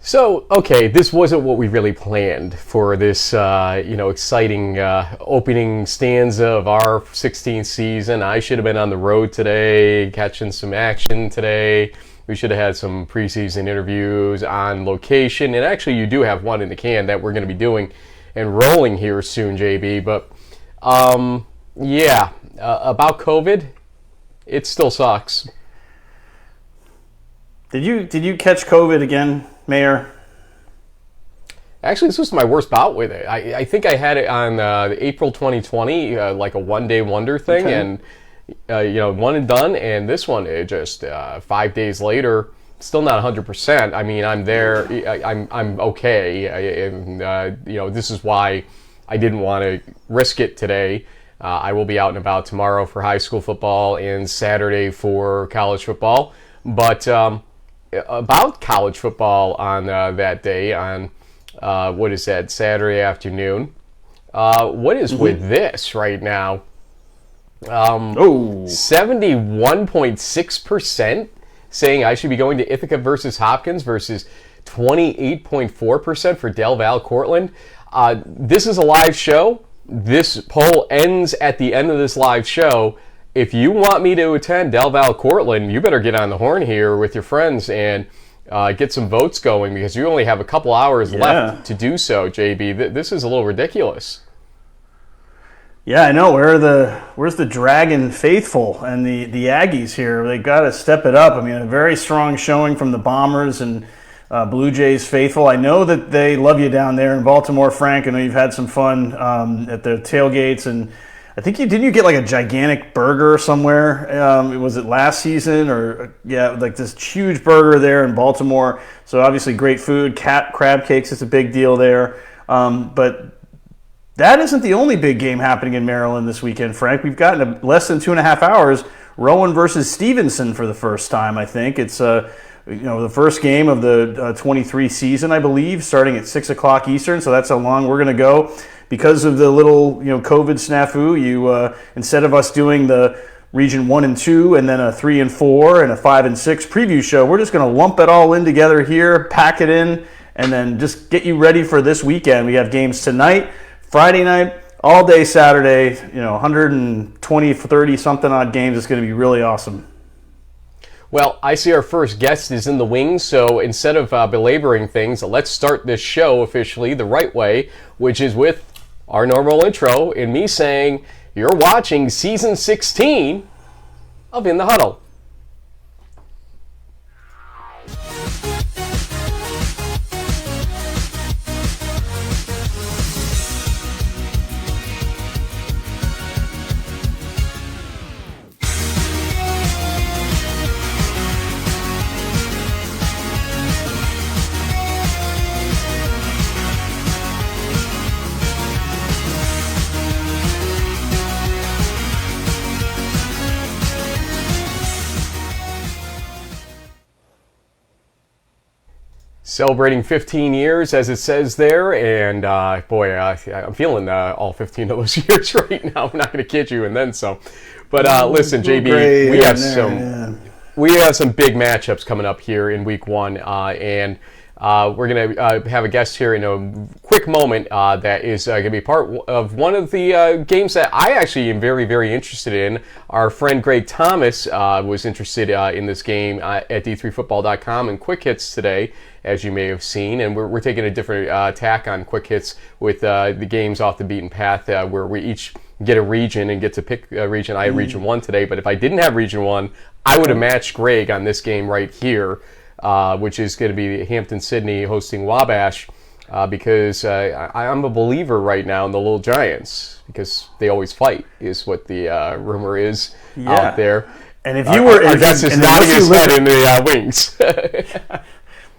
So, okay, this wasn't what we really planned for this, exciting opening stanza of our 16th season. I should have been on the road today, catching some action today. We should have had some preseason interviews on location. And actually, you do have one in the can that we're going to be doing and rolling here soon, JB. But, about COVID, it still sucks. Did you catch COVID again, Mayor? Actually, this was my worst bout with it. I think I had it on April 2020, like a one-day wonder thing, Okay. and one and done. And this one, it just 5 days later, still not 100%. I mean, I'm there. I'm okay. This is why I didn't want to risk it today. I will be out and about tomorrow for high school football and Saturday for college football. But about college football on that day, on what is that, Saturday afternoon, what is with this right now? 71.6% saying I should be going to Ithaca versus Hopkins versus 28.4% for Del Val Cortland. This is a live show. This poll ends at the end of this live show. If you want me to attend Del Val Cortland, you better get on the horn here with your friends and get some votes going, because you only have a couple hours left to do so, JB. This is a little ridiculous. Yeah, I know. Where's the Dragon faithful and the Aggies here? They got to step it up. I mean, a very strong showing from the Bombers and Blue Jays faithful. I know that they love you down there in Baltimore, Frank. I know you've had some fun at the tailgates, and I think didn't you get like a gigantic burger somewhere? Was it last season like this huge burger there in Baltimore? So obviously great food. Crab cakes is a big deal there. But that isn't the only big game happening in Maryland this weekend, Frank. We've got in less than 2.5 hours Rowan versus Stevenson for the first time. I think it's the first game of the 23 season, I believe, starting at 6 o'clock Eastern. So that's how long we're going to go. Because of the little, COVID snafu, instead of us doing the Region 1 and 2 and then a 3 and 4 and a 5 and 6 preview show, we're just going to lump it all in together here, pack it in, and then just get you ready for this weekend. We have games tonight, Friday night, all day Saturday, 120, 30 something odd games. It's going to be really awesome. Well, I see our first guest is in the wings, so instead of belaboring things, let's start this show officially the right way, which is with our normal intro and me saying, you're watching Season 16 of In the Huddle. Celebrating 15 years, as it says there, and I'm feeling all 15 of those years right now. I'm not going to kid you, and then some. But listen, JB, we have some big matchups coming up here in Week 1, and we're going to have a guest here in a quick moment that is going to be part of one of the games that I actually am very, very interested in. Our friend Greg Thomas was interested in this game at D3Football.com and Quick Hits today, as you may have seen. And we're taking a different tack on Quick Hits with the games off the beaten path where we each get a region and get to pick a region. I had Region 1 today, but if I didn't have Region 1, I would have matched Greg on this game right here, which is going to be Hampton-Sydney hosting Wabash, because I'm a believer right now in the Little Giants, because they always fight, is what the rumor is out there. And if you were... I guess it's nodding his head in the wings.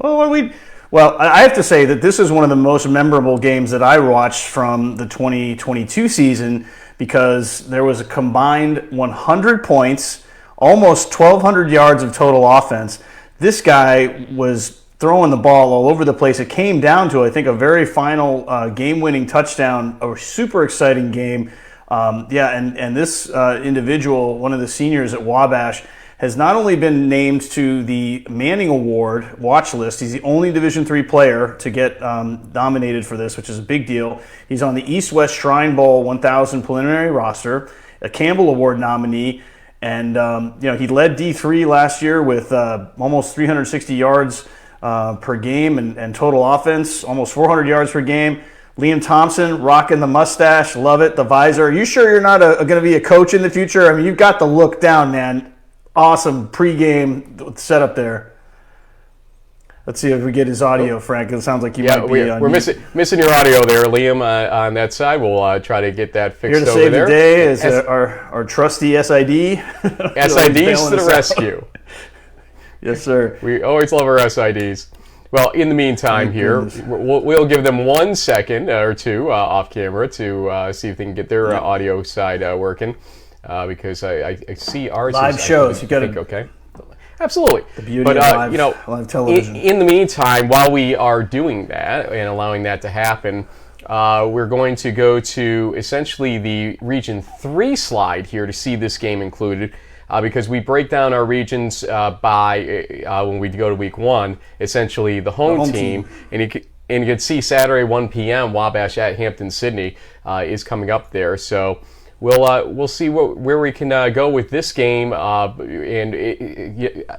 Well, I have to say that this is one of the most memorable games that I watched from the 2022 season, because there was a combined 100 points, almost 1,200 yards of total offense. This guy was throwing the ball all over the place. It came down to, I think, a very final game-winning touchdown, a super exciting game. And this individual, one of the seniors at Wabash, has not only been named to the Manning Award watch list, he's the only Division III player to get nominated for this, which is a big deal. He's on the East-West Shrine Bowl 1000 preliminary roster, a Campbell Award nominee, and he led D3 last year with almost 360 yards per game and total offense, almost 400 yards per game. Liam Thompson, rocking the mustache, love it, the visor. Are you sure you're not going to be a coach in the future? I mean, you've got the look down, man. Awesome pregame setup there. Let's see if we get his audio, Frank. It sounds like you might be we're missing your audio there, Liam, on that side. We'll try to get that fixed over there. Here to save the day is our trusty SID. SIDs to the rescue. Yes, sir. We always love our SIDs. Well, in the meantime here, we'll give them 1 second or two off camera to see if they can get their audio side working, because I see ours live is, shows. You got to okay. Absolutely. The beauty of live television. In the meantime, while we are doing that and allowing that to happen, we're going to go to essentially the Region 3 slide here to see this game included. Because we break down our regions by when we go to week 1, essentially the home team. And you can see Saturday 1 p.m. Wabash at Hampton Sydney is coming up there. So we'll see where we can go with this game. And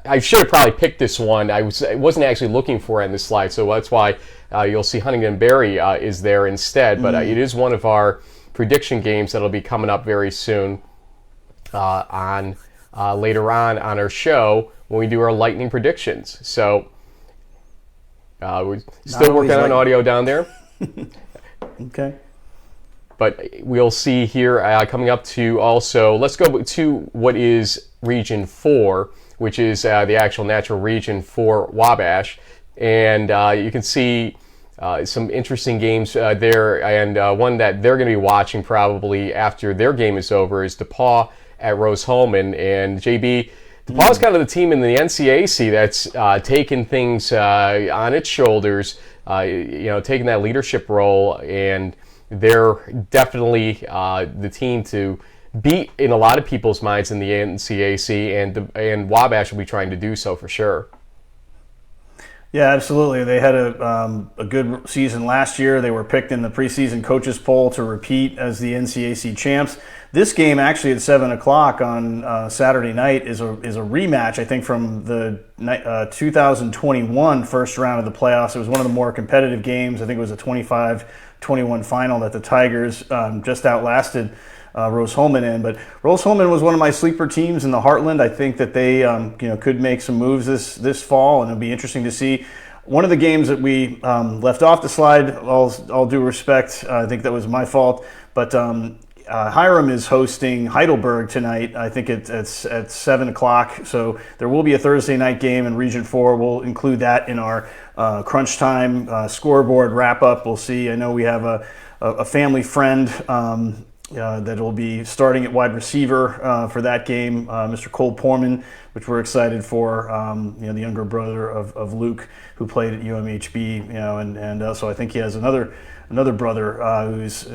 I should have probably picked this one. I wasn't actually looking for it in this slide, so that's why you'll see Huntington Berry is there instead. But it is one of our prediction games that'll be coming up very soon later on our show when we do our lightning predictions. So we're still working on audio down there. Okay. But we'll see here coming up to also, let's go to what is Region 4, which is the actual natural region for Wabash. And you can see some interesting games there. And one that they're going to be watching probably after their game is over is DePaul at Rose-Hulman. And JB, DePaul is kind of the team in the NCAC that's taken things on its shoulders, taking that leadership role, and they're definitely the team to beat in a lot of people's minds in the NCAC, and Wabash will be trying to do so for sure. Yeah, absolutely. They had a good season last year. They were picked in the preseason coaches poll to repeat as the NCAC champs. This game, actually at 7 o'clock on Saturday night, is a rematch, I think, from the 2021 first round of the playoffs. It was one of the more competitive games. I think it was a 25-21 final that the Tigers just outlasted Rose-Hulman in. But Rose-Hulman was one of my sleeper teams in the Heartland. I think that they could make some moves this fall, and it'll be interesting to see. One of the games that we left off the slide, all due respect, I think that was my fault, but Hiram is hosting Heidelberg tonight. I think it's at 7 o'clock. So there will be a Thursday night game in Region 4. We'll include that in our crunch time scoreboard wrap-up. We'll see. I know we have a family friend that will be starting at wide receiver for that game, Mr. Cole Porman, which we're excited for. The younger brother of Luke, who played at UMHB. And so I think he has another brother who's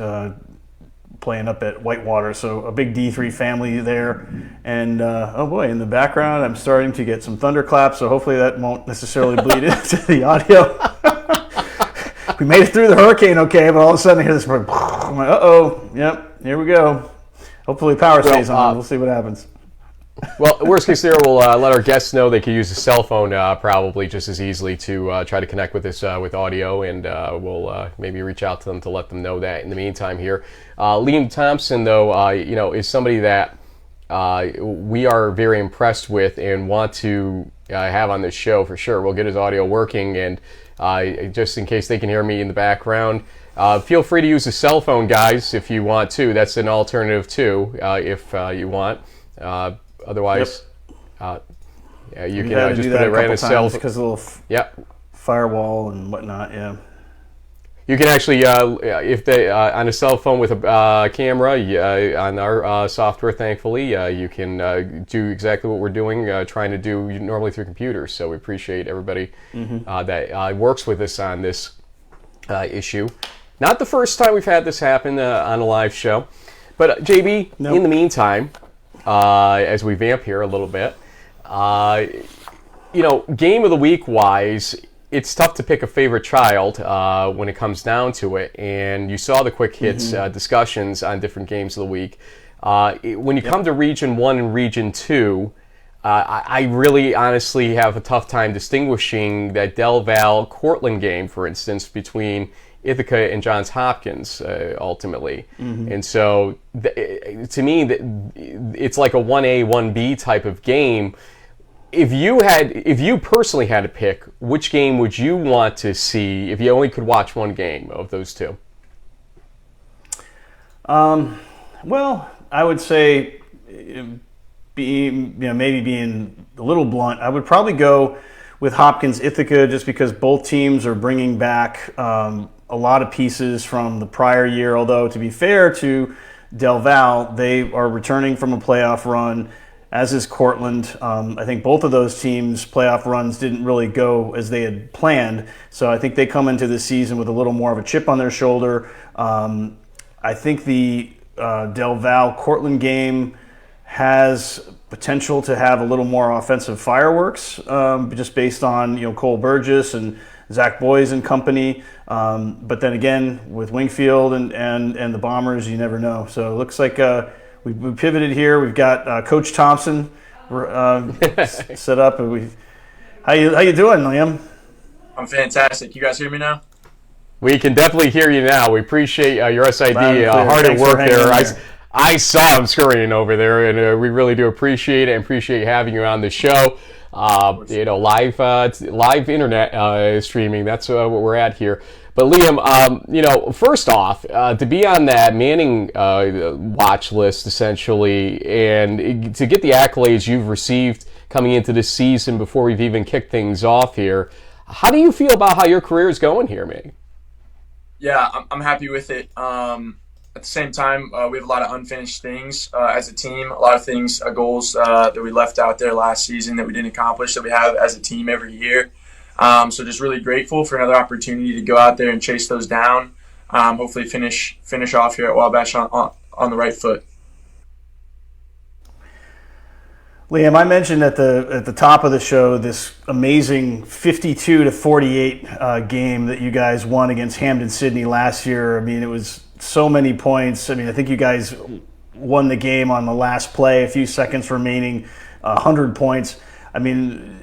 playing up at Whitewater, so a big D3 family there. And oh boy, in the background I'm starting to get some thunderclaps, so hopefully that won't necessarily bleed into the audio. We made it through the hurricane okay, but all of a sudden I hear this, I'm like, uh-oh, yep, here we go. Hopefully power stays on, we'll see what happens. Well, worst case scenario, we'll let our guests know they can use a cell phone probably just as easily to try to connect with us with audio, and we'll maybe reach out to them to let them know that in the meantime here. Liam Thompson, though, is somebody that we are very impressed with and want to have on this show for sure. We'll get his audio working, and just in case they can hear me in the background, feel free to use a cell phone, guys, if you want to. That's an alternative too, if you want. Otherwise, you can just put it right in a cell phone. Because of the little firewall and whatnot, yeah. You can actually, if they on a cell phone with a camera, on our software, thankfully, you can do exactly what we're doing, trying to do normally through computers. So we appreciate everybody that works with us on this issue. Not the first time we've had this happen on a live show. But JB, in the meantime, as we vamp here a little bit, Game of the week wise, it's tough to pick a favorite child when it comes down to it. And you saw the quick hits discussions on different games of the week. When you come to Region 1 and Region 2, I really honestly have a tough time distinguishing that Del Val Cortland game, for instance, between Ithaca and Johns Hopkins ultimately. And so to me, it's like a 1A, 1B type of game. If you personally had to pick, which game would you want to see if you only could watch one game of those two? Well, I would say, maybe being a little blunt, I would probably go with Hopkins Ithaca just because both teams are bringing back a lot of pieces from the prior year. Although, to be fair to Del Val, they are returning from a playoff run, as is Cortland. I think both of those teams' playoff runs didn't really go as they had planned. So I think they come into this season with a little more of a chip on their shoulder. I think the Del Val Cortland game has potential to have a little more offensive fireworks, just based on Cole Burgess and Zach Boys and company. But then again, with Wingfield and the Bombers, you never know. So it looks like we pivoted here. We've got Coach Thompson set up. How you doing, Liam? I'm fantastic. You guys hear me now? We can definitely hear you now. We appreciate your SID hard at work there. I saw him scurrying over there, and we really do appreciate it and appreciate having you on the show. Live internet streaming. That's what we're at here. But Liam, first off, to be on that Manning watch list essentially, and to get the accolades you've received coming into this season before we've even kicked things off here, how do you feel about how your career is going here, man? Yeah, I'm happy with it. At the same time, we have a lot of unfinished things as a team, a lot of things, goals that we left out there last season that we didn't accomplish that we have as a team every year. So just really grateful for another opportunity to go out there and chase those down. Hopefully finish off here at Wabash on the right foot. Liam, I mentioned at the top of the show this amazing 52-48 game that you guys won against Hampden-Sydney last year. I mean, it was so many points. I mean, I think you guys won the game on the last play, a few seconds remaining, 100 points. I mean,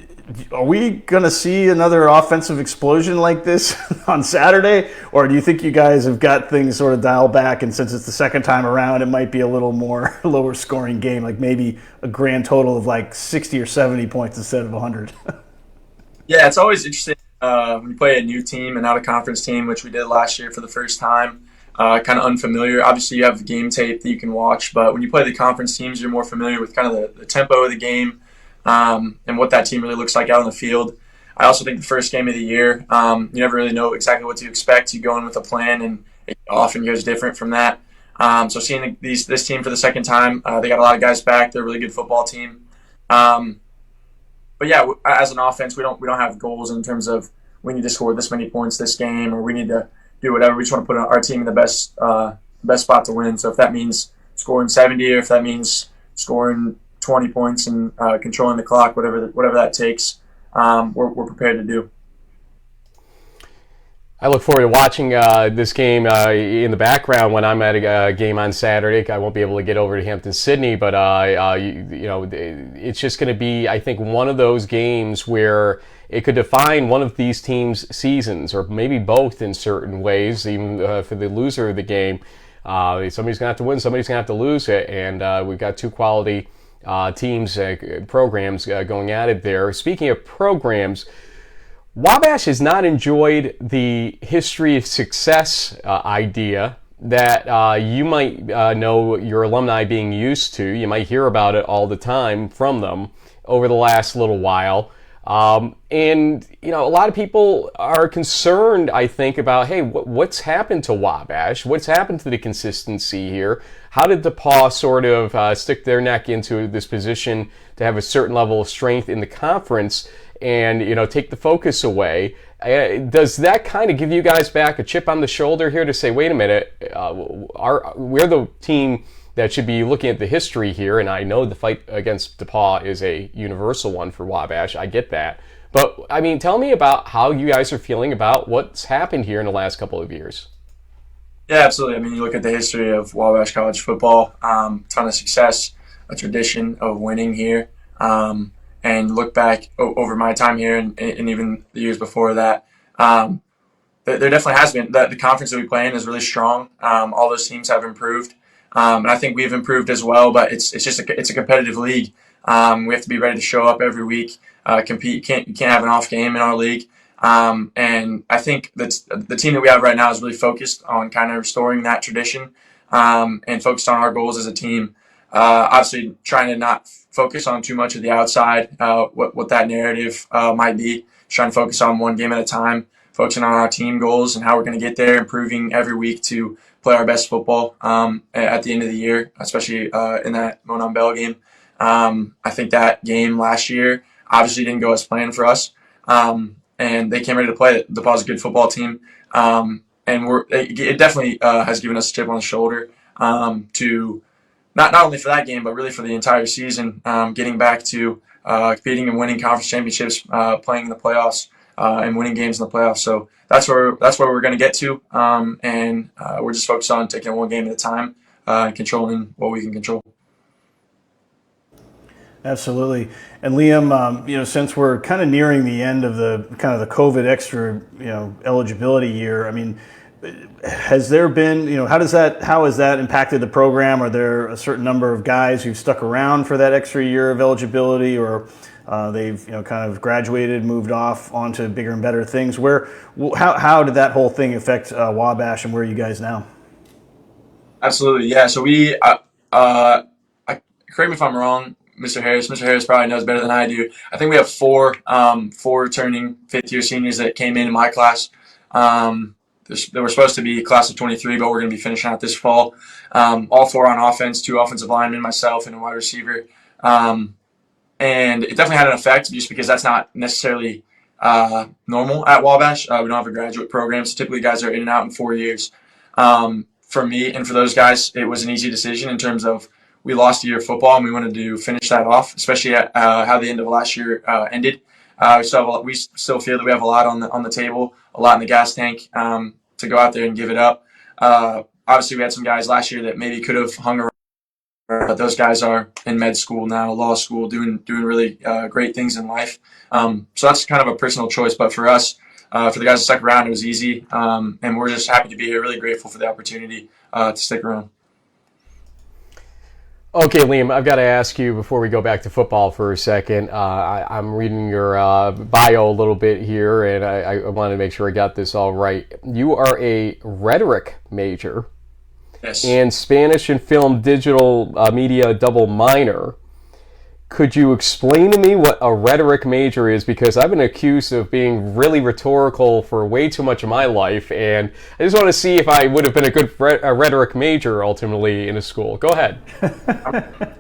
are we going to see another offensive explosion like this on Saturday? Or do you think you guys have got things sort of dialed back, and since it's the second time around, it might be a little more lower scoring game, like maybe a grand total of like 60 or 70 points instead of 100? Yeah, it's always interesting when you play a new team, an out-of-conference team, which we did last year for the first time. Kind of unfamiliar. Obviously, you have the game tape that you can watch, but when you play the conference teams, you're more familiar with kind of the tempo of the game and what that team really looks like out on the field. I also think the first game of the year, you never really know exactly what to expect. You go in with a plan, and it often goes different from that. So seeing this team for the second time, they got a lot of guys back. They're a really good football team. But yeah, as an offense, we don't have goals in terms of we need to score this many points this game, or we need to do whatever. We just want to put our team in the best spot to win. So if that means scoring 70, or if that means scoring 20 points and controlling the clock, whatever that takes, we're prepared to do. I look forward to watching this game in the background when I'm at a game on Saturday. I won't be able to get over to Hampden-Sydney, but it's just going to be, I think, one of those games where it could define one of these teams' seasons, or maybe both in certain ways, even for the loser of the game. Somebody's going to have to win, somebody's going to have to lose it, and we've got two quality teams, programs going at it there. Speaking of programs, Wabash has not enjoyed the history of success idea that you might know your alumni being used to. You might hear about it all the time from them over the last little while. And, a lot of people are concerned, I think, about, hey, what's happened to Wabash? What's happened to the consistency here? How did DePaul sort of stick their neck into this position to have a certain level of strength in the conference and, take the focus away? Does that kind of give you guys back a chip on the shoulder here to say, wait a minute, we're the team that should be looking at the history here. And I know the fight against DePaul is a universal one for Wabash. I get that. But, I mean, tell me about how you guys are feeling about what's happened here in the last couple of years. Yeah, absolutely. I mean, you look at the history of Wabash College football, ton of success, a tradition of winning here. And look back over my time here and even the years before that, there definitely has been. The conference that we play in is really strong. All those teams have improved. And I think we've improved as well, but it's a competitive league. We have to be ready to show up every week, compete. You can't have an off game in our league. And I think that the team that we have right now is really focused on kind of restoring that tradition and focused on our goals as a team. Obviously, trying to not focus on too much of the outside, what that narrative might be. Just trying to focus on one game at a time, focusing on our team goals and how we're going to get there, improving every week to play our best football at the end of the year, especially in that Monon Bell game. I think that game last year obviously didn't go as planned for us. And they came ready to play. DePaul's a good football team. And it definitely has given us a chip on the shoulder to not only for that game, but really for the entire season, getting back to competing and winning conference championships, playing in the playoffs, and winning games in the playoffs. So that's where we're going to get to. And we're just focused on taking one game at a time and controlling what we can control. Absolutely. And Liam, since we're kind of nearing the end of the COVID extra, eligibility year, I mean, has there been, how has that impacted the program? Are there a certain number of guys who've stuck around for that extra year of eligibility, or they've, kind of graduated, moved off onto bigger and better things? How did that whole thing affect Wabash, and where are you guys now? Absolutely. Yeah. So we, correct me if I'm wrong, Mr. Harris. Mr. Harris probably knows better than I do. I think we have four returning fifth-year seniors that came in my class. There were supposed to be a class of 23, but we're going to be finishing out this fall. All four on offense, 2 offensive linemen, myself, and a wide receiver. And it definitely had an effect just because that's not necessarily normal at Wabash. We don't have a graduate program, so typically guys are in and out in 4 years. For me and for those guys, it was an easy decision in terms of we lost a year of football and we wanted to finish that off, especially at how the end of last year ended. We still feel that we have a lot on the table, a lot in the gas tank to go out there and give it up. Obviously, we had some guys last year that maybe could have hung around, but those guys are in med school now, law school, doing really great things in life. So that's kind of a personal choice. But for us, for the guys that stuck around, it was easy, and we're just happy to be here. Really grateful for the opportunity to stick around. Okay, Liam, I've got to ask you before we go back to football for a second. I'm reading your bio a little bit here, and I wanted to make sure I got this all right. You are a rhetoric major. Yes. And Spanish and film digital media double minor. Could you explain to me what a rhetoric major is? Because I've been accused of being really rhetorical for way too much of my life, and I just want to see if I would have been a good rhetoric major ultimately in a school. Go ahead. And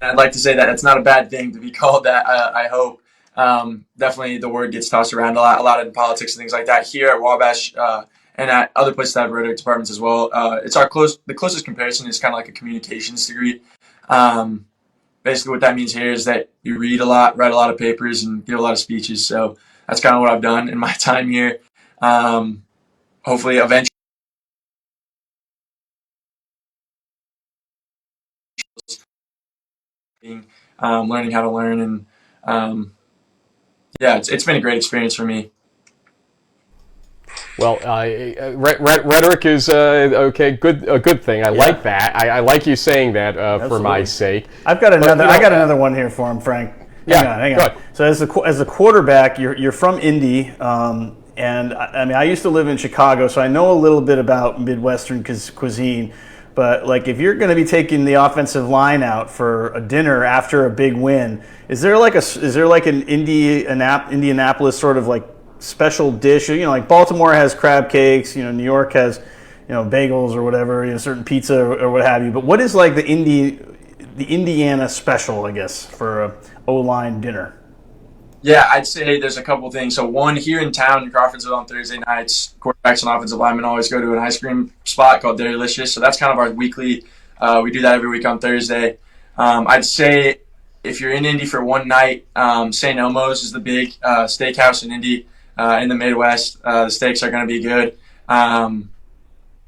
I'd like to say that it's not a bad thing to be called that, I hope. Definitely the word gets tossed around a lot in politics and things like that. Here at Wabash and at other places that have rhetoric departments as well, the closest comparison is kind of like a communications degree. Basically what that means here is that you read a lot, write a lot of papers, and give a lot of speeches. So that's kind of what I've done in my time here. Hopefully eventually learning how to learn, and it's been a great experience for me. Well, rhetoric is a good thing. I like that. I like you saying that for my sake. I've got another. I got another one here for him, Frank. Hang on. So as a quarterback, you're from Indy, and I mean I used to live in Chicago, so I know a little bit about Midwestern cuisine. But like, if you're going to be taking the offensive line out for a dinner after a big win, is there like an Indianapolis sort of like special dish? Like Baltimore has crab cakes, New York has, bagels or whatever, certain pizza or what have you. But what is like the Indiana special, I guess, for a O-line dinner? Yeah, I'd say there's a couple things. So one, here in town in Crawfordsville on Thursday nights, quarterbacks and offensive linemen always go to an ice cream spot called Delicious. So that's kind of our weekly We do that every week on Thursday. I'd say if you're in Indy for one night, St. Elmo's is the big steakhouse in Indy in the Midwest. The steaks are going to be good. A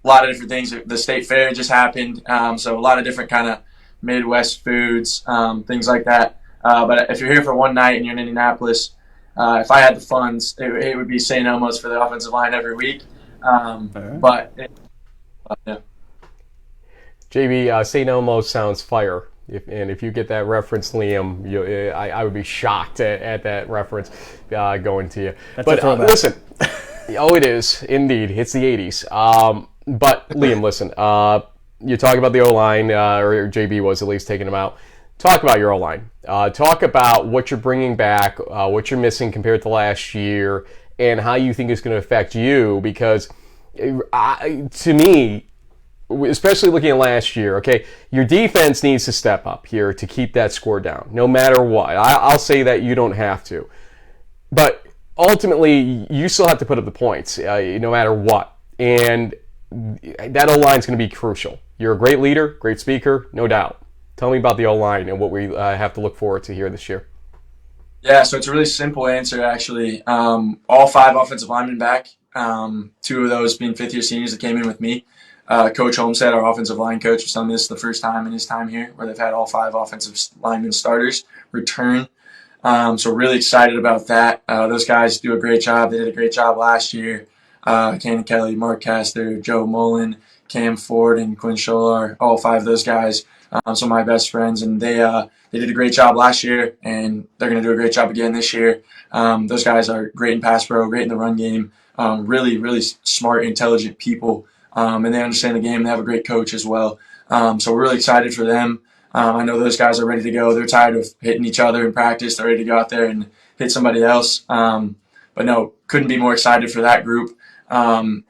lot of different things. The state fair just happened, so a lot of different kind of Midwest foods, things like that. But if you're here for one night and you're in Indianapolis, if I had the funds, it would be St. Elmo's for the offensive line every week. Yeah. JB, St. Elmo sounds fire. If you get that reference, Liam, I would be shocked at that reference going to you. But listen, oh, it is indeed. It's the '80s. But Liam, listen. You talk about the O-line, or JB was at least taking them out. Talk about your O-line. Talk about what you're bringing back, what you're missing compared to last year, and how you think it's going to affect you. Because to me, especially looking at last year, okay, your defense needs to step up here to keep that score down, no matter what. I'll say that you don't have to. But ultimately, you still have to put up the points, no matter what. And that O-line is going to be crucial. You're a great leader, great speaker, no doubt. Tell me about the O-line and what we have to look forward to here this year. Yeah, so it's a really simple answer, actually. All 5 offensive linemen back, 2 of those being fifth-year seniors that came in with me. Coach Homestead, our offensive line coach, was telling me this is the first time in his time here where they've had all 5 offensive linemen starters return. So really excited about that. Those guys do a great job. They did a great job last year. Cannon Kelly, Mark Castor, Joe Mullen, Cam Ford, and Quinn Scholar, all 5 of those guys, some of my best friends, and they did a great job last year, and they're going to do a great job again this year. Those guys are great in pass pro, great in the run game, really, really smart, intelligent people, and they understand the game. They have a great coach as well. So we're really excited for them. I know those guys are ready to go. They're tired of hitting each other in practice. They're ready to go out there and hit somebody else. But no, couldn't be more excited for that group, and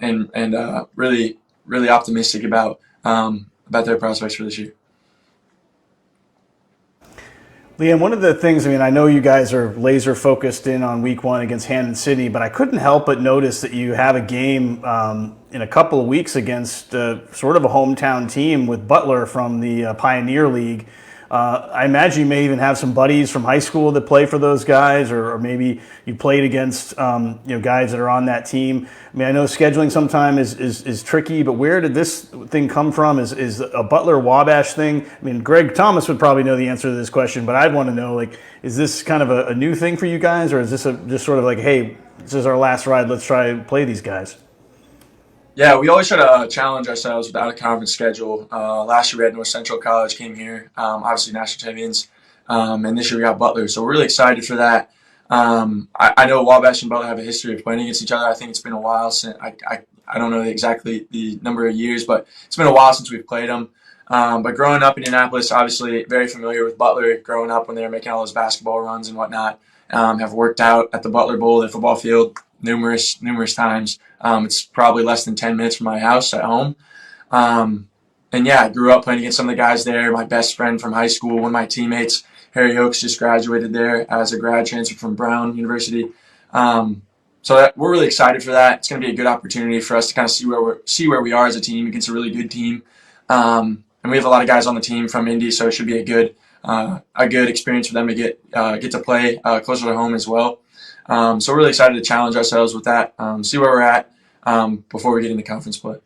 really, really optimistic about their prospects for this year. Liam, one of the things, I know you guys are laser focused in on week 1 against Hampton City, but I couldn't help but notice that you have a game in a couple of weeks against sort of a hometown team with Butler from the Pioneer League. I imagine you may even have some buddies from high school that play for those guys, or maybe you played against guys that are on that team. I know scheduling sometimes is tricky, but where did this thing come from? Is a Butler Wabash thing? Greg Thomas would probably know the answer to this question, but I'd want to know, is this kind of a new thing for you guys, or is this just sort of like, hey, this is our last ride, let's try and play these guys? Yeah, we always try to challenge ourselves with out-of-conference schedule. Last year we had North Central College came here, obviously national champions, and this year we got Butler. So we're really excited for that. I know Wabash and Butler have a history of playing against each other. I think it's been a while since I don't know exactly the number of years, but it's been a while since we've played them. But growing up in Indianapolis, obviously very familiar with Butler. Growing up when they were making all those basketball runs and whatnot, have worked out at the Butler Bowl, the football field, numerous times. It's probably less than 10 minutes from my house at home. And yeah, I grew up playing against some of the guys there. My best friend from high school, one of my teammates, Harry Oakes, just graduated there as a grad transfer from Brown University. So we're really excited for that. It's going to be a good opportunity for us to kind of see where we are as a team against a really good team. And we have a lot of guys on the team from Indy, so it should be a good experience for them to get to play closer to home as well. So we're really excited to challenge ourselves with that, see where we're at before we get into conference play.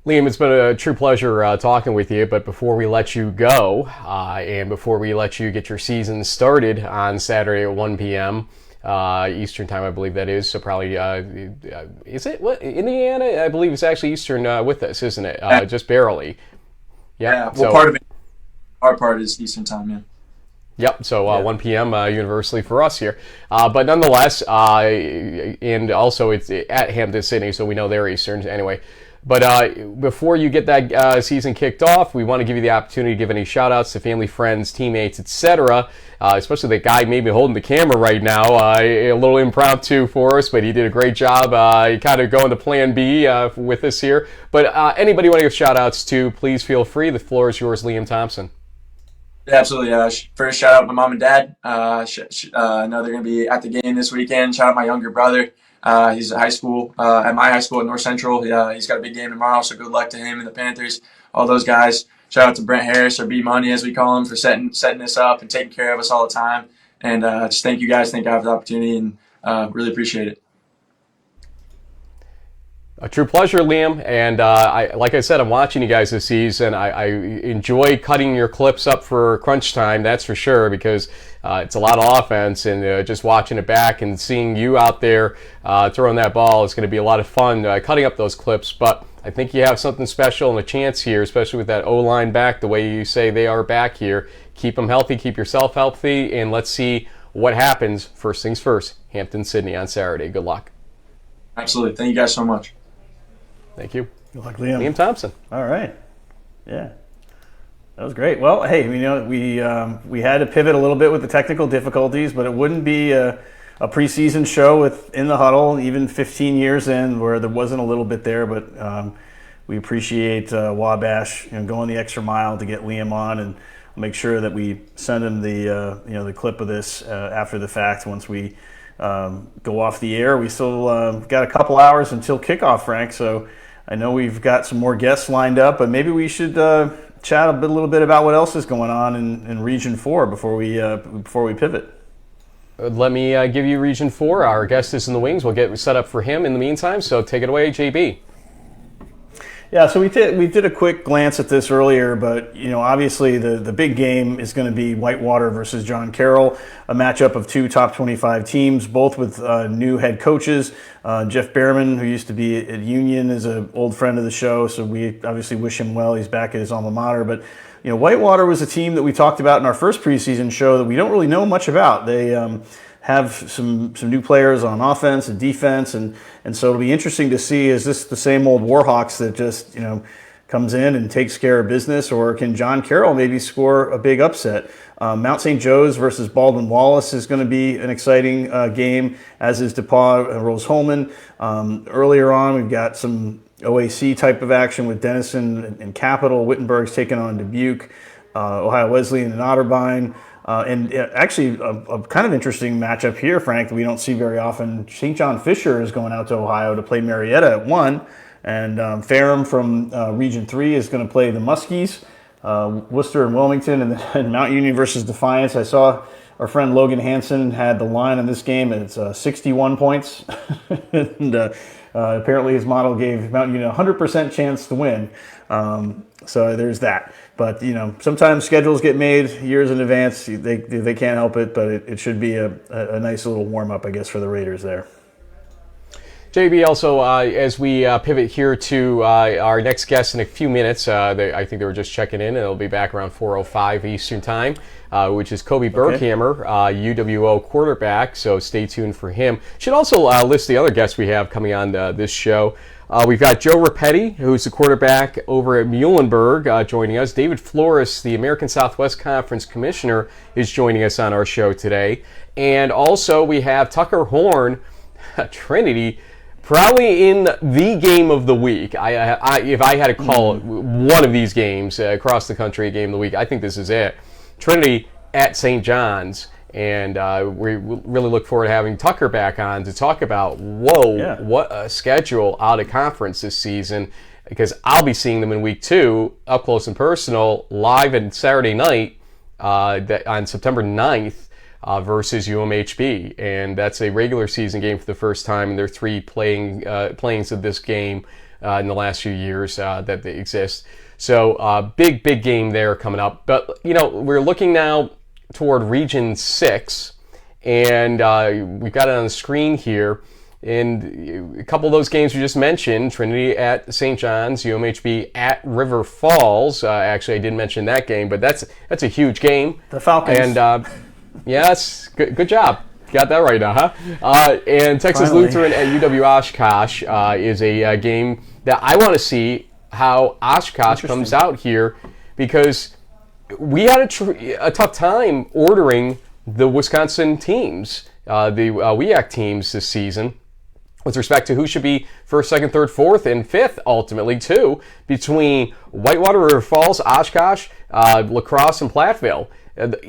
Liam, it's been a true pleasure talking with you, but before we let you go and before we let you get your season started on Saturday at 1 p.m. Eastern time, I believe that is, so probably, is it, what, Indiana? I believe it's actually Eastern with us, isn't it? Just barely. Yeah, well, part of it, our part is Eastern time, yeah. Yep, so 1 p.m. Universally for us here. But nonetheless, and also it's at Hampton City, so we know they're Eastern anyway. But before you get that season kicked off, we want to give you the opportunity to give any shout-outs to family, friends, teammates, etc., especially the guy maybe holding the camera right now. A little impromptu for us, but he did a great job kind of going to plan B with us here. But anybody want to give shout-outs to, please feel free. The floor is yours, Liam Thompson. Yeah, absolutely. First, shout out to my mom and dad. I know they're going to be at the game this weekend. Shout out my younger brother. He's at high school, at my high school at North Central. He's got a big game tomorrow, so good luck to him and the Panthers. all those guys. Shout out to Brent Harris, or B Money as we call him, for setting this up and taking care of us all the time. And just thank you guys. Thank God for the opportunity, and really appreciate it. A true pleasure, Liam. And like I said, I'm watching you guys this season. I enjoy cutting your clips up for crunch time, that's for sure, because it's a lot of offense. And just watching it back and seeing you out there throwing that ball is going to be a lot of fun cutting up those clips. But I think you have something special and a chance here, especially with that O-line back, the way you say they are back here. Keep them healthy, keep yourself healthy, and let's see what happens. First things first, Hampton-Sydney on Saturday. Good luck. Absolutely. Thank you guys so much. Thank you. Good luck, Liam. Liam Thompson. All right. Yeah. That was great. Well, hey, we had to pivot a little bit with the technical difficulties, but it wouldn't be a preseason show in the Huddle, even 15 years in, where there wasn't a little bit there. But we appreciate Wabash going the extra mile to get Liam on, and make sure that we send him the clip of this after the fact once we go off the air. We still got a couple hours until kickoff, Frank. So I know we've got some more guests lined up, but maybe we should chat a little bit about what else is going on in Region 4 before we pivot. Let me give you Region 4. Our guest is in the wings. We'll get set up for him in the meantime. So take it away, JB. Yeah, so we did a quick glance at this earlier, but obviously the big game is going to be Whitewater versus John Carroll, a matchup of two top 25 teams, both with new head coaches. Jeff Behrman, who used to be at Union, is an old friend of the show, so we obviously wish him well. He's back at his alma mater, but Whitewater was a team that we talked about in our first preseason show that we don't really know much about. They have some new players on offense and defense, and so it'll be interesting to see, is this the same old Warhawks that just comes in and takes care of business, or can John Carroll maybe score a big upset? Mount St. Joe's versus Baldwin Wallace is going to be an exciting game, as is DePauw and Rose-Hulman. Earlier on, we've got some OAC type of action with Denison and Capital. Wittenberg's taking on Dubuque, Ohio Wesleyan and Otterbein. And actually, a kind of interesting matchup here, Frank, that we don't see very often. St. John Fisher is going out to Ohio to play Marietta at 1, and Ferrum from Region 3 is going to play the Muskies, Worcester and Wilmington, and then Mount Union versus Defiance. I saw our friend Logan Hansen had the line in this game, and it's 61 points. And apparently his model gave Mount Union a 100% chance to win. So there's that. But, sometimes schedules get made years in advance. They can't help it, but it should be a nice little warm-up, I guess, for the Raiders there. JB, also, as we pivot here to our next guest in a few minutes, I think they were just checking in, and they'll be back around 4:05 Eastern Time, which is Kobe Berghammer, UWO quarterback, so stay tuned for him. Should also list the other guests we have coming on this show. We've got Joe Rapetti, who's the quarterback over at Muhlenberg, joining us. David Flores, the American Southwest Conference Commissioner, is joining us on our show today. And also we have Tucker Horn, Trinity, probably in the game of the week. If I had to call one of these games across the country a game of the week, I think this is it. Trinity at St. John's. And we really look forward to having Tucker back on to talk about, what a schedule out of conference this season, because I'll be seeing them in week 2, up close and personal, live on Saturday night on September 9th versus UMHB. And that's a regular season game for the first time, and there are 3 playings of this game in the last few years that they exist. So big game there coming up. But, we're looking now toward Region 6, and we've got it on the screen here. And a couple of those games we just mentioned, Trinity at St. John's, UMHB at River Falls. Actually, I didn't mention that game, but that's a huge game. The Falcons. And yes, good job. Got that right now, huh? And Texas Finally. Lutheran at UW Oshkosh is a game that I want to see how Oshkosh comes out here, because we had a tough time ordering the Wisconsin teams, the WEAC teams this season, with respect to who should be first, second, third, fourth, and fifth, ultimately, too, between Whitewater, River Falls, Oshkosh, La Crosse, and Platteville.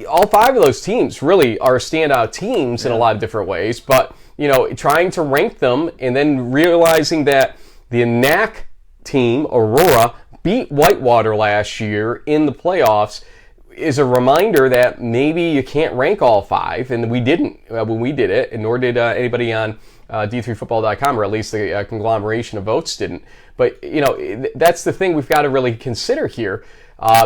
All 5 of those teams really are standout teams in a lot of different ways, but, trying to rank them and then realizing that the NAC team, Aurora, beat Whitewater last year in the playoffs is a reminder that maybe you can't rank all 5, and we didn't when we did it, and nor did anybody on D3Football.com, or at least the conglomeration of votes didn't. But, that's the thing we've got to really consider here,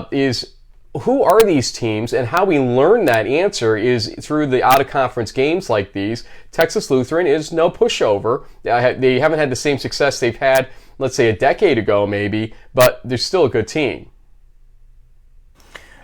is who are these teams, and how we learn that answer is through the out-of-conference games like these. Texas Lutheran is no pushover. They haven't had the same success they've had, let's say, a decade ago maybe, but they're still a good team.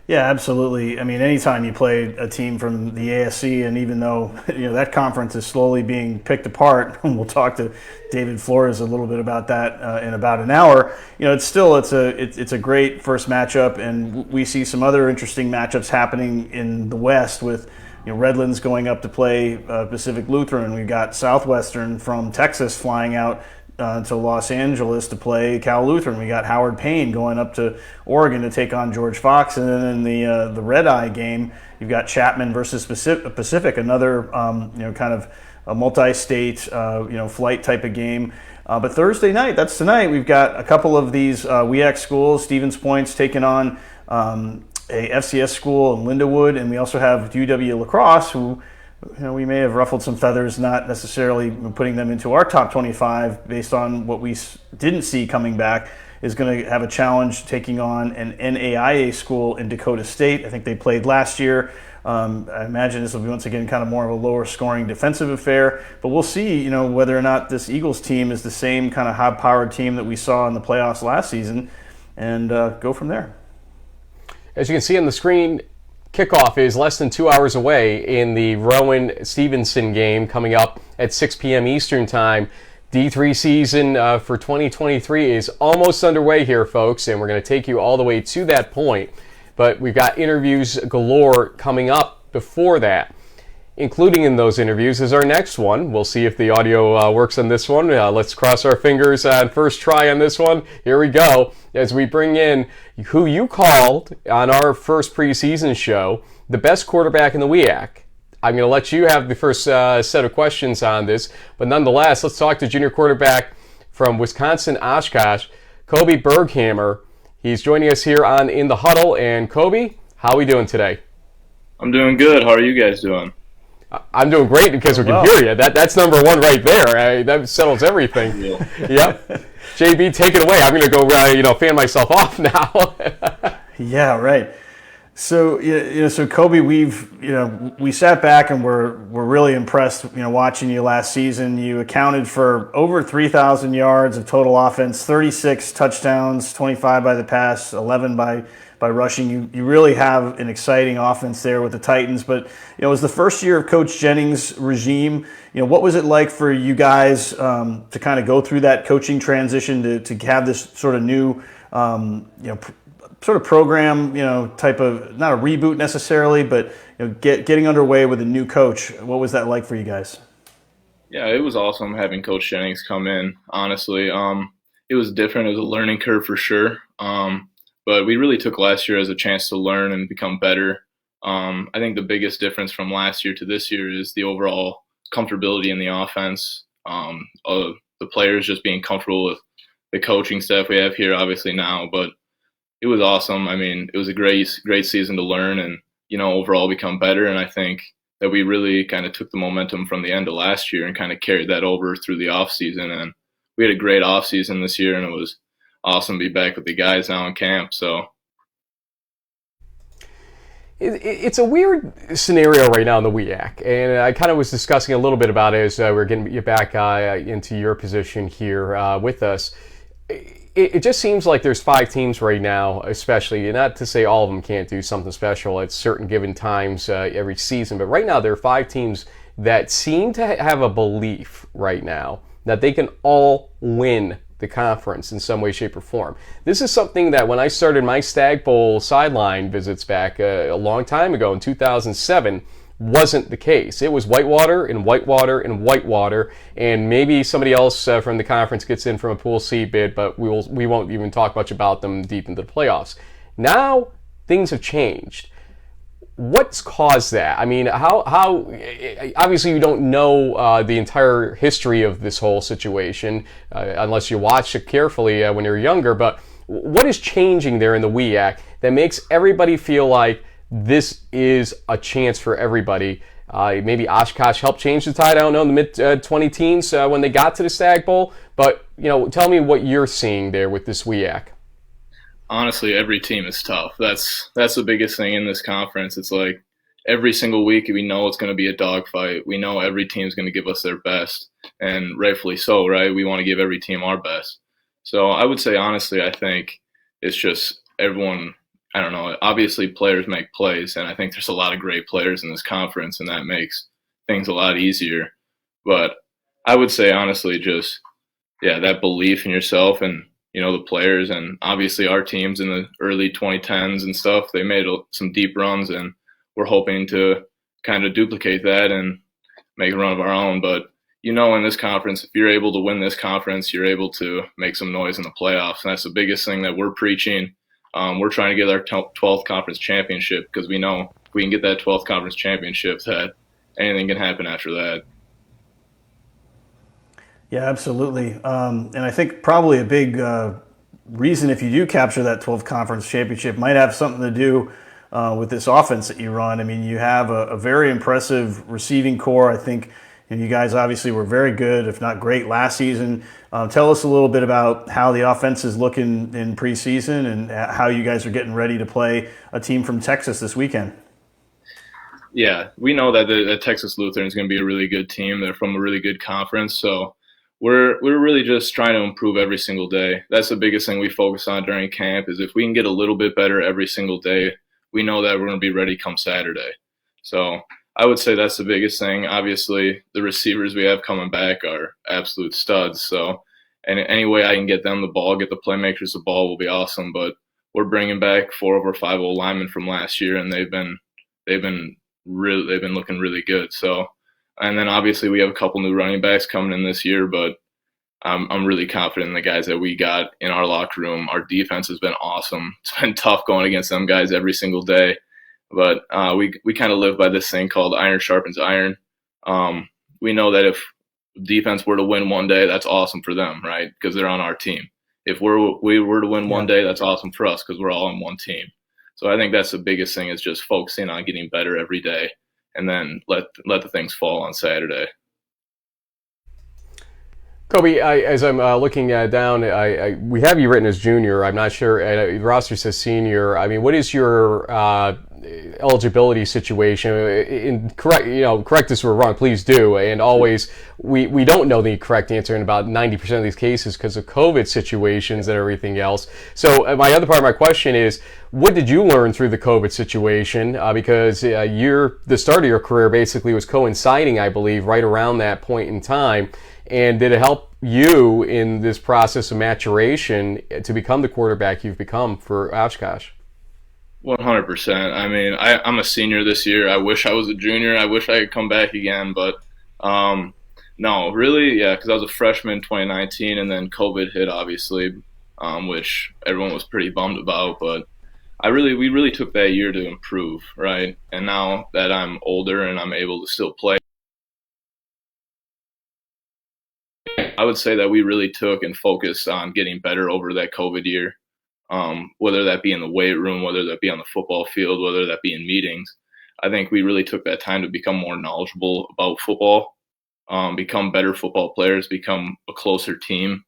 Yeah, absolutely. I mean, anytime you play a team from the ASC, and even though that conference is slowly being picked apart, and we'll talk to David Flores a little bit about that in about an hour. It's a great first matchup, and we see some other interesting matchups happening in the West with Redlands going up to play Pacific Lutheran. We've got Southwestern from Texas flying out to Los Angeles to play Cal Lutheran. We got Howard Payne going up to Oregon to take on George Fox, and then in the Red Eye game, you've got Chapman versus Pacific, another kind of a multi-state flight type of game. But Thursday night, that's tonight, we've got a couple of these WEAC schools. Stevens Point's taking on a FCS school in Lindenwood, and we also have UW La Crosse, who we may have ruffled some feathers, not necessarily putting them into our top 25 based on what we didn't see coming back, is going to have a challenge taking on an NAIA school in Dakota State. I think they played last year. I imagine this will be once again kind of more of a lower scoring defensive affair, but we'll see, whether or not this Eagles team is the same kind of high-powered team that we saw in the playoffs last season, and go from there. As you can see on the screen, kickoff is less than 2 hours away in the Rowan-Stevenson game coming up at 6 p.m. Eastern Time. D3 season for 2023 is almost underway here, folks, and we're going to take you all the way to that point. But we've got interviews galore coming up before that. Including in those interviews is our next one. We'll see if the audio works on this one. Let's cross our fingers on first try on this one. Here we go. As we bring in who you called on our first preseason show, the best quarterback in the WEAC. I'm going to let you have the first set of questions on this. But nonetheless, let's talk to junior quarterback from Wisconsin Oshkosh, Kobe Berghammer. He's joining us here on In the Huddle. And Kobe, how are we doing today? I'm doing good. How are you guys doing? I'm doing great because we can hear you. That's number one right there. That settles everything. Yep. JB, take it away. I'm going to go, fan myself off now. Yeah, right. So, so Kobe, we sat back and we're really impressed, watching you last season. You accounted for over 3,000 yards of total offense, 36 touchdowns, 25 by the pass, 11 by rushing. You really have an exciting offense there with the Titans. But, it was the first year of Coach Jennings' regime. What was it like for you guys to kind of go through that coaching transition to have this sort of new, sort of program, type of, not a reboot necessarily, but getting underway with a new coach? What was that like for you guys? Yeah, it was awesome having Coach Jennings come in, honestly. It was different. It was a learning curve for sure. But we really took last year as a chance to learn and become better. I think the biggest difference from last year to this year is the overall comfortability in the offense. The players just being comfortable with the coaching staff we have here, obviously now. But it was awesome. I mean, it was a great season to learn and, overall become better. And I think that we really kind of took the momentum from the end of last year and kind of carried that over through the off season. And we had a great off season this year, and it was awesome to be back with the guys now in camp. So it's a weird scenario right now in the WEAC, and I kind of was discussing a little bit about it as we're getting you back into your position here with us. It just seems like there's 5 teams right now, especially, not to say all of them can't do something special at certain given times every season, but right now there are 5 teams that seem to have a belief right now that they can all win the conference in some way, shape, or form. This is something that when I started my Stag Bowl sideline visits back a long time ago in 2007, wasn't the case. It was Whitewater and Whitewater and Whitewater, and maybe somebody else from the conference gets in from a Pool C bid, but we won't even talk much about them deep into the playoffs. Now, things have changed. What's caused that? I mean, how obviously you don't know the entire history of this whole situation unless you watch it carefully when you're younger, but what is changing there in the WEAC that makes everybody feel like this is a chance for everybody? Maybe Oshkosh helped change the tide, I don't know, in the mid-20 teens when they got to the Stag Bowl. But, tell me what you're seeing there with this WEAC. Honestly, every team is tough. That's the biggest thing in this conference. It's like every single week we know it's going to be a dogfight. We know every team's going to give us their best, and rightfully so, right? We want to give every team our best. So I would say, honestly, I think it's just everyone – I don't know. Obviously, players make plays, and I think there's a lot of great players in this conference, and that makes things a lot easier. But I would say, honestly, just, that belief in yourself and, the players, and obviously our teams in the early 2010s and stuff, they made some deep runs, and we're hoping to kind of duplicate that and make a run of our own. But, in this conference, if you're able to win this conference, you're able to make some noise in the playoffs, and that's the biggest thing that we're preaching. We're trying to get our 12th conference championship because we know if we can get that 12th conference championship, that anything can happen after that. Yeah, absolutely. And I think probably a big reason if you do capture that 12th conference championship might have something to do with this offense that you run. I mean, you have a very impressive receiving core. I think and you guys obviously were very good, if not great, last season. Tell us a little bit about how the offense is looking in preseason and how you guys are getting ready to play a team from Texas this weekend. Yeah, we know that the Texas Lutheran is going to be a really good team. They're from a really good conference, so we're really just trying to improve every single day. That's the biggest thing we focus on during camp is if we can get a little bit better every single day, we know that we're going to be ready come Saturday. So I would say that's the biggest thing. Obviously, the receivers we have coming back are absolute studs. So, and any way I can get them the ball, get the playmakers the ball will be awesome. But we're bringing back 4 of our 5 old linemen from last year, and they've been looking really good. So, and then obviously we have a couple new running backs coming in this year, but I'm really confident in the guys that we got in our locker room. Our defense has been awesome. It's been tough going against them guys every single day. But we kind of live by this thing called iron sharpens iron. We know that if defense were to win one day, that's awesome for them, right? Because they're on our team. If we were to win one day, that's awesome for us because we're all on one team. So I think that's the biggest thing is just focusing on getting better every day and then let the things fall on Saturday. Kobe, as I'm looking down, we have you written as junior. I'm not sure. The roster says senior. I mean, what is your eligibility situation? Correct us if we're wrong. Please do. And always, we don't know the correct answer in about 90% of these cases because of COVID situations and everything else. So my other part of my question is, what did you learn through the COVID situation? Because the start of your career basically was coinciding, I believe, right around that point in time. And did it help you in this process of maturation to become the quarterback you've become for Oshkosh? 100%. I mean, I'm a senior this year. I wish I was a junior. I wish I could come back again. But no, really, yeah, because I was a freshman in 2019, and then COVID hit, obviously, which everyone was pretty bummed about. But we really took that year to improve, right? And now that I'm older and I'm able to still play, I would say that we really took and focused on getting better over that COVID year, whether that be in the weight room, whether that be on the football field, whether that be in meetings. I think we really took that time to become more knowledgeable about football, become better football players, become a closer team.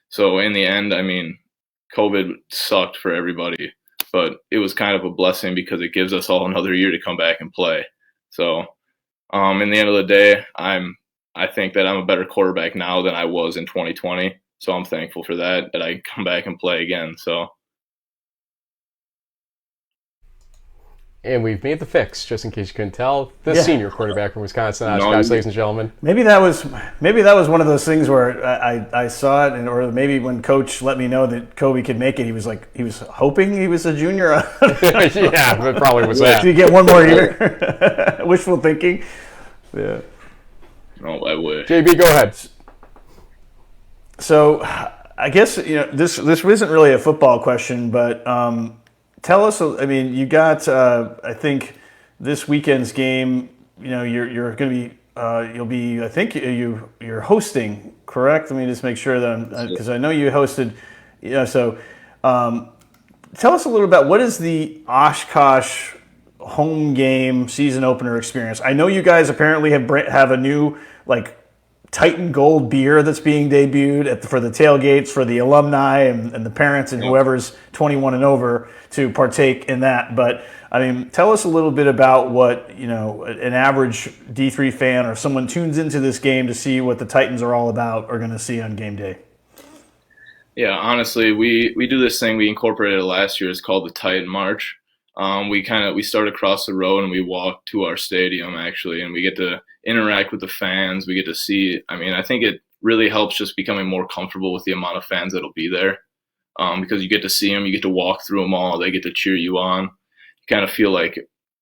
So in the end, I mean, COVID sucked for everybody, but it was kind of a blessing because it gives us all another year to come back and play. So in the end of the day, I think that I'm a better quarterback now than I was in 2020. So I'm thankful for that I can come back and play again. So. And we've made the fix, just in case you couldn't tell. The senior quarterback from Wisconsin, Oshkosh, ladies and gentlemen. Maybe that was one of those things where I saw it, or maybe when Coach let me know that Kobe could make it, he was hoping he was a junior. Yeah, it probably was that. So you get one more year. Wishful thinking. Yeah. No, I wish. JB, go ahead. So, I guess this isn't really a football question, but tell us. I mean, you got I think this weekend's game. You're going to be you'll be. I think you're hosting. Correct? Let me just make sure that because I know you hosted. So Tell us a little about what is the Oshkosh home game season opener experience. I know you guys apparently have a new Titan Gold beer that's being debuted for the tailgates for the alumni and the parents and whoever's 21 and over to partake in that. But I mean, tell us a little bit about what an average D3 fan or someone tunes into this game to see what the Titans are all about are going to see on game day. Yeah, honestly, we do this thing we incorporated last year. It's called the Titan March. We start across the road and we walk to our stadium actually, and we get to interact with the fans. We get to see. I mean, I think it really helps just becoming more comfortable with the amount of fans that'll be there, because you get to see them, you get to walk through them all. They get to cheer you on. You kind of feel like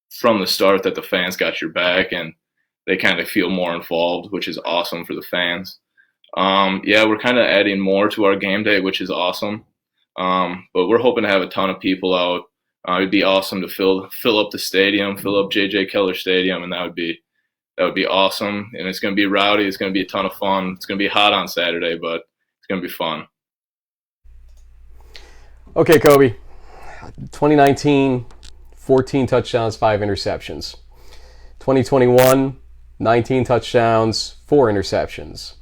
from the start that the fans got your back, and they kind of feel more involved, which is awesome for the fans. We're kind of adding more to our game day, which is awesome. But we're hoping to have a ton of people out. It'd be awesome to fill up the stadium, fill up J.J. Keller Stadium, and that would be awesome. And it's going to be rowdy. It's going to be a ton of fun. It's going to be hot on Saturday, but it's going to be fun. Okay, Kobe. 2019, 14 touchdowns, 5 interceptions. 2021, 19 touchdowns, 4 interceptions.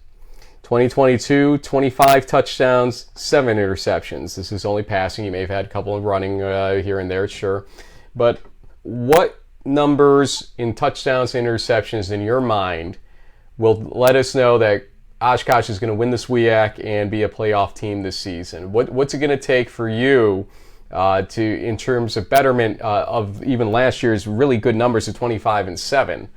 2022, 25 touchdowns, 7 interceptions. This is only passing. You may have had a couple of running here and there, sure. But what numbers in touchdowns and interceptions in your mind will let us know that Oshkosh is going to win this WEAC and be a playoff team this season? What's it going to take for you in terms of betterment of even last year's really good numbers of 25 and 7?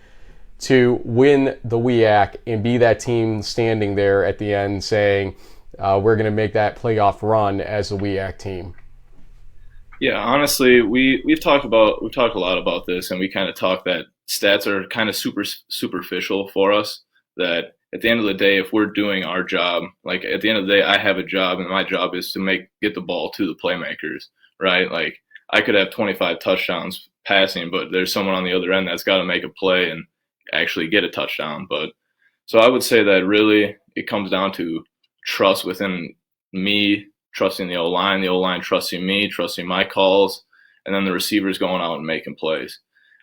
To win the WEAC and be that team standing there at the end saying, we're going to make that playoff run as a WEAC team? Yeah, honestly, we've talked a lot about this, and we kind of talk that stats are kind of superficial for us. That at the end of the day, if we're doing our job, like at the end of the day, I have a job, and my job is to get the ball to the playmakers, right? Like I could have 25 touchdowns passing, but there's someone on the other end that's got to make a play and actually get a touchdown. But so I would say that really it comes down to trust within me, trusting the O-line trusting me, trusting my calls, and then the receivers going out and making plays.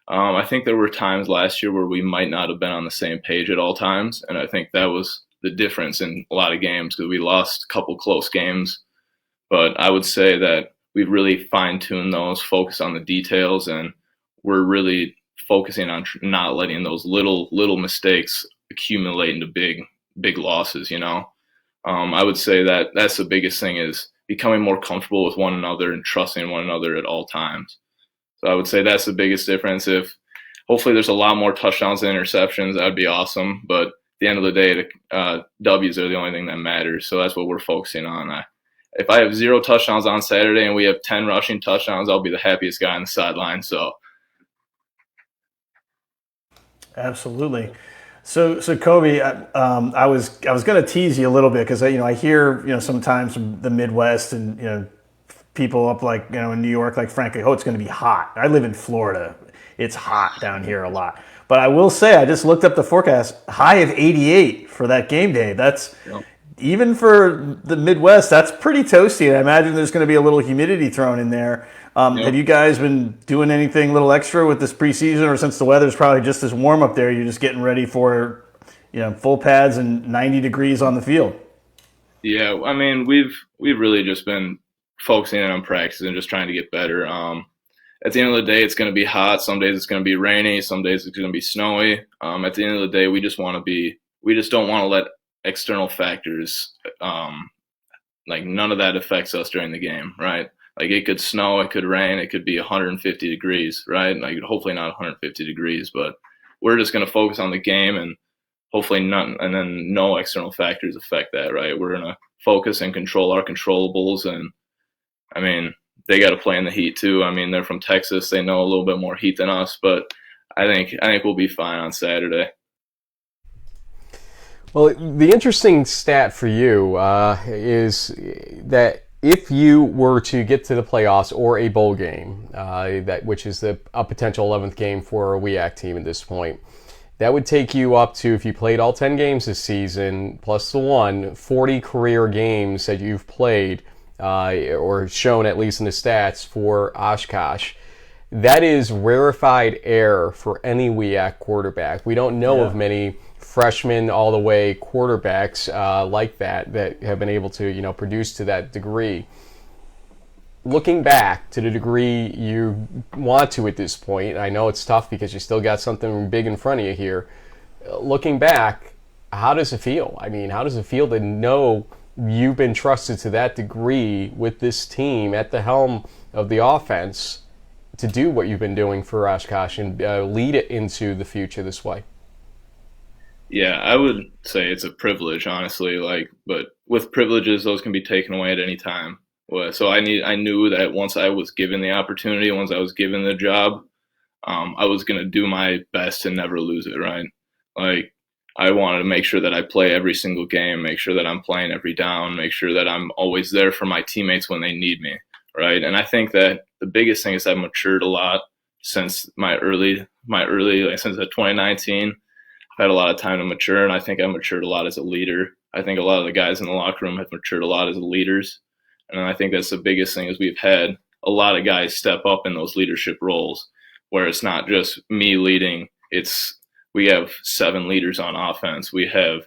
I think there were times last year where we might not have been on the same page at all times, and I think that was the difference in a lot of games because we lost a couple close games. But I would say that we've really fine-tuned those, focused on the details, and we're really focusing on not letting those little mistakes accumulate into big losses. I would say that that's the biggest thing, is becoming more comfortable with one another and trusting one another at all times. So I would say that's the biggest difference. If hopefully there's a lot more touchdowns and interceptions, that'd be awesome. But at the end of the day, the W's are the only thing that matters. So that's what we're focusing on. If I have 0 touchdowns on Saturday and we have 10 rushing touchdowns, I'll be the happiest guy on the sideline. So. People So Kobe, I was going to tease you a little bit because I hear sometimes from the Midwest and people up in New York like frankly, it's going to be hot. I live in Florida, it's hot down here a lot. But I will say I just looked up the forecast, high of 88 for that game day. That's even for the Midwest, that's pretty toasty. And I imagine there's going to be a little humidity thrown in there. Have you guys been doing anything a little extra with this preseason, or since the weather's probably just as warm up there, you're just getting ready for, full pads and 90 degrees on the field? Yeah, I mean, we've really just been focusing on practice and just trying to get better. At the end of the day, it's going to be hot. Some days it's going to be rainy. Some days it's going to be snowy. At the end of the day, we just don't want to let external factors, none of that affects us during the game, right? Like it could snow, it could rain, it could be 150 degrees, right? Like hopefully not 150 degrees, but we're just going to focus on the game and hopefully no external factors affect that, right? We're going to focus and control our controllables. And I mean, they got to play in the heat too. I mean, they're from Texas. They know a little bit more heat than us, but I think we'll be fine on Saturday. Well, the interesting stat for you is that if you were to get to the playoffs or a bowl game, which is a potential 11th game for a WEAC team at this point, that would take you up to, if you played all 10 games this season, plus the 40 career games that you've played or shown at least in the stats for Oshkosh. That is rarefied air for any WEAC quarterback. We don't know of many freshmen all the way quarterbacks like that have been able to produce to that degree. Looking back to the degree you want to at this point, I know it's tough because you still got something big in front of you here. Looking back, how does it feel? I mean, how does it feel to know you've been trusted to that degree with this team at the helm of the offense to do what you've been doing for Oshkosh and lead it into the future this way? Yeah, I would say it's a privilege, honestly. But with privileges, those can be taken away at any time. So I knew that once I was given the opportunity, once I was given the job, I was going to do my best to never lose it, right? Like, I wanted to make sure that I play every single game, make sure that I'm playing every down, make sure that I'm always there for my teammates when they need me, right? And I think that the biggest thing is I've matured a lot since my early since 2019. I've had a lot of time to mature, and I think I matured a lot as a leader. I think a lot of the guys in the locker room have matured a lot as leaders. And I think that's the biggest thing is we've had a lot of guys step up in those leadership roles where it's not just me leading. We have 7 leaders on offense. We have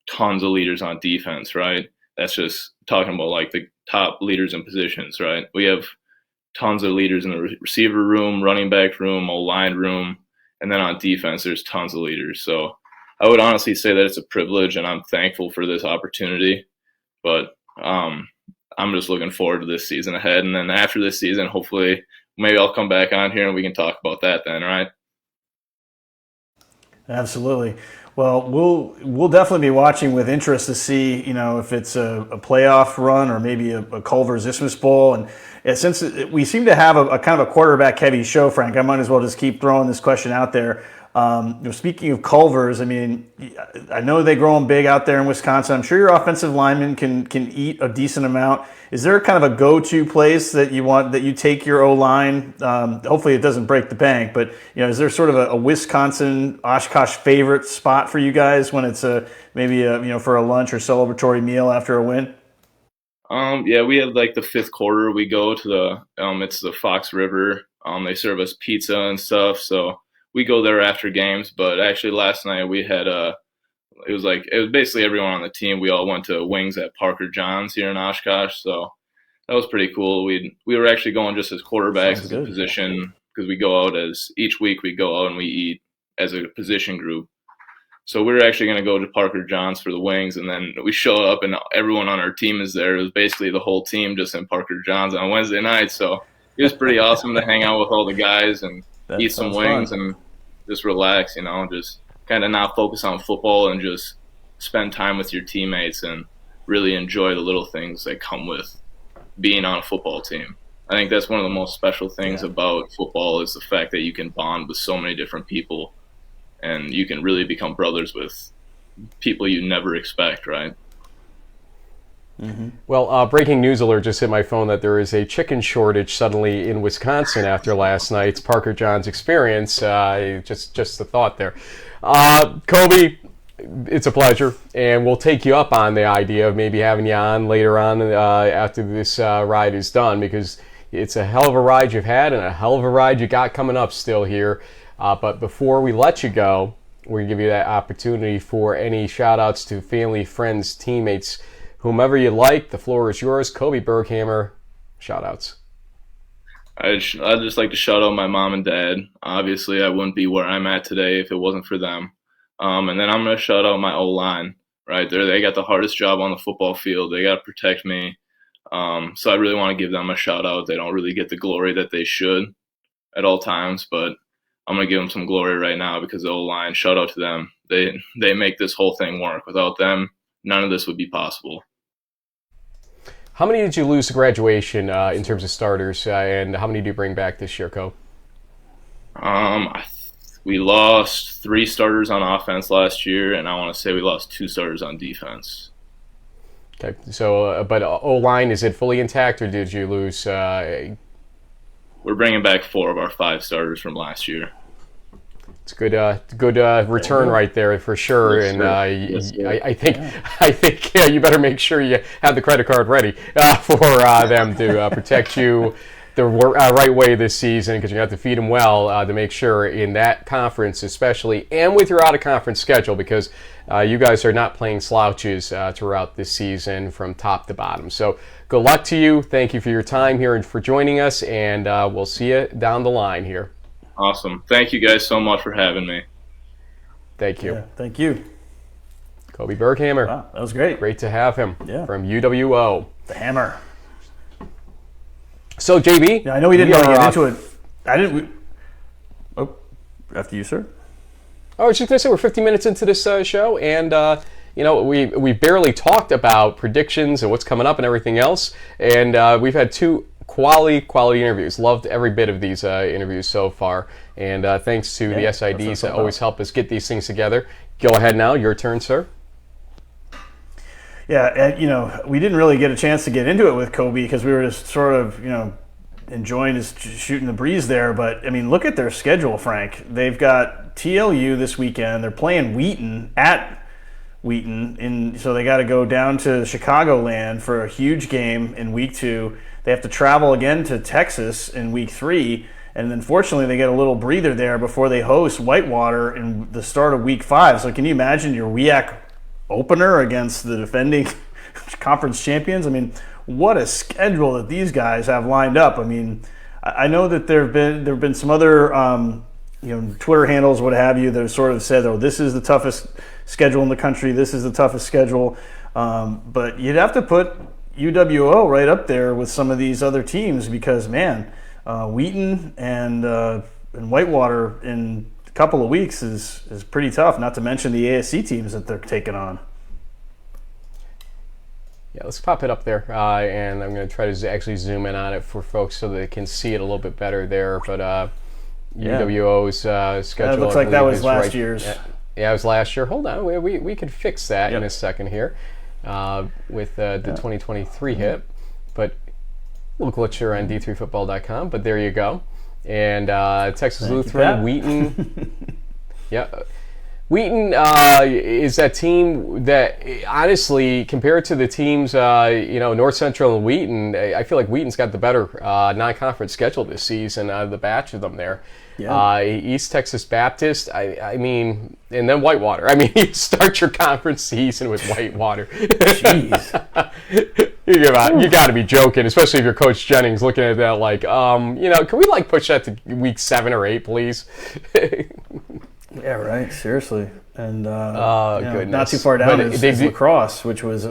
tons of leaders on defense, right? That's just talking about like the top leaders in positions, right? We have tons of leaders in the receiver room, running back room, O-line room, and then on defense, there's tons of leaders. So I would honestly say that it's a privilege, and I'm thankful for this opportunity. But I'm just looking forward to this season ahead. And then after this season, hopefully, maybe I'll come back on here and we can talk about that then, right? Absolutely. Well, we'll definitely be watching with interest to see, if it's a playoff run or maybe a Culver's Isthmus Bowl. And since we seem to have a kind of a quarterback-heavy show, Frank, I might as well just keep throwing this question out there. Speaking of Culver's, I mean, I know they grow them big out there in Wisconsin. I'm sure your offensive linemen can eat a decent amount. Is there kind of a go-to place that you take your O-line? Hopefully it doesn't break the bank, but is there sort of a Wisconsin Oshkosh favorite spot for you guys when it's maybe for a lunch or celebratory meal after a win? Yeah, we have like the fifth quarter. We go to it's the Fox River. They serve us pizza and stuff, so we go there after games. But actually last night we had it was basically everyone on the team. We all went to wings at Parker John's here in Oshkosh, so that was pretty cool. We were actually going just as quarterbacks as a position because we go out each week we go out and we eat as a position group. So we were actually going to go to Parker John's for the wings, and then we show up and everyone on our team is there. It was basically the whole team just in Parker John's on Wednesday night. So it was pretty awesome to hang out with all the guys and eat some wings and just relax, just kind of not focus on football and just spend time with your teammates and really enjoy the little things that come with being on a football team. I think that's one of the most special things about football is the fact that you can bond with so many different people and you can really become brothers with people you never expect, right? Mm-hmm. Well, breaking news alert just hit my phone that there is a chicken shortage suddenly in Wisconsin after last night's Parker John's experience. Just a thought there. Kobe, it's a pleasure, and we'll take you up on the idea of maybe having you on later on after this ride is done, because it's a hell of a ride you've had and a hell of a ride you got coming up still here. But before we let you go, we're going to give you that opportunity for any shout-outs to family, friends, teammates, whomever you like. The floor is yours. Kobe Berghammer, shout-outs. I'd just like to shout out my mom and dad. Obviously, I wouldn't be where I'm at today if it wasn't for them. And then I'm going to shout out my O-line. Right there, they got the hardest job on the football field. They got to protect me. So I really want to give them a shout-out. They don't really get the glory that they should at all times, but I'm going to give them some glory right now because the O-line, shout out to them. They make this whole thing work. Without them, none of this would be possible. How many did you lose to graduation in terms of starters, and how many do you bring back this year, Co? We lost 3 starters on offense last year, and I want to say we lost 2 starters on defense. Okay, so but O-line, is it fully intact, or did you lose? We're bringing back 4 of our 5 starters from last year. It's a good return right there for sure. Yes, And yes, sir. I think you better make sure you have the credit card ready for them to protect you the right way this season, because you have to feed them well to make sure in that conference especially, and with your out-of-conference schedule, because you guys are not playing slouches throughout this season from top to bottom. So good luck to you. Thank you for your time here and for joining us, and we'll see you down the line here. Awesome. Thank you guys so much for having me. Thank you. Yeah, thank you. Kobe Berghammer. Wow, that was great. Great to have him from UWO. The Hammer. So, JB. Yeah, I know we didn't really get into it. After you, sir. I was just going to say we're 15 minutes into this show, and we barely talked about predictions and what's coming up and everything else, and we've had two quality interviews. Loved every bit of these interviews so far, and thanks to the SIDs that always help us get these things together. Go ahead now, your turn, sir. Yeah, and, we didn't really get a chance to get into it with Kobe because we were just sort of, enjoying his shooting the breeze there. But, I mean, look at their schedule, Frank. They've got TLU this weekend. They're playing Wheaton at Wheaton, so they got to go down to Chicagoland for a huge game in week 2. They have to travel again to Texas in week 3. And then, fortunately, they get a little breather there before they host Whitewater in the start of week 5. So can you imagine your WEAC opener against the defending conference champions? I mean, what a schedule that these guys have lined up. I mean, I know that there have been some other Twitter handles, what have you, that have sort of said, oh, this is the toughest schedule in the country, this is the toughest schedule. But you'd have to put UWO right up there with some of these other teams because, man, Wheaton and Whitewater in a couple of weeks is pretty tough, not to mention the ASC teams that they're taking on. Yeah, let's pop it up there, and I'm going to try to actually zoom in on it for folks so they can see it a little bit better there. But UWO's schedule. It looks like that was last year's. Yeah, it was last year. Hold on, we could fix that in a second here with the 2023 hit. But we'll glitch here on D3Football.com. But there you go. And Texas Lutheran, Wheaton. Yeah. Wheaton is that team that, honestly, compared to the teams, North Central and Wheaton, I feel like Wheaton's got the better non-conference schedule this season out of the batch of them there. Yeah. East Texas Baptist, I mean, and then Whitewater. I mean, you start your conference season with Whitewater. Jeez. You got to be joking, especially if you're Coach Jennings looking at that like, can we push that to week 7 or 8, please? Yeah, right. Seriously, and goodness. not too far down is lacrosse, which was,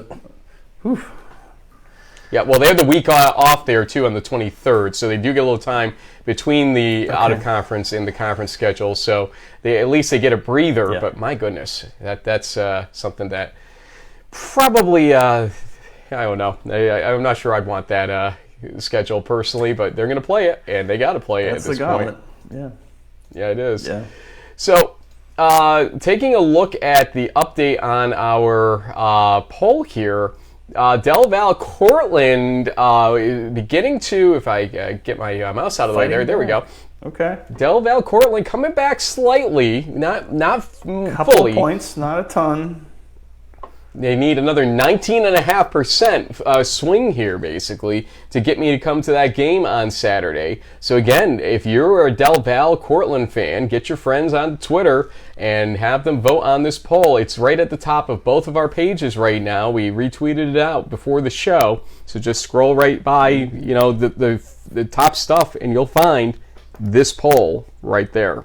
Yeah, well, they have the week off there too on the 23rd, so they do get a little time between the out of conference and the conference schedule. So at least they get a breather. Yeah. But my goodness, that's something that probably I don't know. I'm not sure I'd want that schedule personally, but they're going to play it, and they got to play it at this point. Yeah, it is. Yeah. So, taking a look at the update on our poll here, Del Val Cortland beginning to, if I get my mouse out of the way there we go. Okay. Del Val Cortland coming back slightly, not fully. Couple of points, not a ton. They need another 19.5% swing here, basically, to get me to come to that game on Saturday. So again, if you're a Del Val Cortland fan, get your friends on Twitter and have them vote on this poll. It's right at the top of both of our pages right now. We retweeted it out before the show, so just scroll right by, the top stuff, and you'll find this poll right there.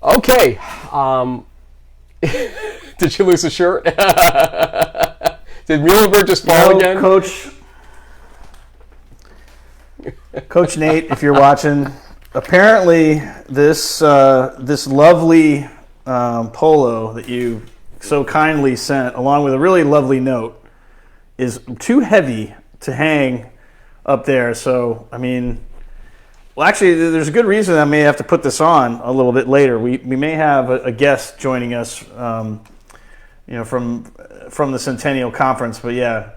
Okay. Did you lose a shirt? Did Muhlenberg just fall again? Coach Nate, if you're watching, apparently this lovely polo that you so kindly sent, along with a really lovely note, is too heavy to hang up there. So, I mean, well, actually, there's a good reason I may have to put this on a little bit later. We may have a guest joining us, from the Centennial Conference. But yeah,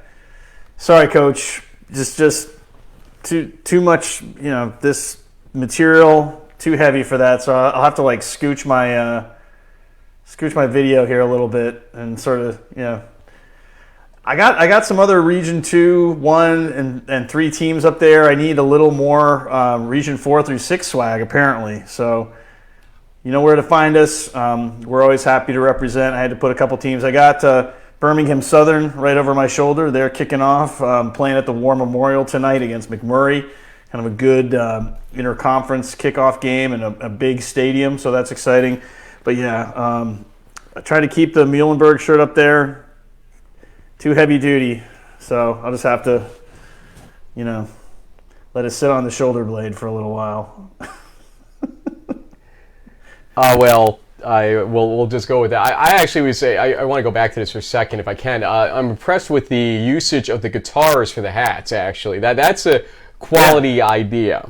sorry, Coach. Just too much. This material too heavy for that, so I'll have to like scooch my video here a little bit and sort of, I got some other Region 2, 1, and 3 teams up there. I need a little more Region 4 through 6 swag, apparently. So you know where to find us. We're always happy to represent. I had to put a couple teams. I got Birmingham Southern right over my shoulder. They're kicking off, playing at the War Memorial tonight against McMurray. Kind of a good interconference kickoff game in a big stadium, so that's exciting. But yeah, I try to keep the Muhlenberg shirt up there. Too heavy duty, so I'll just have to, let it sit on the shoulder blade for a little while. We'll just go with that. I actually would say I want to go back to this for a second if I can. I'm impressed with the usage of the guitars for the hats. Actually, that's a quality idea.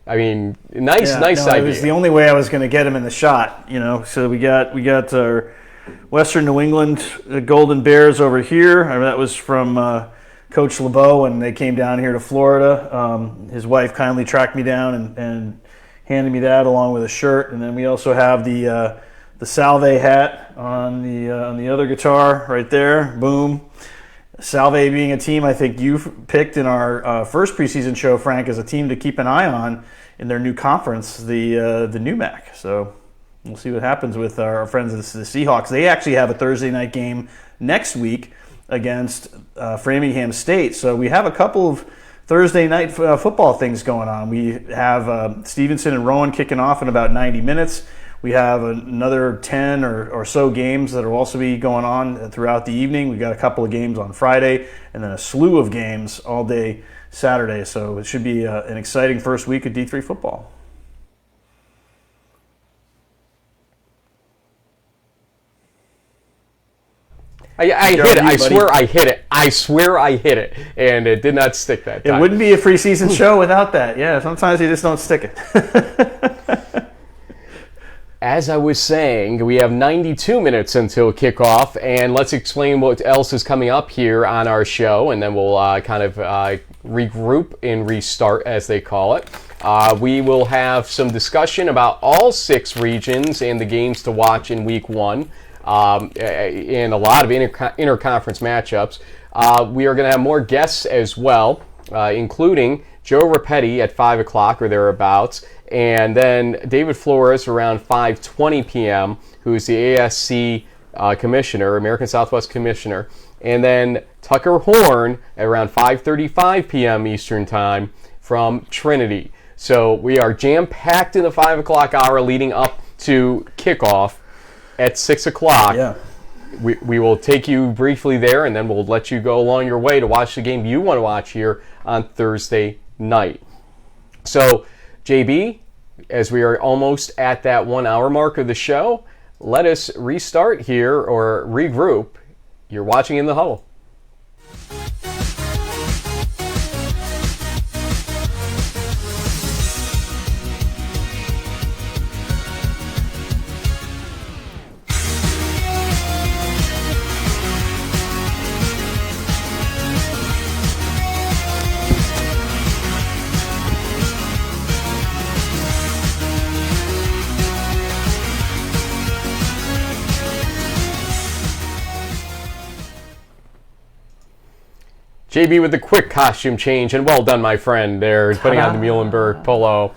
I mean, nice idea. It was the only way I was going to get him in the shot. So we got our Western New England Golden Bears over here. That was from Coach LeBeau when they came down here to Florida. His wife kindly tracked me down and handed me that along with a shirt. And then we also have the Salve hat on the other guitar right there. Boom. Salve being a team I think you picked in our first preseason show, Frank, as a team to keep an eye on in their new conference, the NUMAC. So we'll see what happens with our friends the Seahawks. They actually have a Thursday night game next week against Framingham State. So we have a couple of Thursday night football things going on. We have Stevenson and Rowan kicking off in about 90 minutes. We have another 10 or so games that will also be going on throughout the evening. We've got a couple of games on Friday and then a slew of games all day Saturday. So it should be an exciting first week of D3 football. I hit it. I swear I hit it. I swear I hit it. And it did not stick that time. It wouldn't be a preseason show without that. Yeah, sometimes you just don't stick it. As I was saying, we have 92 minutes until kickoff, and let's explain what else is coming up here on our show, and then we'll kind of regroup and restart, as they call it. We will have some discussion about all 6 regions and the games to watch in Week 1, and a lot of interconference matchups. We are going to have more guests as well, including Joe Rapetti at 5 o'clock or thereabouts, and then David Flores around 5:20 p.m., who's the ASC commissioner, American Southwest commissioner, and then Tucker Horn at around 5:35 p.m. Eastern Time from Trinity. So we are jam-packed in the 5 o'clock hour leading up to kickoff at 6 o'clock. Yeah. We will take you briefly there, and then we'll let you go along your way to watch the game you want to watch here on Thursday night. So, JB, as we are almost at that 1 hour mark of the show, let us restart here or regroup. You're watching In the Huddle. JB with the quick costume change, and well done, my friend. There, putting on the Muhlenberg polo.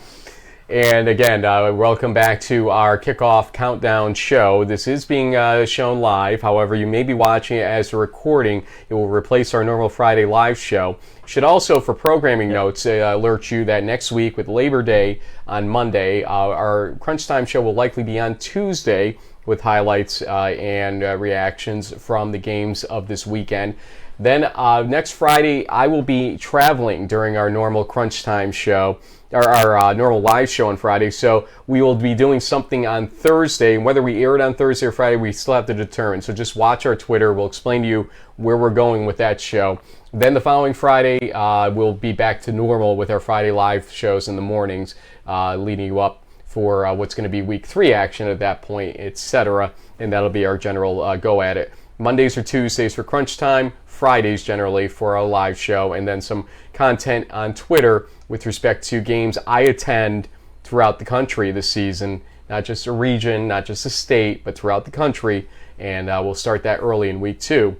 And again, welcome back to our kickoff countdown show. This is being shown live. However, you may be watching it as a recording. It will replace our normal Friday live show. Should also, for programming notes, alert you that next week with Labor Day on Monday, our Crunch Time show will likely be on Tuesday with highlights and reactions from the games of this weekend. Then next Friday, I will be traveling during our normal Crunch Time show, or our normal live show on Friday. So we will be doing something on Thursday. And whether we air it on Thursday or Friday, we still have to determine. So just watch our Twitter. We'll explain to you where we're going with that show. Then the following Friday, we'll be back to normal with our Friday live shows in the mornings, leading you up for what's going to be Week 3 action at that point, etc. And that'll be our general go at it. Mondays or Tuesdays for Crunch Time, Fridays generally for a live show, and then some content on Twitter with respect to games I attend throughout the country this season, not just a region, not just a state, but throughout the country. And we'll start that early in week 2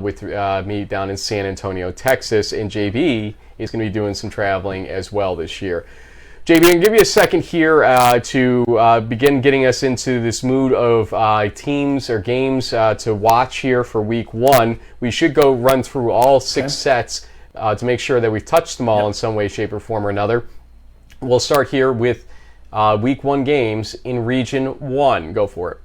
with me down in San Antonio, Texas. And JB is going to be doing some traveling as well this year. JB, I'm going to give you a second here to begin getting us into this mood of teams or games to watch here for week 1. We should go run through all 6 sets to make sure that we've touched them all in some way, shape, or form or another. We'll start here with week 1 games in Region 1. Go for it.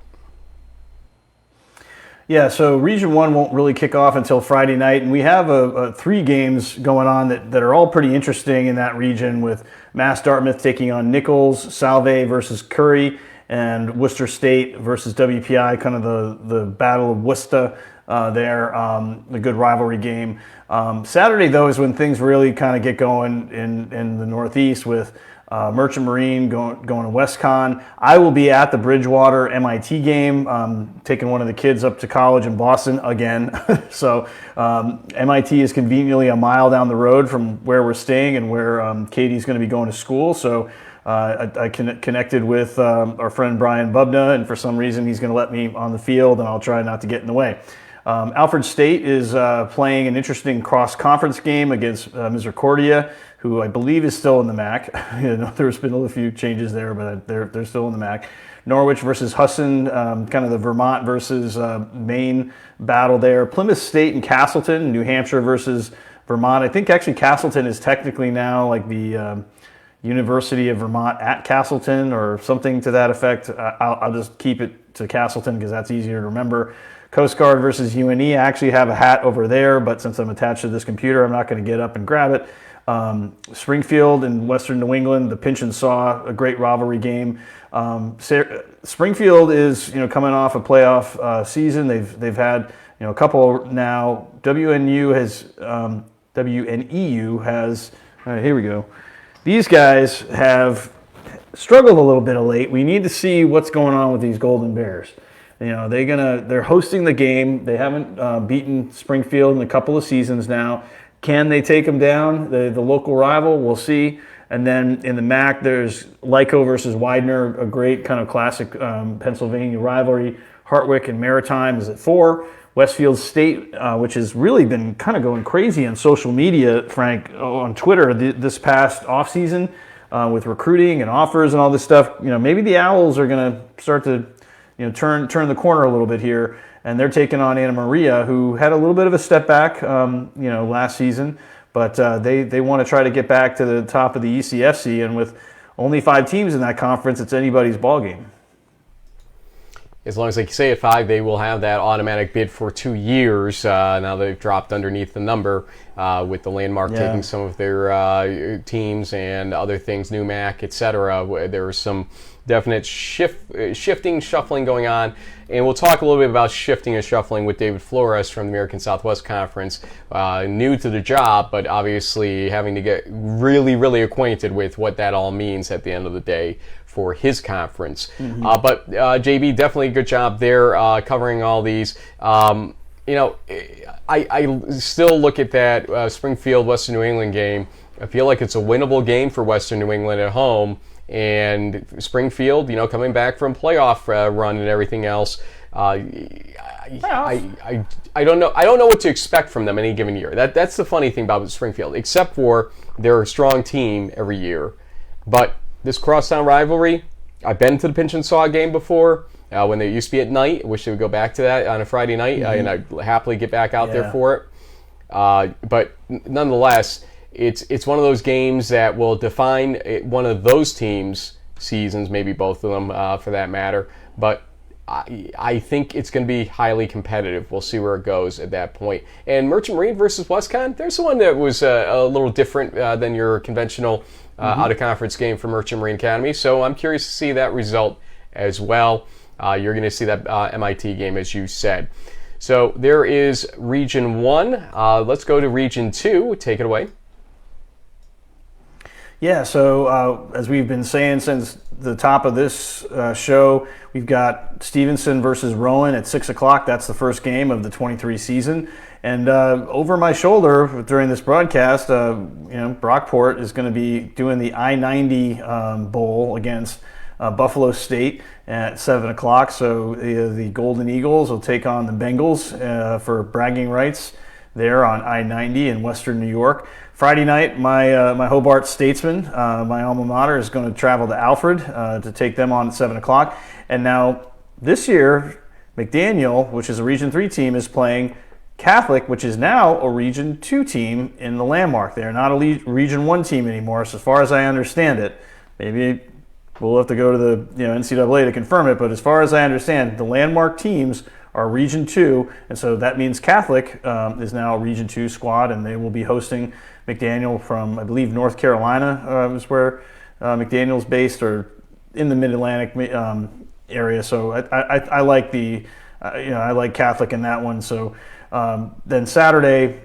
Yeah, so Region 1 won't really kick off until Friday night, and we have 3 games going on that are all pretty interesting in that region, with Mass Dartmouth taking on Nichols, Salve versus Curry, and Worcester State versus WPI, kind of the Battle of Worcester there, a good rivalry game. Saturday, though, is when things really kind of get going in the Northeast, with Merchant Marine going to WestCon. I will be at the Bridgewater MIT game, taking one of the kids up to college in Boston again. So MIT is conveniently a mile down the road from where we're staying and where Katie's going to be going to school. So I connected with our friend Brian Bubna, and for some reason he's going to let me on the field, and I'll try not to get in the way. Alfred State is playing an interesting cross-conference game against Misericordia, who I believe is still in the MAC. There's been a few changes there, but they're still in the MAC. Norwich versus Husson, kind of the Vermont versus Maine battle there. Plymouth State and Castleton, New Hampshire versus Vermont. I think actually Castleton is technically now like the University of Vermont at Castleton or something to that effect. I'll just keep it to Castleton because that's easier to remember. Coast Guard versus UNE. I actually have a hat over there, but since I'm attached to this computer, I'm not going to get up and grab it. Springfield and Western New England, the pinch and saw, a great rivalry game. Springfield is coming off a playoff season. They've had a couple now. WNEU has here we go. These guys have struggled a little bit of late. We need to see what's going on with these Golden Bears. They're hosting the game. They haven't beaten Springfield in a couple of seasons now. Can they take them down? The local rival, we'll see. And then in the MAC, there's Lyco versus Widener, a great kind of classic Pennsylvania rivalry. Hartwick and Maritime is at 4. Westfield State, which has really been kind of going crazy on social media, Frank, on Twitter this past offseason with recruiting and offers and all this stuff. Maybe the Owls are going to start to turn the corner a little bit here, and they're taking on Anna Maria, who had a little bit of a step back, last season, but they want to try to get back to the top of the ECFC, and with only 5 teams in that conference, it's anybody's ball game. As long as they stay at 5, they will have that automatic bid for 2 years. Now they've dropped underneath the number with the Landmark taking some of their teams and other things, New Mac, etc. There was some definite shuffling going on. And we'll talk a little bit about shifting and shuffling with David Flores from the American Southwest Conference, new to the job, but obviously having to get really, really acquainted with what that all means at the end of the day for his conference. But JB, definitely a good job there covering all these. I still look at that Springfield Western New England game. I feel like it's a winnable game for Western New England at home. And Springfield, coming back from playoff run and everything else, I don't know. I don't know what to expect from them any given year. That's the funny thing about Springfield, except for they're a strong team every year. But this crosstown rivalry, I've been to the pinch and saw game before when they used to be at night. I wish they would go back to that on a Friday night, and I'd happily get back out there for it. But nonetheless, it's one of those games that will define one of those teams' seasons, maybe both of them for that matter. But I think it's going to be highly competitive. We'll see where it goes at that point. And Merchant Marine versus WestCon, there's one that was a little different than your conventional out-of-conference game for Merchant Marine Academy. So I'm curious to see that result as well. You're going to see that MIT game, as you said. So there is Region 1. Let's go to Region 2. Take it away. Yeah, so as we've been saying since the top of this show, we've got Stevenson versus Rowan at 6 o'clock. That's the first game of the 23 season. And over my shoulder during this broadcast, Brockport is going to be doing the I-90 Bowl against Buffalo State at 7 o'clock. So the Golden Eagles will take on the Bengals for bragging rights there on I-90 in Western New York. Friday night, my Hobart Statesman, my alma mater, is going to travel to Alfred to take them on at 7 o'clock. And now this year, McDaniel, which is a Region 3 team, is playing Catholic, which is now a Region 2 team in the Landmark. They are not a Region 1 team anymore, so as far as I understand it. Maybe we'll have to go to the NCAA to confirm it, but as far as I understand, the Landmark teams are Region 2, and so that means Catholic is now a Region 2 squad, and they will be hosting McDaniel from, I believe, North Carolina is where McDaniel's based, or in the Mid-Atlantic area. So I like I like Catholic in that one. So then Saturday,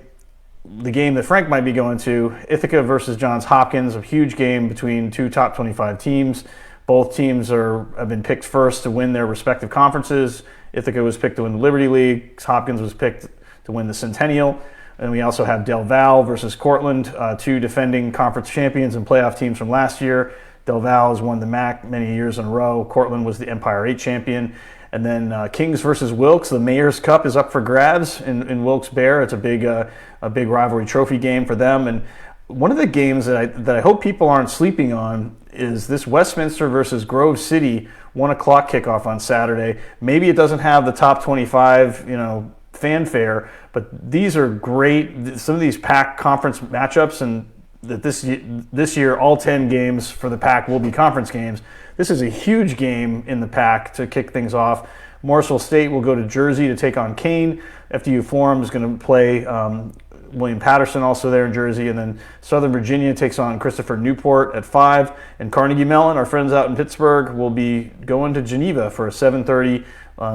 the game that Frank might be going to, Ithaca versus Johns Hopkins, a huge game between two top 25 teams. Both teams have been picked first to win their respective conferences. Ithaca was picked to win the Liberty League. Hopkins was picked to win the Centennial. And we also have Del Val versus Cortland, two defending conference champions and playoff teams from last year. Del Val has won the MAC many years in a row. Cortland was the Empire 8 champion. And then Kings versus Wilkes. The Mayor's Cup is up for grabs in Wilkes-Barre. It's a big rivalry trophy game for them. And one of the games that I hope people aren't sleeping on is this Westminster versus Grove City 1 o'clock kickoff on Saturday. Maybe it doesn't have the top 25, fanfare, but these are great. Some of these PAC conference matchups, and that this year all 10 games for the PAC will be conference games. This is a huge game in the PAC to kick things off. Marshall State will go to Jersey to take on Kane. FDU Forum is going to play William Patterson, also there in Jersey. And then Southern Virginia takes on Christopher Newport at 5. And Carnegie Mellon, our friends out in Pittsburgh, will be going to Geneva for a 7:30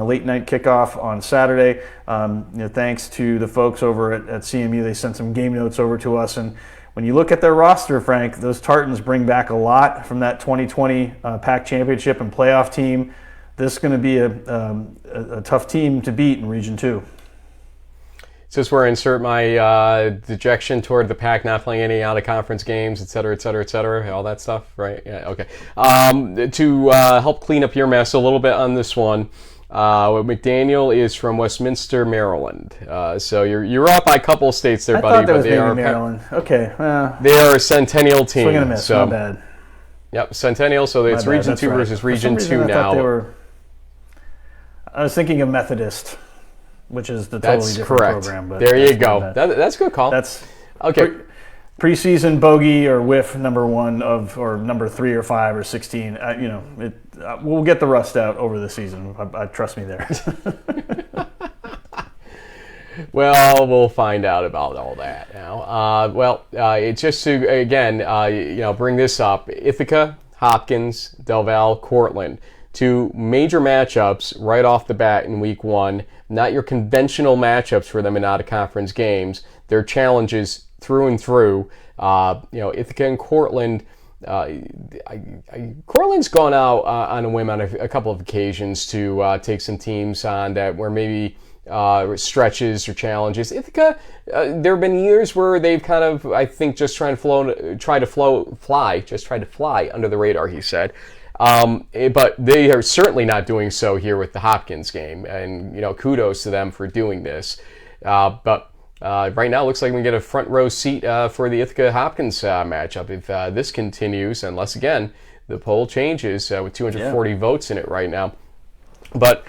late night kickoff on Saturday. Thanks to the folks over at CMU. They sent some game notes over to us. And when you look at their roster, Frank, those Tartans bring back a lot from that 2020 PAC championship and playoff team. This is going to be a tough team to beat in Region 2. Is this where I insert my dejection toward the PAC not playing any out-of-conference games, et cetera, all that stuff, right? Yeah, okay. To help clean up your mess a little bit on this one, McDaniel is from Westminster, Maryland. So you're up by a couple states there, buddy. I thought that was maybe Maryland. Okay. They are a Centennial team. Swing and a miss, so, not bad. Yep, Centennial, so it's Region 2 versus Region 2 now. I was thinking of Methodist, which is the totally different program. But there you go. That's a good call. That's okay. Preseason bogey or whiff number 1 or number 3 or 5 or 16. We'll get the rust out over the season. Trust me there. Well, we'll find out about all that now. It's just to again, bring this up: Ithaca, Hopkins, Del Val, Cortland. 2 major matchups right off the bat in week 1. Not your conventional matchups for them in out-of-conference games. They're challenges through and through. Ithaca and Cortland. Cortland's gone out on a whim on a couple of occasions to take some teams on that where maybe stretches or challenges. Ithaca, there have been years where they've kind of, I think, just tried to fly under the radar, he said. But they are certainly not doing so here with the Hopkins game, and kudos to them for doing this. But right now, it looks like we can get a front row seat for the Ithaca-Hopkins matchup if this continues, unless again the poll changes with 240 votes in it right now. But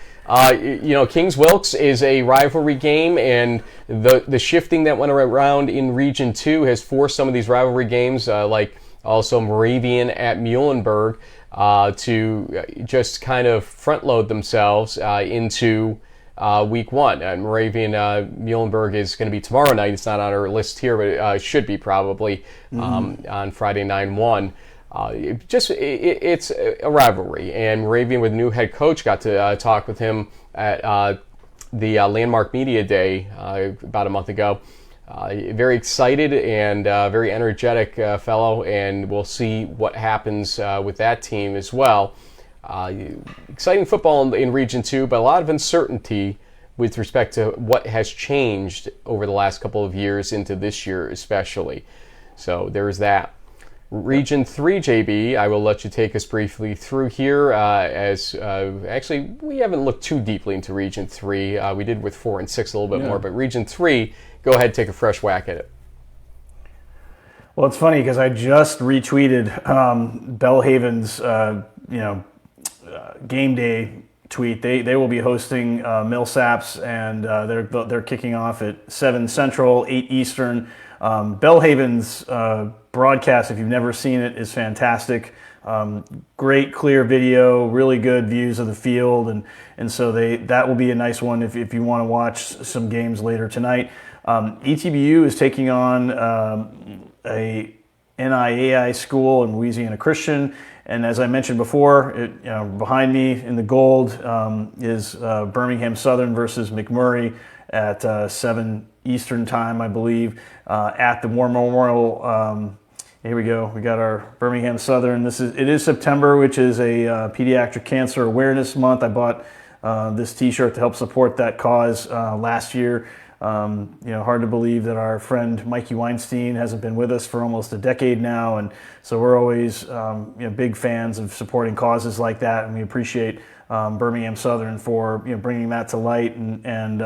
Kings Wilkes is a rivalry game, and the shifting that went around in Region 2 has forced some of these rivalry games, like also Moravian at Muhlenberg, to just kind of front load themselves into week 1. And Moravian Muhlenberg is going to be tomorrow night. It's not on our list here, but it should be probably on Friday 9/1. It's a rivalry, and Moravian with new head coach got to talk with him at the Landmark Media Day about a month ago. very excited and very energetic fellow, and we'll see what happens with that team as well. Exciting football in Region 2, but a lot of uncertainty with respect to what has changed over the last couple of years into this year especially. So there's that. Region 3, JB, I will let you take us briefly through here actually we haven't looked too deeply into Region 3. We did with 4 and 6 a little bit more, but Region 3, go ahead, take a fresh whack at it. Well, it's funny because I just retweeted Bellhaven's game day tweet. They will be hosting Millsaps, and they're kicking off at 7 Central, 8 Eastern. Bellhaven's broadcast, if you've never seen it, is fantastic. Great clear video, really good views of the field, and so that will be a nice one if you want to watch some games later tonight. ETBU is taking on a NIAI school in Louisiana Christian, and as I mentioned before, behind me in the gold is Birmingham Southern versus McMurray at 7 Eastern time, I believe, at the War Memorial. Here we go. We got our Birmingham Southern. It is September, which is a Pediatric Cancer Awareness Month. I bought this T-shirt to help support that cause last year. Hard to believe that our friend Mikey Weinstein hasn't been with us for almost a decade now, and so we're always big fans of supporting causes like that, and we appreciate Birmingham Southern for bringing that to light and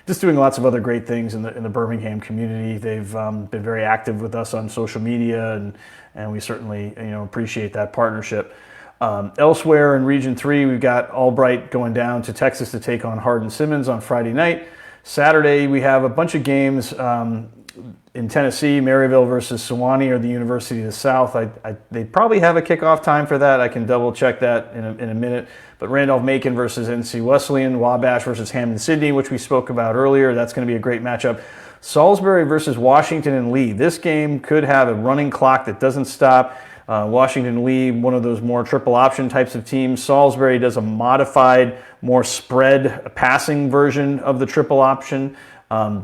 just doing lots of other great things in the Birmingham community. They've been very active with us on social media, and we certainly appreciate that partnership. Elsewhere in Region 3, we've got Albright going down to Texas to take on Hardin-Simmons on Friday night. Saturday, we have a bunch of games in Tennessee. Maryville versus Sewanee or the University of the South. They probably have a kickoff time for that. I can double check that in a minute. But Randolph-Macon versus NC Wesleyan, Wabash versus Hammond-Sydney, which we spoke about earlier. That's going to be a great matchup. Salisbury versus Washington and Lee. This game could have a running clock that doesn't stop. Washington Lee, one of those more triple option types of teams. Salisbury does a modified, more spread passing version of the triple option.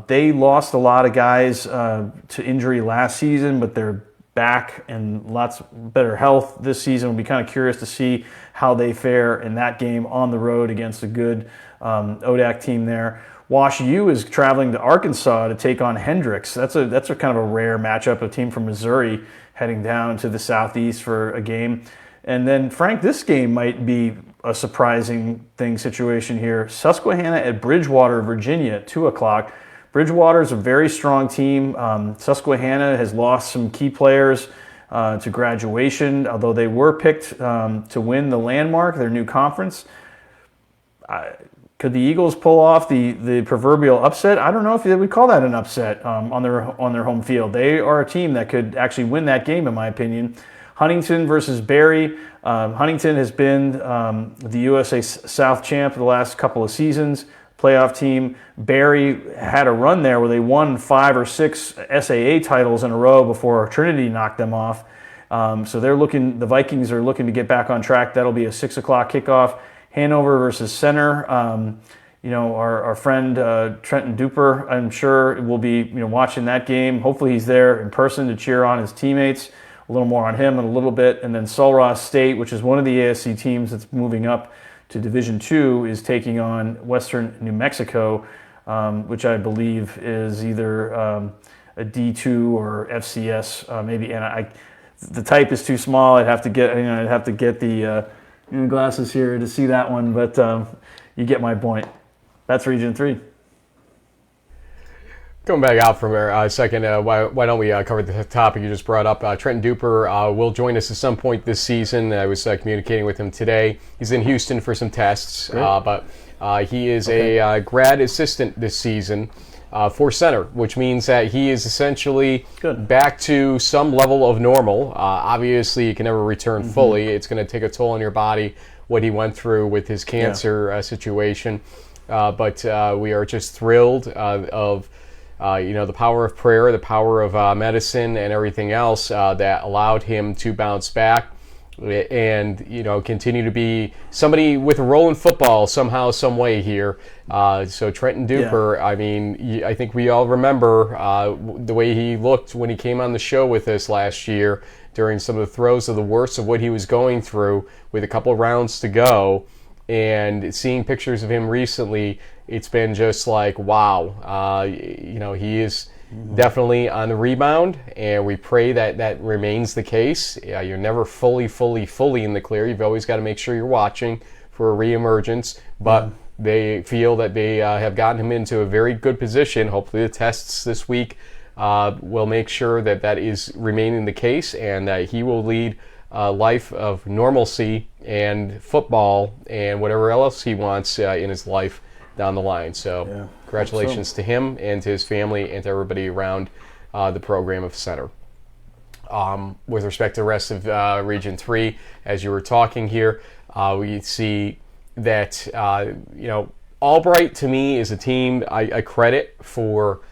They lost a lot of guys to injury last season, but they're back and lots better health this season. We'll be kind of curious to see how they fare in that game on the road against a good ODAC team there. Wash U is traveling to Arkansas to take on Hendrix. That's a kind of a rare matchup, a team from Missouri heading down to the southeast for a game. And then, Frank, this game might be a surprising situation here. Susquehanna at Bridgewater, Virginia at 2 o'clock. Bridgewater is a very strong team. Susquehanna has lost some key players to graduation, although they were picked to win the Landmark, their new conference. Could the Eagles pull off the proverbial upset? I don't know if they would call that an upset on their home field. They are a team that could actually win that game, in my opinion. Huntington versus Barry. Huntington has been the USA South champ for the last couple of seasons, playoff team. Barry had a run there where they won 5 or 6 SAA titles in a row before Trinity knocked them off. So the Vikings are looking to get back on track. That'll be a 6 o'clock kickoff. Hanover versus Center. Our friend Trenton Duper, I'm sure, will be watching that game. Hopefully he's there in person to cheer on his teammates. A little more on him in a little bit. And then Sul Ross State, which is one of the ASC teams that's moving up to Division II, is taking on Western New Mexico, which I believe is either a D2 or FCS, maybe. And the type is too small. I'd have to get the glasses here to see that one, but you get my point. That's Region 3. Going back out for a second, why don't we cover the topic you just brought up? Trenton Duper will join us at some point this season. I was communicating with him today. He's in Houston for some tests, but he is a grad assistant this season for Center, which means that he is essentially back to some level of normal. Obviously, you can never return fully. It's going to take a toll on your body, what he went through with his cancer situation. But we are just thrilled of the power of prayer, the power of medicine, and everything else that allowed him to bounce back. and continue to be somebody with a role in football somehow, some way here. So Trenton Duper, I mean, I think we all remember the way he looked when he came on the show with us last year during some of the throes of the worst of what he was going through with a couple of rounds to go. And seeing pictures of him recently, it's been just like, wow. He is definitely on the rebound, and we pray that remains the case. You're never fully in the clear. You've always got to make sure you're watching for a reemergence, but they feel that they have gotten him into a very good position. Hopefully the tests this week will make sure that is remaining the case, and that he will lead a life of normalcy and football and whatever else he wants in his life down the line. So congratulations to him and to his family and to everybody around the program of center. With respect to the rest of Region 3, as you were talking here, we see that Albright to me is a team I credit for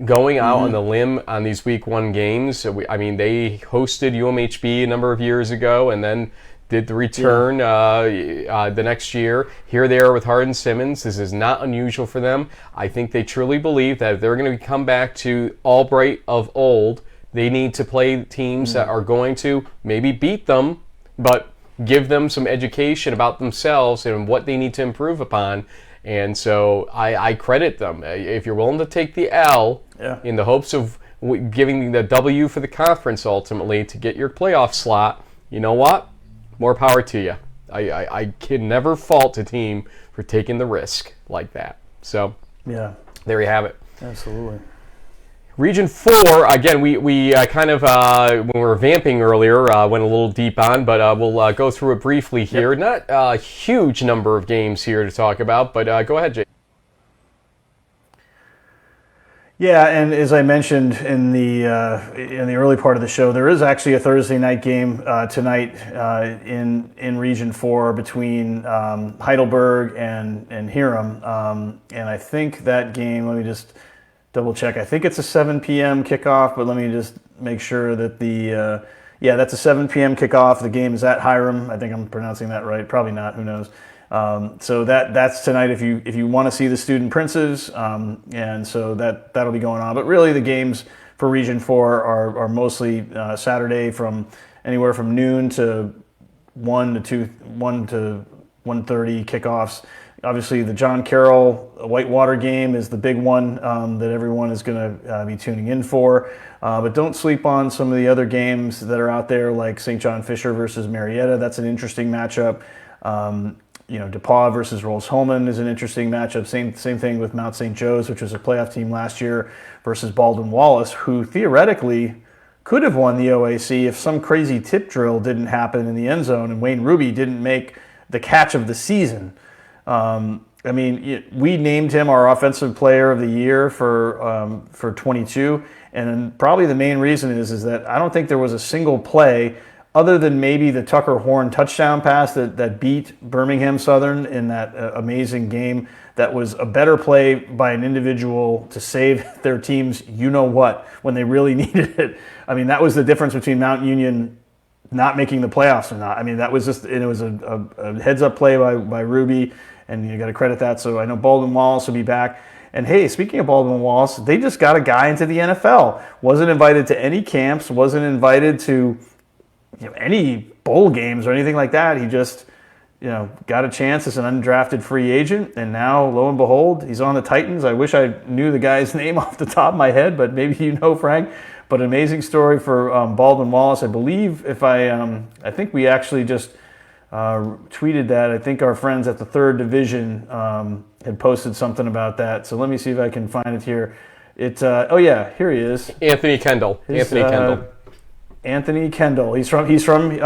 going out on the limb on these week 1 games. So they hosted UMHB a number of years ago and then did the return the next year. Here they are with Hardin Simmons. This is not unusual for them. I think they truly believe that if they're going to come back to Albright of old, they need to play teams that are going to maybe beat them, but give them some education about themselves and what they need to improve upon. And so I credit them. If you're willing to take the L in the hopes of giving the W for the conference ultimately to get your playoff slot, you know what? More power to you. I can never fault a team for taking the risk like that. So there you have it. Absolutely. Region 4, again, we kind of, when we were vamping earlier, went a little deep on, but we'll go through it briefly here. Not a huge number of games here to talk about, but go ahead, Jay. Yeah, and as I mentioned in the early part of the show, there is actually a Thursday night game tonight in Region 4 between Heidelberg and Hiram, and I think that game, let me just double check. I think it's a 7 p.m. kickoff, but let me just make sure that that's a 7 p.m. kickoff. The game is at Hiram. I think I'm pronouncing that right. Probably not. Who knows? So that's tonight if you want to see the student princes, and so that'll be going on. But really, the games for Region 4 are mostly Saturday from anywhere from noon to 1 to 1:30 kickoffs. Obviously, the John Carroll Whitewater game is the big one that everyone is going to be tuning in for. But don't sleep on some of the other games that are out there, like St. John Fisher versus Marietta. That's an interesting matchup. DePauw versus Rolls-Holman is an interesting matchup. Same thing with Mount St. Joe's, which was a playoff team last year, versus Baldwin Wallace, who theoretically could have won the OAC if some crazy tip drill didn't happen in the end zone and Wayne Ruby didn't make the catch of the season. We named him our offensive player of the year for 22, and probably the main reason is that I don't think there was a single play other than maybe the Tucker Horn touchdown pass that beat Birmingham Southern in that amazing game, that was a better play by an individual to save their team's you-know-what when they really needed it. I mean, that was the difference between Mount Union not making the playoffs or not. I mean, that was just, it was a heads-up play by Ruby, and you got to credit that. So I know Baldwin Wallace will be back. And hey, speaking of Baldwin Wallace, they just got a guy into the NFL. Wasn't invited to any camps, wasn't invited to any bowl games or anything like that. He just got a chance as an undrafted free agent, and now, lo and behold, he's on the Titans. I wish I knew the guy's name off the top of my head, but maybe you know, Frank. But an amazing story for Baldwin Wallace. I believe I think we actually just tweeted that. I think our friends at the third division had posted something about that. So let me see if I can find it here. Here he is. Anthony Kendall. Anthony Kendall. He's from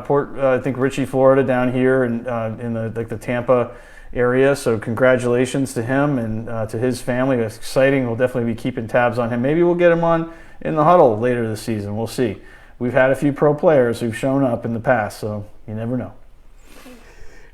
Port, I think Richie, Florida, down here in the Tampa area. So congratulations to him and to his family. It's exciting. We'll definitely be keeping tabs on him. Maybe we'll get him on in the huddle later this season. We'll see. We've had a few pro players who've shown up in the past, so you never know.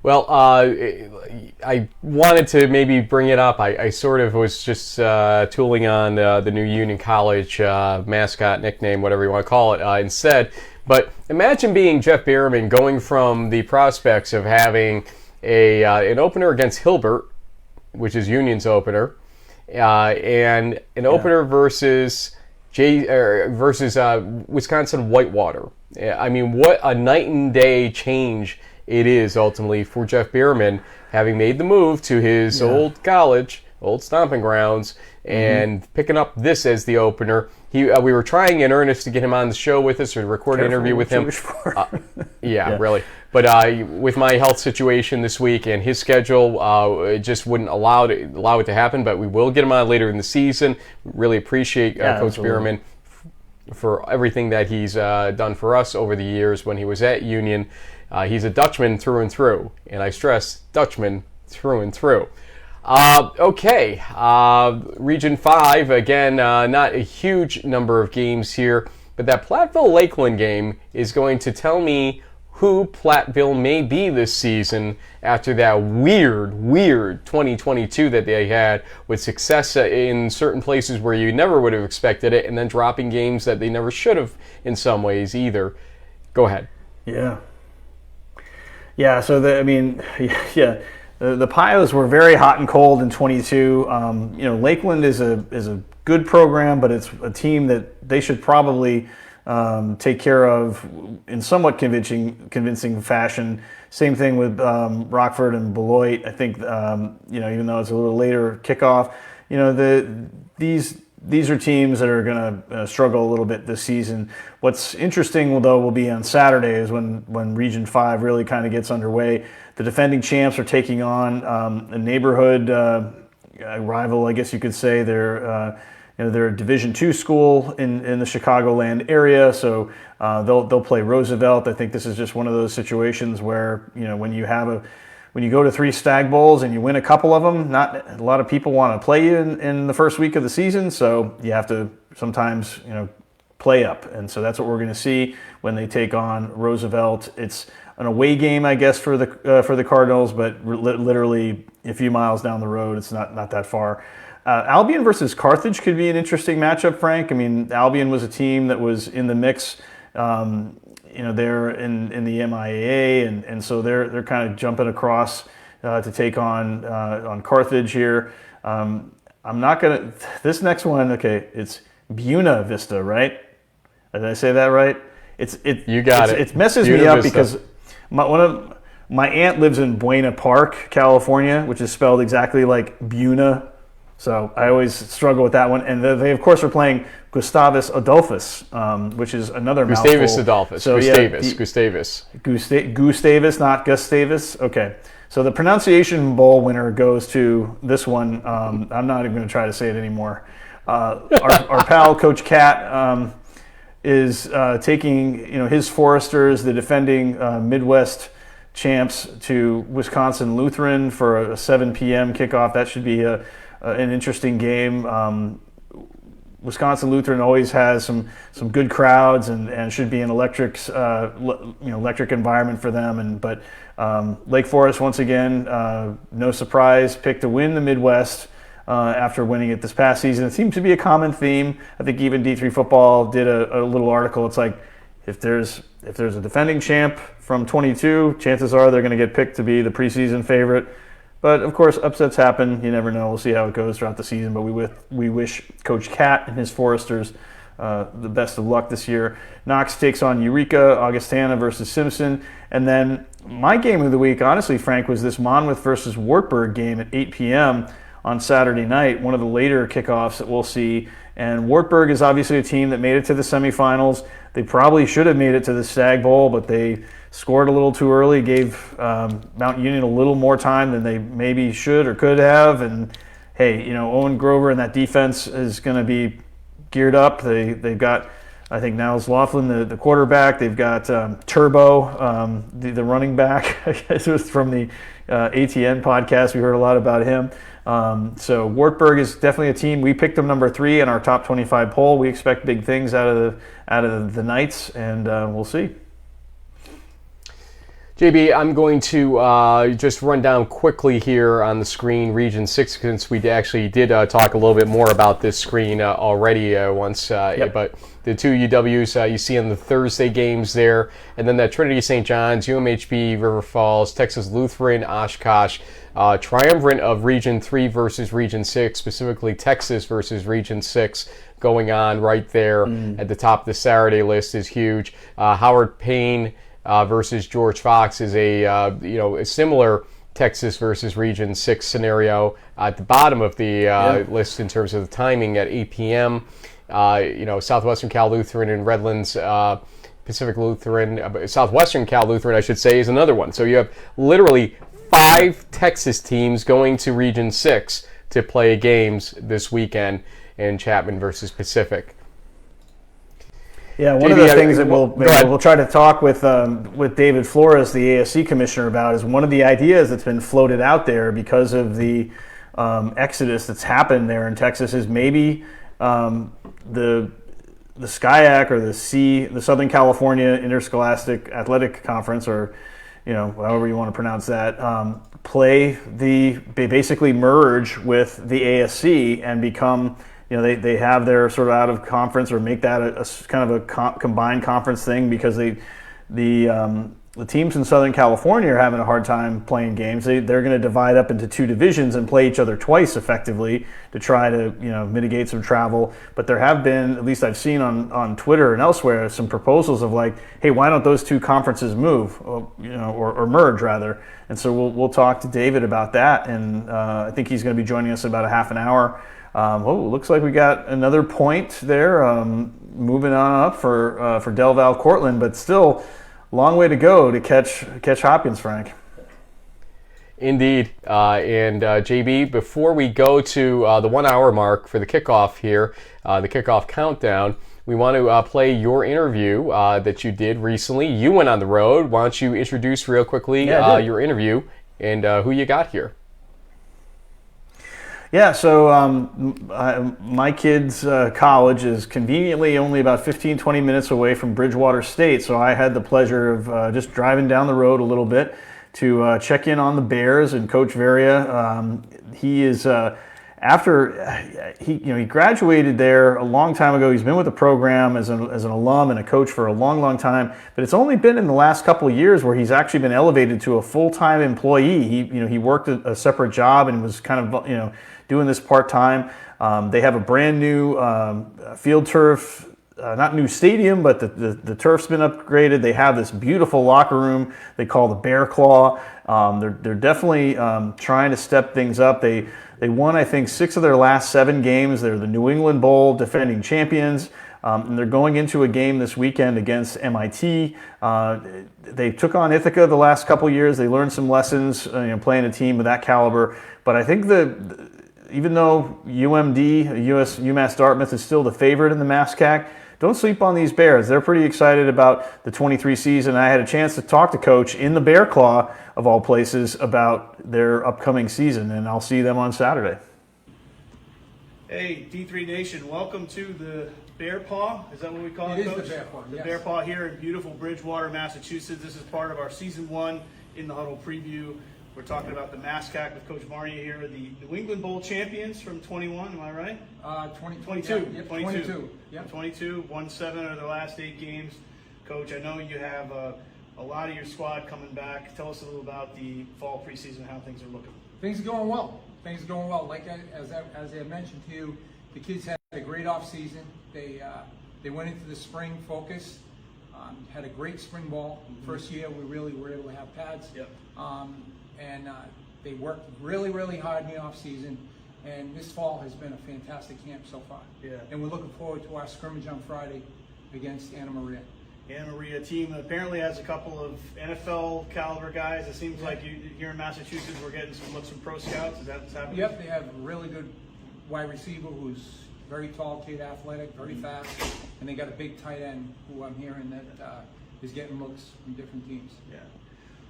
Well, I wanted to maybe bring it up. I sort of was just tooling on the new Union College mascot, nickname, whatever you want to call it, instead. But imagine being Jeff Bierman, going from the prospects of having an opener against Hilbert, which is Union's opener, and an opener versus Wisconsin Whitewater. I mean, what a night and day change it is ultimately for Jeff Bierman, having made the move to his old college, old stomping grounds, and picking up this as the opener. We were trying in earnest to get him on the show with us or record an interview with him. Yeah, really. But with my health situation this week and his schedule, it just wouldn't allow it to happen. But we will get him on later in the season. Really appreciate Coach Bierman for everything that he's done for us over the years when he was at Union. He's a Dutchman through and through, and I stress Dutchman through and through. Okay, Region 5, again, not a huge number of games here, but that Platteville-Lakeland game is going to tell me who Platteville may be this season after that weird 2022 that they had with success in certain places where you never would have expected it, and then dropping games that they never should have in some ways either. Go ahead. Yeah, so the Pios were very hot and cold in 22. Lakeland is a good program, but it's a team that they should probably take care of in somewhat convincing fashion. Same thing with Rockford and Beloit. I think even though it's a little later kickoff, these are teams that are going to struggle a little bit this season. What's interesting, though, will be on Saturday is when Region 5 really kind of gets underway. The defending champs are taking on a neighborhood rival, I guess you could say. They're a Division II school in the Chicagoland area, so they'll play Roosevelt. I think this is just one of those situations where when you go to 3 Stag Bowls and you win a couple of them, not a lot of people want to play you in the first week of the season, so you have to sometimes play up, and so that's what we're going to see when they take on Roosevelt. It's an away game, I guess, for the Cardinals, but literally a few miles down the road. It's not that far. Albion versus Carthage could be an interesting matchup, Frank. I mean, Albion was a team that was in the mix. They're in the MIAA, and so they're kind of jumping across to take on Carthage here. I'm not gonna. This next one, okay, it's Buena Vista, right? Did I say that right? You got it. It messes Buena me up Vista. because my aunt lives in Buena Park, California, which is spelled exactly like Buena. So I always struggle with that one. And they of course, are playing Gustavus Adolphus, which is another Gustavus mouthful. Adolphus. So, Gustavus, not Gustavus. Okay. So the pronunciation bowl winner goes to this one. I'm not even going to try to say it anymore. Our pal, Coach Cat, is taking his Foresters, the defending Midwest champs, to Wisconsin Lutheran for a 7 p.m. kickoff. That should be an interesting game. Wisconsin Lutheran always has some good crowds and should be an electric environment for them. But Lake Forest, once again, no surprise, picked to win the Midwest after winning it this past season. It seems to be a common theme. I think even D3 Football did a little article. It's like if there's a defending champ from 22, chances are they're going to get picked to be the preseason favorite. But of course, upsets happen. You never know. We'll see how it goes throughout the season. But we wish Coach Cat and his Foresters the best of luck this year. Knox takes on Eureka, Augustana versus Simpson. And then my game of the week, honestly, Frank, was this Monmouth versus Wartburg game at 8 p.m. on Saturday night, one of the later kickoffs that we'll see. And Wartburg is obviously a team that made it to the semifinals. They probably should have made it to the Stag Bowl, but they scored a little too early, gave Mount Union a little more time than they maybe should or could have. And hey, Owen Grover and that defense is going to be geared up. They've got, I think, Niles Laughlin, the quarterback. They've got Turbo, the running back. I guess it was from the ATN podcast. We heard a lot about him. So Wartburg is definitely a team. We picked them number 3 in our top 25 poll. We expect big things out of the Knights, and we'll see. JB, I'm going to just run down quickly here on the screen Region 6, since we actually did talk a little bit more about this screen already once. But the two UWs you see in the Thursday games there, and then that Trinity St. John's, UMHB, River Falls, Texas Lutheran, Oshkosh, triumvirate of Region 3 versus Region 6, specifically Texas versus Region 6, going on right there at the top of the Saturday list is huge. Howard Payne versus George Fox is a similar Texas versus Region 6 scenario at the bottom of the list in terms of the timing at 8 p.m. Southwestern Cal Lutheran and Redlands Pacific Lutheran, Southwestern Cal Lutheran, I should say, is another one. So you have literally 5 Texas teams going to Region 6 to play games this weekend in Chapman versus Pacific. Yeah, one of the things that we'll try to talk with David Flores, the ASC commissioner, about is one of the ideas that's been floated out there because of the exodus that's happened there in Texas is maybe the SCIAC or the Southern California Interscholastic Athletic Conference, or however you want to pronounce that, basically merge with the ASC and become. They have their sort of out of conference, or make that a kind of a combined conference thing, because the teams in Southern California are having a hard time playing games. They're going to divide up into 2 divisions and play each other twice effectively to try to mitigate some travel. But there have been, at least I've seen on Twitter and elsewhere, some proposals of like, hey, why don't those 2 conferences move, or merge rather? And so we'll talk to David about that, and I think he's going to be joining us in about a half an hour. Looks like we got another point there. Moving on up for Del Val Cortland, but still long way to go to catch Hopkins, Frank. Indeed. And JB, before we go to the 1 hour mark for the kickoff here, the kickoff countdown, we want to play your interview that you did recently. You went on the road. Why don't you introduce real quickly your interview and who you got here? Yeah, so my kid's college is conveniently only about 15-20 minutes away from Bridgewater State, so I had the pleasure of just driving down the road a little bit to check in on the Bears and Coach Varia. He is he graduated there a long time ago. He's been with the program as an alum and a coach for a long time, but it's only been in the last couple of years where he's actually been elevated to a full-time employee. He worked a separate job and was kind of doing this part-time. They have a brand new field turf, not new stadium, but the turf's been upgraded. They have this beautiful locker room they call the Bear Claw. They're definitely trying to step things up. They won, I think, 6 of their last 7 games. They're the New England Bowl defending champions. And they're going into a game this weekend against MIT. They took on Ithaca the last couple of years. They learned some lessons playing a team of that caliber. But I think even though UMass Dartmouth is still the favorite in the MASCAC, don't sleep on these Bears. They're pretty excited about the 23 season. I had a chance to talk to Coach in the Bear Claw, of all places, about their upcoming season, and I'll see them on Saturday. Hey, D3 Nation, welcome to the Bear Paw. Is that what we call it, Coach? It is the Bear Paw, yes. The Bear Paw here in beautiful Bridgewater, Massachusetts. This is part of our Season 1 in the Huddle preview. We're talking about the MASCAC with Coach Varnia here, the New England Bowl champions from 21, am I right? 22. Yeah, yep, 22. Yep. 22, won 7 of the last 8 games. Coach, I know you have a lot of your squad coming back. Tell us a little about the fall preseason, how things are looking. Things are going well. Like as I mentioned to you, the kids had a great off season. They went into the spring focus, had a great spring ball. First year we really were able to have pads. Yep. And they worked really hard in the off season. And this fall has been a fantastic camp so far. Yeah. And we're looking forward to our scrimmage on Friday against Anna Maria. Anna Maria team that apparently has a couple of NFL caliber guys. It seems like here in Massachusetts we're getting some looks from pro scouts. Is that what's happening? Yep, they have a really good wide receiver who's very tall, kid, athletic, very fast, and they got a big tight end who I'm hearing that is getting looks from different teams. Yeah.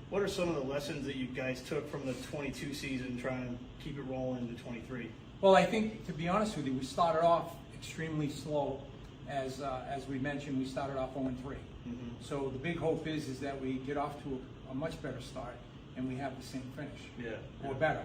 What are some of the lessons that you guys took from the 22 season, trying to keep it rolling into 23? Well, I think, to be honest with you, we started off extremely slow. As we mentioned, we started off 0-3. Mm-hmm. So the big hope is that we get off to a much better start, and we have the same finish. Yeah. Or better.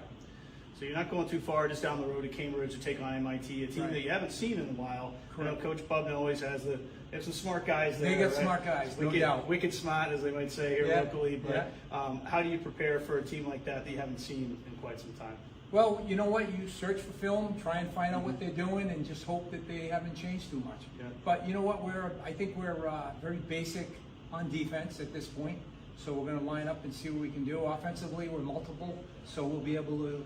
So you're not going too far just down the road to Cambridge to take on MIT, a team Right. that you haven't seen in a while. Correct. You know, Coach Bubna always has they have some smart guys there. They got right? smart guys, no wicked, doubt. Wicked smart, as they might say here Yeah, locally. But yeah. How do you prepare for a team like that you haven't seen in quite some time? Well, you know what? You search for film, try and find out what they're doing, and just hope that they haven't changed too much. Yeah. But you know what? I think we're very basic on defense at this point. So we're going to line up and see what we can do. Offensively, we're multiple, so we'll be able to,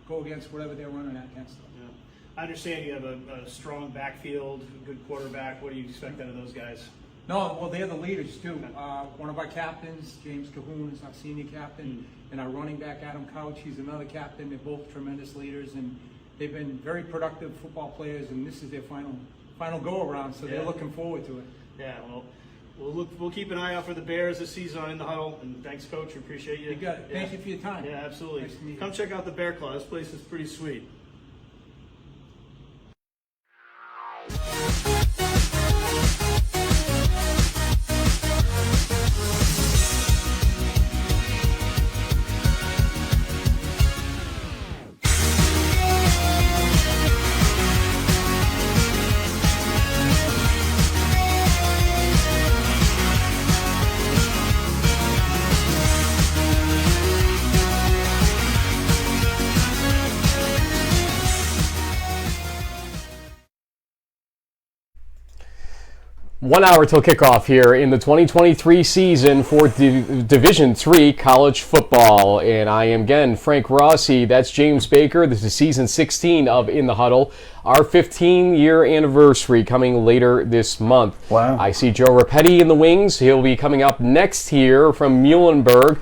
go against whatever they're running at against them. Yeah. I understand you have a strong backfield, a good quarterback. What do you expect out of those guys? No, well, they're the leaders too. One of our captains, James Cahoon, is our senior captain, and our running back, Adam Couch, he's another captain. They're both tremendous leaders, and they've been very productive football players, and this is their final go-around, so they're looking forward to it. Yeah, well, we'll keep an eye out for the Bears this season in the Huddle. And thanks, Coach. We appreciate you. You got it. Thank you for your time. Yeah, absolutely. Nice to meet you. Come check out the Bear Claw. This place is pretty sweet. One hour till kickoff here in the 2023 season for Division III college football. And I am again Frank Rossi. That's James Baker. This is season 16 of In the Huddle. Our 15-year anniversary coming later this month. Wow. I see Joe Rapetti in the wings. He'll be coming up next here from Muhlenberg,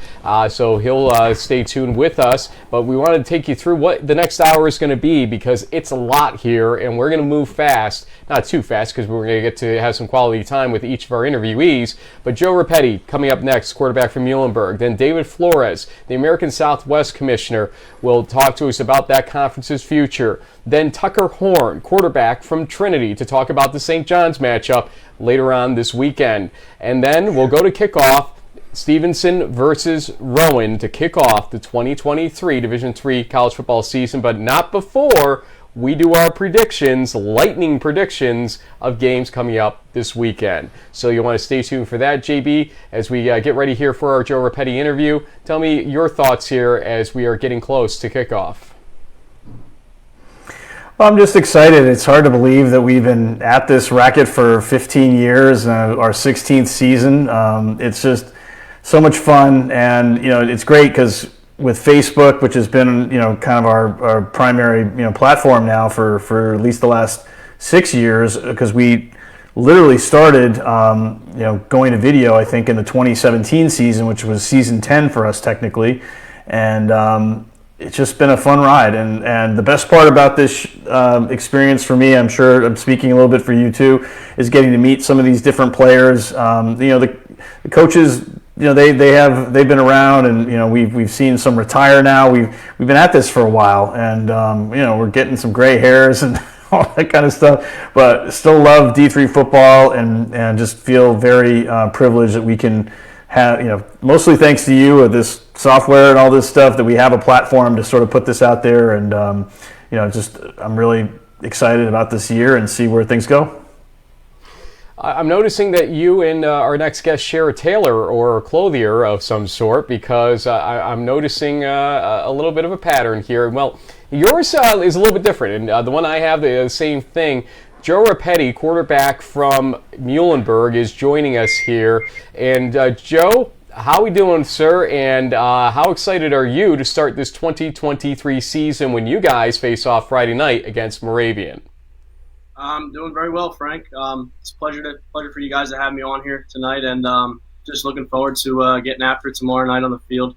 so he'll stay tuned with us. But we wanted to take you through what the next hour is going to be, because it's a lot here, and we're going to move fast. Not too fast, because we're going to get to have some quality time with each of our interviewees. But Joe Rapetti coming up next, quarterback from Muhlenberg. Then David Flores, the American Southwest Commissioner, will talk to us about that conference's future. Then Tucker Horn, quarterback from Trinity, to talk about the St. John's matchup later on this weekend. And then we'll go to kickoff, Stevenson versus Rowan, to kick off the 2023 Division III college football season, but not before we do our predictions, lightning predictions of games coming up this weekend. So you'll want to stay tuned for that, JB, as we get ready here for our Joe Rapetti interview. Tell me your thoughts here as we are getting close to kickoff. Well, I'm just excited. It's hard to believe that we've been at this racket for 15 years, our 16th season. It's just so much fun, and it's great because with Facebook, which has been kind of our primary platform now for at least the last 6 years, because we literally started going to video, I think, in the 2017 season, which was season 10 for us technically, and it's just been a fun ride, and the best part about this experience for me, I'm sure I'm speaking a little bit for you too, is getting to meet some of these different players. The coaches, they've been around, and we've seen some retire now. We've been at this for a while, and we're getting some gray hairs and all that kind of stuff, but still love D3 football, and just feel very privileged that we can have, mostly thanks to you, with this software and all this stuff, that we have a platform to sort of put this out there, and I'm really excited about this year and see where things go. I'm noticing that you and our next guest share a tailor or a clothier of some sort, because I'm noticing a little bit of a pattern here. Well, yours is a little bit different, and the one I have, the same thing. Joe Rapetti, quarterback from Muhlenberg, is joining us here. And Joe, how are we doing, sir? And how excited are you to start this 2023 season when you guys face off Friday night against Moravian? I'm doing very well, Frank. It's a pleasure for you guys to have me on here tonight, and just looking forward to getting after it tomorrow night on the field,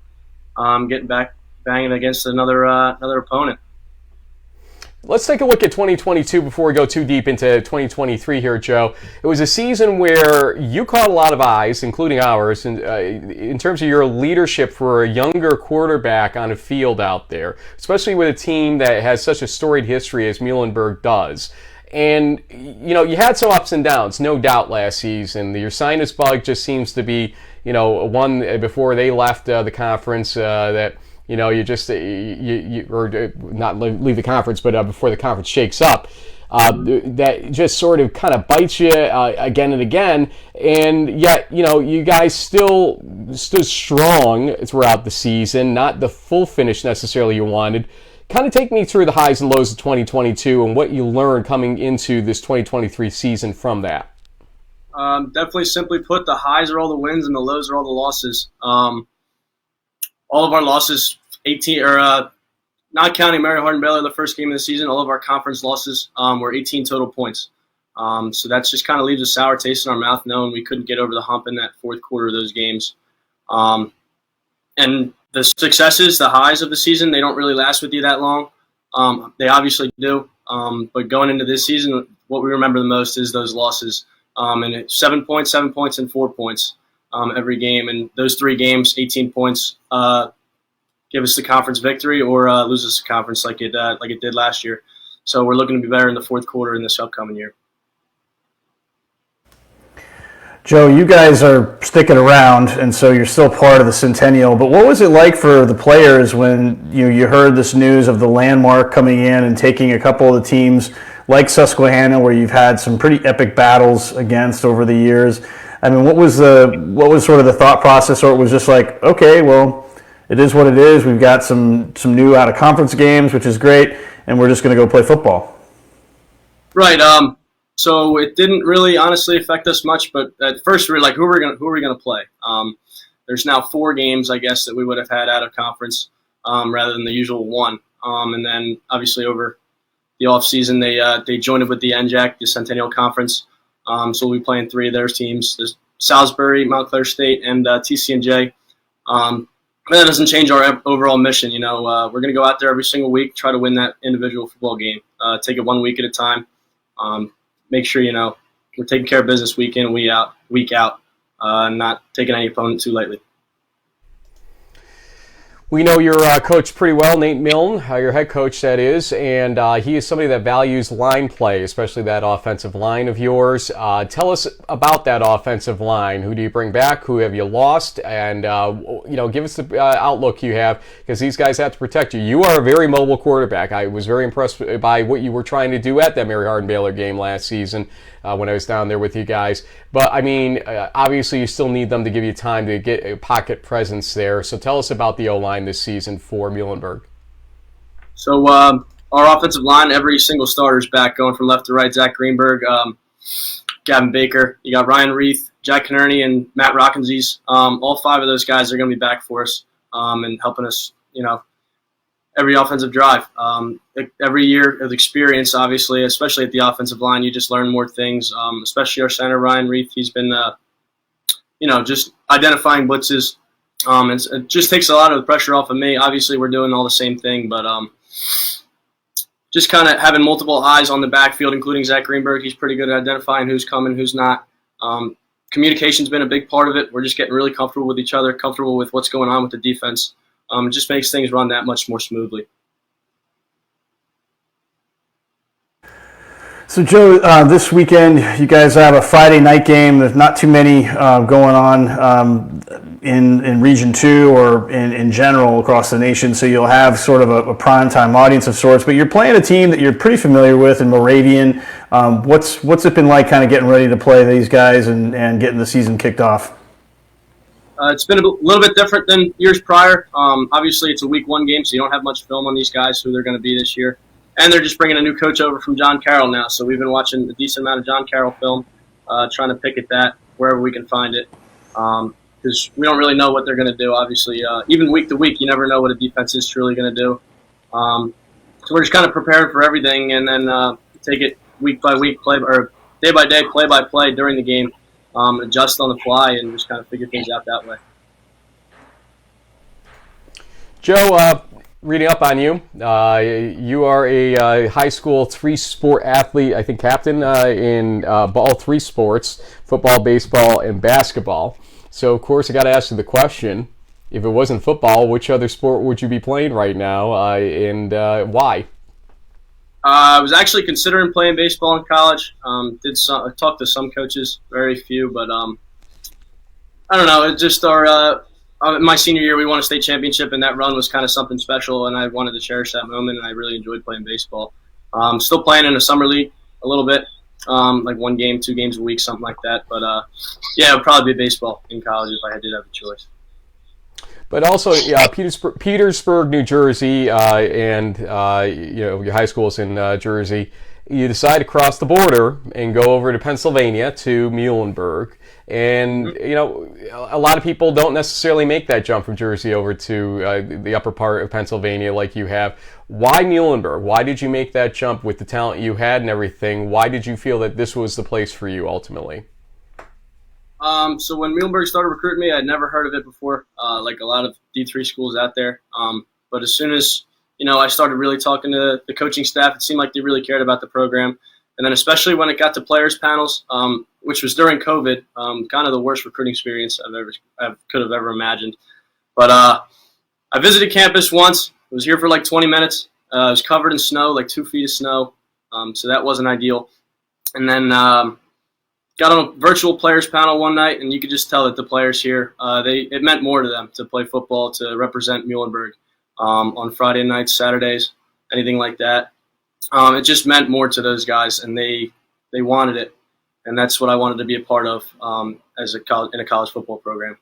getting back banging against another opponent. Let's take a look at 2022 before we go too deep into 2023 here, Joe. It was a season where you caught a lot of eyes, including ours, in terms of your leadership for a younger quarterback on a field out there, especially with a team that has such a storied history as Muhlenberg does. And, you had some ups and downs, no doubt, last season. Your sinus bug just seems to be, one before they left the conference that you just or not leave the conference, but before the conference shakes up. That just sort of kind of bites you again and again, and yet you guys still stood strong throughout the season. Not the full finish necessarily you wanted. Kind of take me through the highs and lows of 2022 and what you learned coming into this 2023 season from that. Definitely, simply put, the highs are all the wins and the lows are all the losses. All of our losses, 18 or not counting Mary Hardin-Baylor, the first game of the season, all of our conference losses were 18 total points. So that just kind of leaves a sour taste in our mouth knowing we couldn't get over the hump in that fourth quarter of those games. And the successes, the highs of the season, they don't really last with you that long. They obviously do. But going into this season, what we remember the most is those losses. And it's 7 points, 7 points, and 4 points every game. And those 3 games, 18 points, give us the conference victory or lose us the conference like it did last year. So we're looking to be better in the fourth quarter in this upcoming year. Joe, you guys are sticking around, and so you're still part of the Centennial. But what was it like for the players when you heard this news of the landmark coming in and taking a couple of the teams like Susquehanna, where you've had some pretty epic battles against over the years? I mean, what was sort of the thought process, or it was just like, okay, well, it is what it is. We've got some new out of conference games, which is great, and we're just going to go play football. Right. So it didn't really honestly affect us much, but at first we were like, who are we going to play? There's now 4 games, I guess, that we would have had out of conference rather than the usual 1. And then obviously over the off season they joined it with the NJAC, the Centennial Conference. So we'll be playing 3 of their teams: there's Salisbury, Montclair State, and TCNJ. That doesn't change our overall mission. We're going to go out there every single week, try to win that individual football game. Take it 1 week at a time. Make sure we're taking care of business week in, week out, not taking any opponent too lightly. We know your coach pretty well, Nate Milne, your head coach, that is, and he is somebody that values line play, especially that offensive line of yours. Tell us about that offensive line. Who do you bring back? Who have you lost? And, give us the outlook you have, because these guys have to protect you. You are a very mobile quarterback. I was very impressed by what you were trying to do at that Mary Hardin-Baylor game last season when I was down there with you guys. But, I mean, obviously you still need them to give you time to get a pocket presence there. So tell us about the O-line this season for Muhlenberg. So our offensive line, every single starter's back, going from left to right. Zach Greenberg, Gavin Baker, you got Ryan Reith, Jack Canerney, and Matt Rockenzies. All 5 of those guys are going to be back for us and helping us, every offensive drive. Every year of experience, obviously, especially at the offensive line, you just learn more things, especially our center, Ryan Reith. He's been, just identifying blitzes. It just takes a lot of the pressure off of me. Obviously, we're doing all the same thing, but just kind of having multiple eyes on the backfield, including Zach Greenberg. He's pretty good at identifying who's coming, who's not. Communication's been a big part of it. We're just getting really comfortable with each other, comfortable with what's going on with the defense. It just makes things run that much more smoothly. So, Joe, this weekend you guys have a Friday night game. There's not too many going on in Region 2 or in general across the nation, so you'll have sort of a primetime audience of sorts. But you're playing a team that you're pretty familiar with in Moravian. What's it been like kind of getting ready to play these guys and getting the season kicked off? It's been a little bit different than years prior. Obviously, it's a week 1 game, so you don't have much film on these guys, who they're going to be this year. And they're just bringing a new coach over from John Carroll now, so we've been watching a decent amount of John Carroll film, trying to pick at that wherever we can find it, because we don't really know what they're going to do. Obviously, even week to week, you never know what a defense is truly going to do. So we're just kind of prepared for everything, and then take it week by week, day by day, play by play during the game, adjust on the fly, and just kind of figure things out that way. Joe, reading up on you, you are a high school 3-sport athlete, I think captain in all 3 sports, football, baseball, and basketball. So, of course, I got to ask you the question, if it wasn't football, which other sport would you be playing right now, and why? I was actually considering playing baseball in college. I talked to some coaches, very few, but I don't know. It's just my senior year, we won a state championship, and that run was kind of something special, and I wanted to cherish that moment, and I really enjoyed playing baseball. Still playing in a summer league a little bit, like 1 game, 2 games a week, something like that. But yeah, it would probably be baseball in college if I did have a choice. But also, Petersburg, New Jersey, and your high school's in Jersey. You decide to cross the border and go over to Pennsylvania to Muhlenberg, and a lot of people don't necessarily make that jump from Jersey over to the upper part of Pennsylvania like you have. Why Muhlenberg? Why did you make that jump with the talent you had and everything? Why did you feel that this was the place for you ultimately? So when Muhlenberg started recruiting me, I'd never heard of it before, like a lot of D3 schools out there. But as soon as, I started really talking to the coaching staff, it seemed like they really cared about the program. And then especially when it got to players panels, which was during COVID, kind of the worst recruiting experience I could have ever imagined. But I visited campus once. I was here for like 20 minutes. It was covered in snow, like 2 feet of snow. So that wasn't ideal. And then got on a virtual players panel one night, and you could just tell that the players here, it meant more to them to play football, to represent Muhlenberg on Friday nights, Saturdays, anything like that. It just meant more to those guys, and they wanted it, and that's what I wanted to be a part of in a college football program.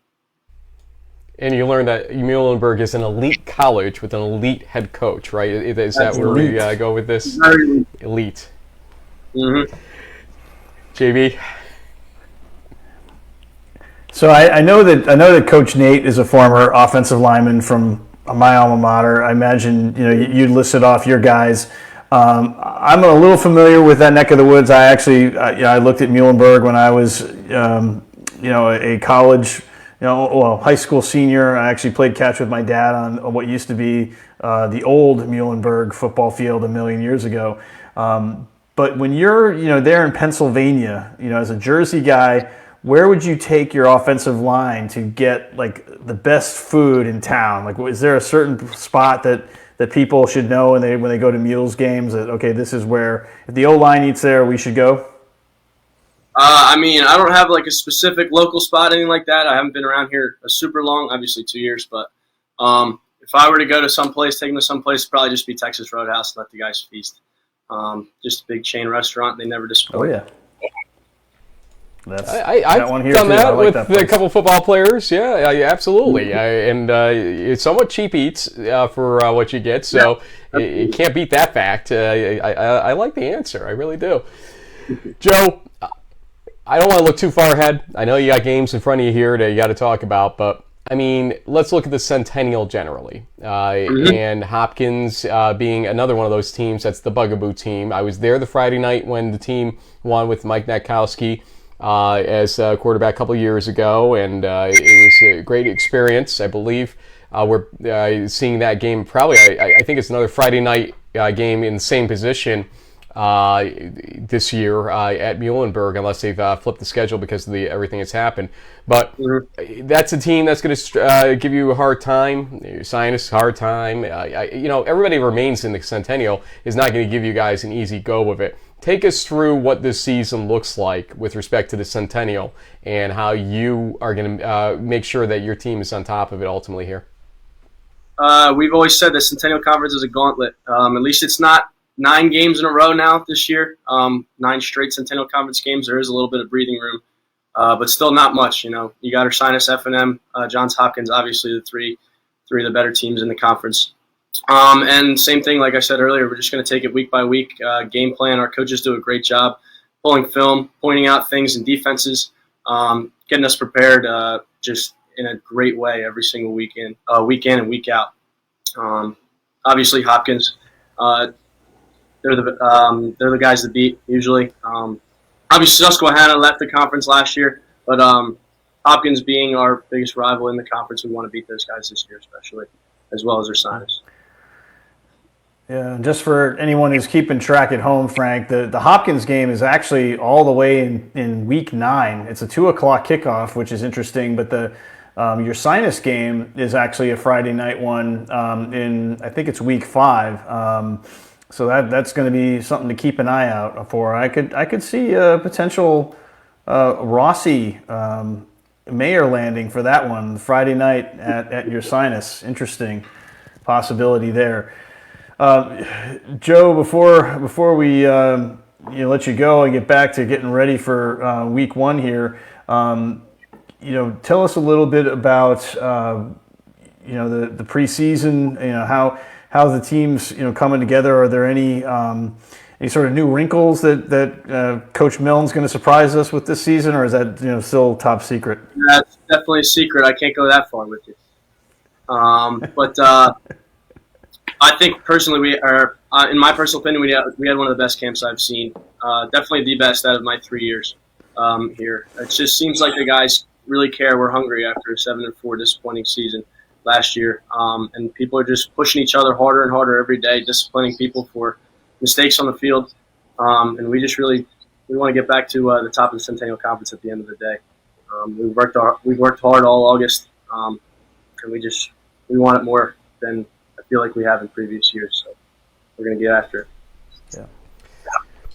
And you learned that Muhlenberg is an elite college with an elite head coach, right? Is that where we go with this? Very elite. Mm-hmm. JB? So I know that Coach Nate is a former offensive lineman from my alma mater. I imagine you listed off your guys. I'm a little familiar with that neck of the woods. I actually I looked at Muhlenberg when I was a college high school senior. I actually played catch with my dad on what used to be the old Muhlenberg football field a million years ago. But when you're there in Pennsylvania, as a Jersey guy, where would you take your offensive line to get like the best food in town? Like, is there a certain spot that people should know when they go to Mules games that, okay, this is where, if the O-line eats there, we should go? I don't have like a specific local spot, anything like that. I haven't been around here super long, obviously 2 years, but if I were to go to someplace, take them to someplace, it'd probably just be Texas Roadhouse and let the guys feast. Just a big chain restaurant. They never disappoint. Oh, yeah. I've done that with a couple football players. Yeah, absolutely. And it's somewhat cheap eats for what you get, so you can't beat that fact. I like the answer. I really do. Joe, I don't want to look too far ahead. I know you got games in front of you here that you got to talk about, but let's look at the Centennial generally. And Hopkins being another one of those teams that's the bugaboo team. I was there the Friday night when the team won with Mike Natkowski as quarterback a couple years ago, and it was a great experience. I believe we're seeing that game probably, I think it's another Friday night game in the same position this year at Muhlenberg, unless they've flipped the schedule because of everything that's happened. But that's a team that's going to give you a hard time, sinus hard time. Everybody who remains in the Centennial is not going to give you guys an easy go of it. Take us through what this season looks like with respect to the Centennial and how you are going to make sure that your team is on top of it ultimately here. We've always said the Centennial Conference is a gauntlet. At least it's not 9 games in a row now this year. 9 straight Centennial Conference games. There is a little bit of breathing room, but still not much. You got Ursinus, F&M, Johns Hopkins, obviously the three of the better teams in the conference. And same thing, like I said earlier, we're just going to take it week by week. Game plan. Our coaches do a great job pulling film, pointing out things in defenses, getting us prepared just in a great way every single week in and week out. Obviously, Hopkins. They're the guys to beat usually. Obviously, Susquehanna left the conference last year, but Hopkins being our biggest rival in the conference, we want to beat those guys this year, especially, as well as Ursinus. Yeah, just for anyone who's keeping track at home, Frank, the Hopkins game is actually all the way in week 9. It's a 2:00 kickoff, which is interesting, but the Ursinus game is actually a Friday night one in, I think it's week 5. So that's going to be something to keep an eye out for. I could see a potential Rossi Mayor Landing for that one, Friday night at your Sinus. Interesting possibility there. Joe, before we let you go and get back to getting ready for week one here, tell us a little bit about the preseason. How the team's coming together. Are there any sort of new wrinkles that Coach Milne's going to surprise us with this season, or is that still top secret? That's definitely a secret. I can't go that far with you. But I think personally, we are. In my personal opinion, we had one of the best camps I've seen. Definitely the best out of my 3 years here. It just seems like the guys really care. We're hungry after a 7-4 disappointing season last year, and people are just pushing each other harder and harder every day, disciplining people for mistakes on the field, and we want to get back to the top of the Centennial Conference at the end of the day. We've worked hard all August, and we want it more than I feel like we have in previous years. So we're going to get after it. Yeah.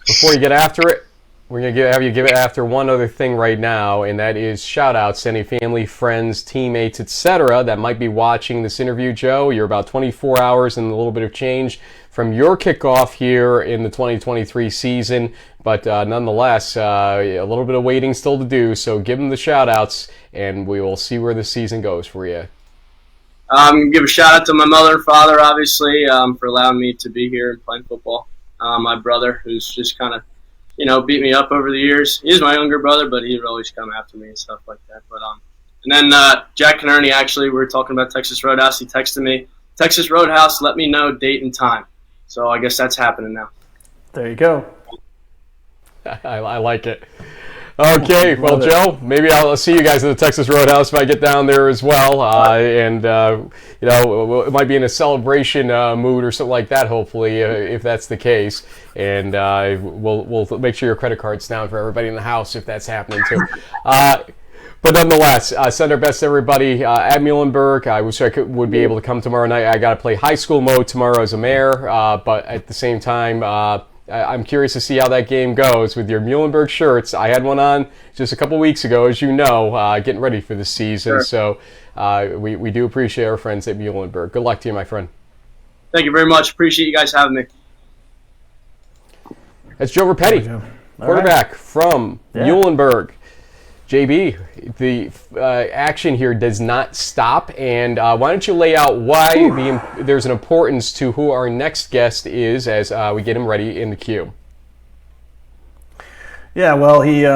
Before you get after it, we're going to have you give it after one other thing right now, and that is shout-outs to any family, friends, teammates, etc. that might be watching this interview, Joe. You're about 24 hours and a little bit of change from your kickoff here in the 2023 season, but nonetheless, a little bit of waiting still to do, so give them the shout-outs, and we will see where the season goes for you. Give a shout-out to my mother and father, obviously, for allowing me to be here and playing football. My brother, who's just kind of beat me up over the years. He's my younger brother, but he would always come after me and stuff like that. But and then Jack Canerney, actually, we were talking about Texas Roadhouse. He texted me, Texas Roadhouse, let me know date and time. So I guess that's happening now. There you go. I like it. Okay, well, Joe, maybe I'll see you guys at the Texas Roadhouse if I get down there as well. It might be in a celebration mood or something like that, hopefully, if that's the case. And we'll make sure your credit card's down for everybody in the house if that's happening too. But nonetheless, send our best to everybody at Muhlenberg. I wish I would be able to come tomorrow night. I got to play high school mode tomorrow as a mayor, but at the same time, I'm curious to see how that game goes with your Muhlenberg shirts. I had one on just a couple weeks ago, as you know, getting ready for the season. Sure. So we do appreciate our friends at Muhlenberg. Good luck to you, my friend. Thank you very much. Appreciate you guys having me. That's Joe Rapetti, quarterback from Muhlenberg. JB, the action here does not stop, and why don't you lay out why there's an importance to who our next guest is as we get him ready in the queue. Yeah, well, he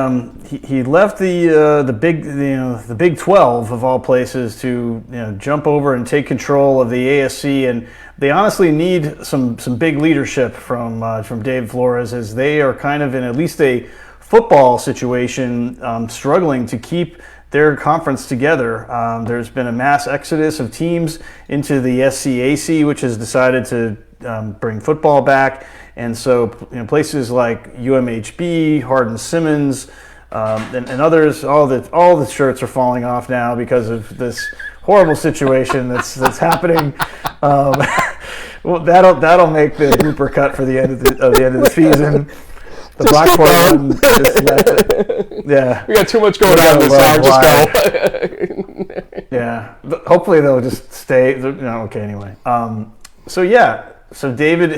left the Big 12 of all places to jump over and take control of the ASC, and they honestly need some big leadership from Dave Flores, as they are kind of in at least a football situation, struggling to keep their conference together. There's been a mass exodus of teams into the SCAC, which has decided to bring football back, and so places like UMHB, Hardin-Simmons, and others, all the shirts are falling off now because of this horrible situation that's happening. Well, that'll make the blooper cut for the end of the season. The Blackboard, yeah. We got too much going on this time. Just go. Yeah. Hopefully they'll just stay. Okay. Anyway. So David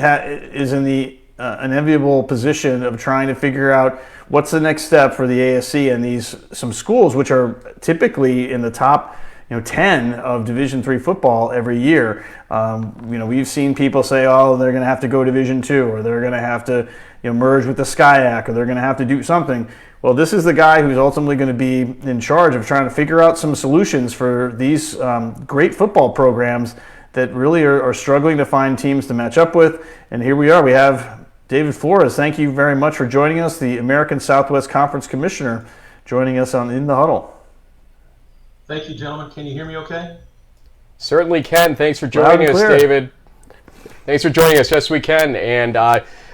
is in the enviable position of trying to figure out what's the next step for the ASC and some schools which are typically in the top 10 of Division III football every year. We've seen people say, oh, they're going to have to go Division II, or they're going to have to merge with the SCIAC, or they're going to have to do something. Well, this is the guy who's ultimately going to be in charge of trying to figure out some solutions for these great football programs that really are struggling to find teams to match up with. And here we are. We have David Flores. Thank you very much for joining us, the American Southwest Conference Commissioner, joining us in the Huddle. Thank you, gentlemen. Can you hear me okay? Certainly can. Thanks for joining us, David. Thanks for joining us. Yes, we can. And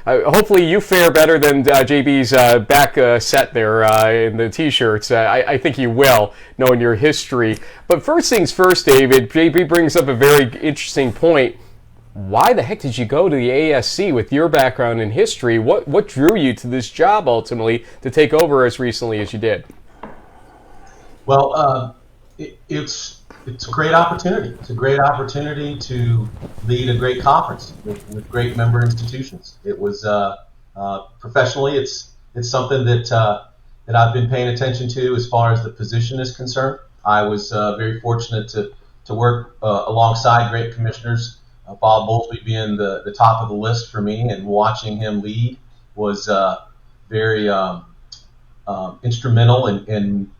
hopefully you fare better than JB's back set there in the T-shirts. I think you will, knowing your history. But first things first, David, JB brings up a very interesting point. Why the heck did you go to the ASC with your background in history? What drew you to this job ultimately to take over as recently as you did? Well, it's a great opportunity. It's a great opportunity to lead a great conference with great member institutions. It was professionally, it's something that I've been paying attention to as far as the position is concerned. I was very fortunate to work alongside great commissioners. Bob Bowlesby being the top of the list for me, and watching him lead was very instrumental in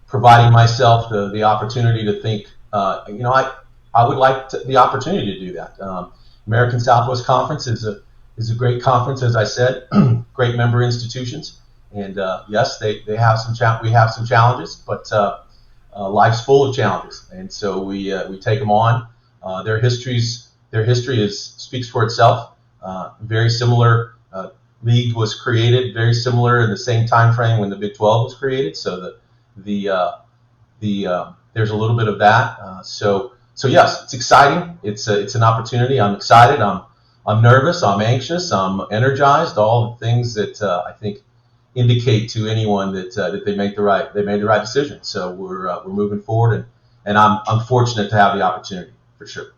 providing myself the opportunity to think, I would like the opportunity to do that. American Southwest Conference is a great conference, as I said, great member institutions, and yes, they have we have some challenges, but life's full of challenges, and so we take them on. Their history speaks for itself. Very similar. League was created very similar in the same time frame when the Big 12 was created, so there's a little bit of that. So yes, it's exciting. It's an opportunity. I'm excited. I'm nervous. I'm anxious. I'm energized. All the things that I think indicate to anyone that they made the right decision. So we're moving forward, and I'm fortunate to have the opportunity for sure.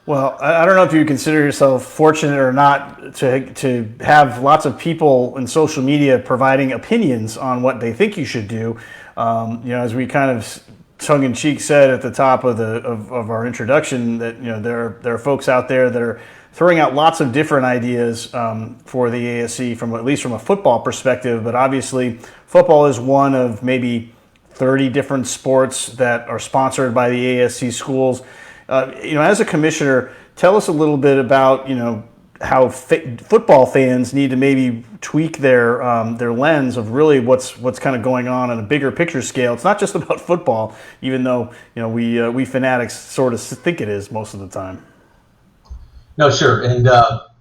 Well, I don't know if you consider yourself fortunate or not to have lots of people in social media providing opinions on what they think you should do. As we kind of tongue-in-cheek said at the top of our introduction, that there are folks out there that are throwing out lots of different ideas for the ASC at least from a football perspective. But obviously, football is one of maybe 30 different sports that are sponsored by the ASC schools. As a commissioner, tell us a little bit about, how football fans need to maybe tweak their lens of really what's kind of going on a bigger picture scale. It's not just about football, even though we fanatics sort of think it is most of the time. No, sure, and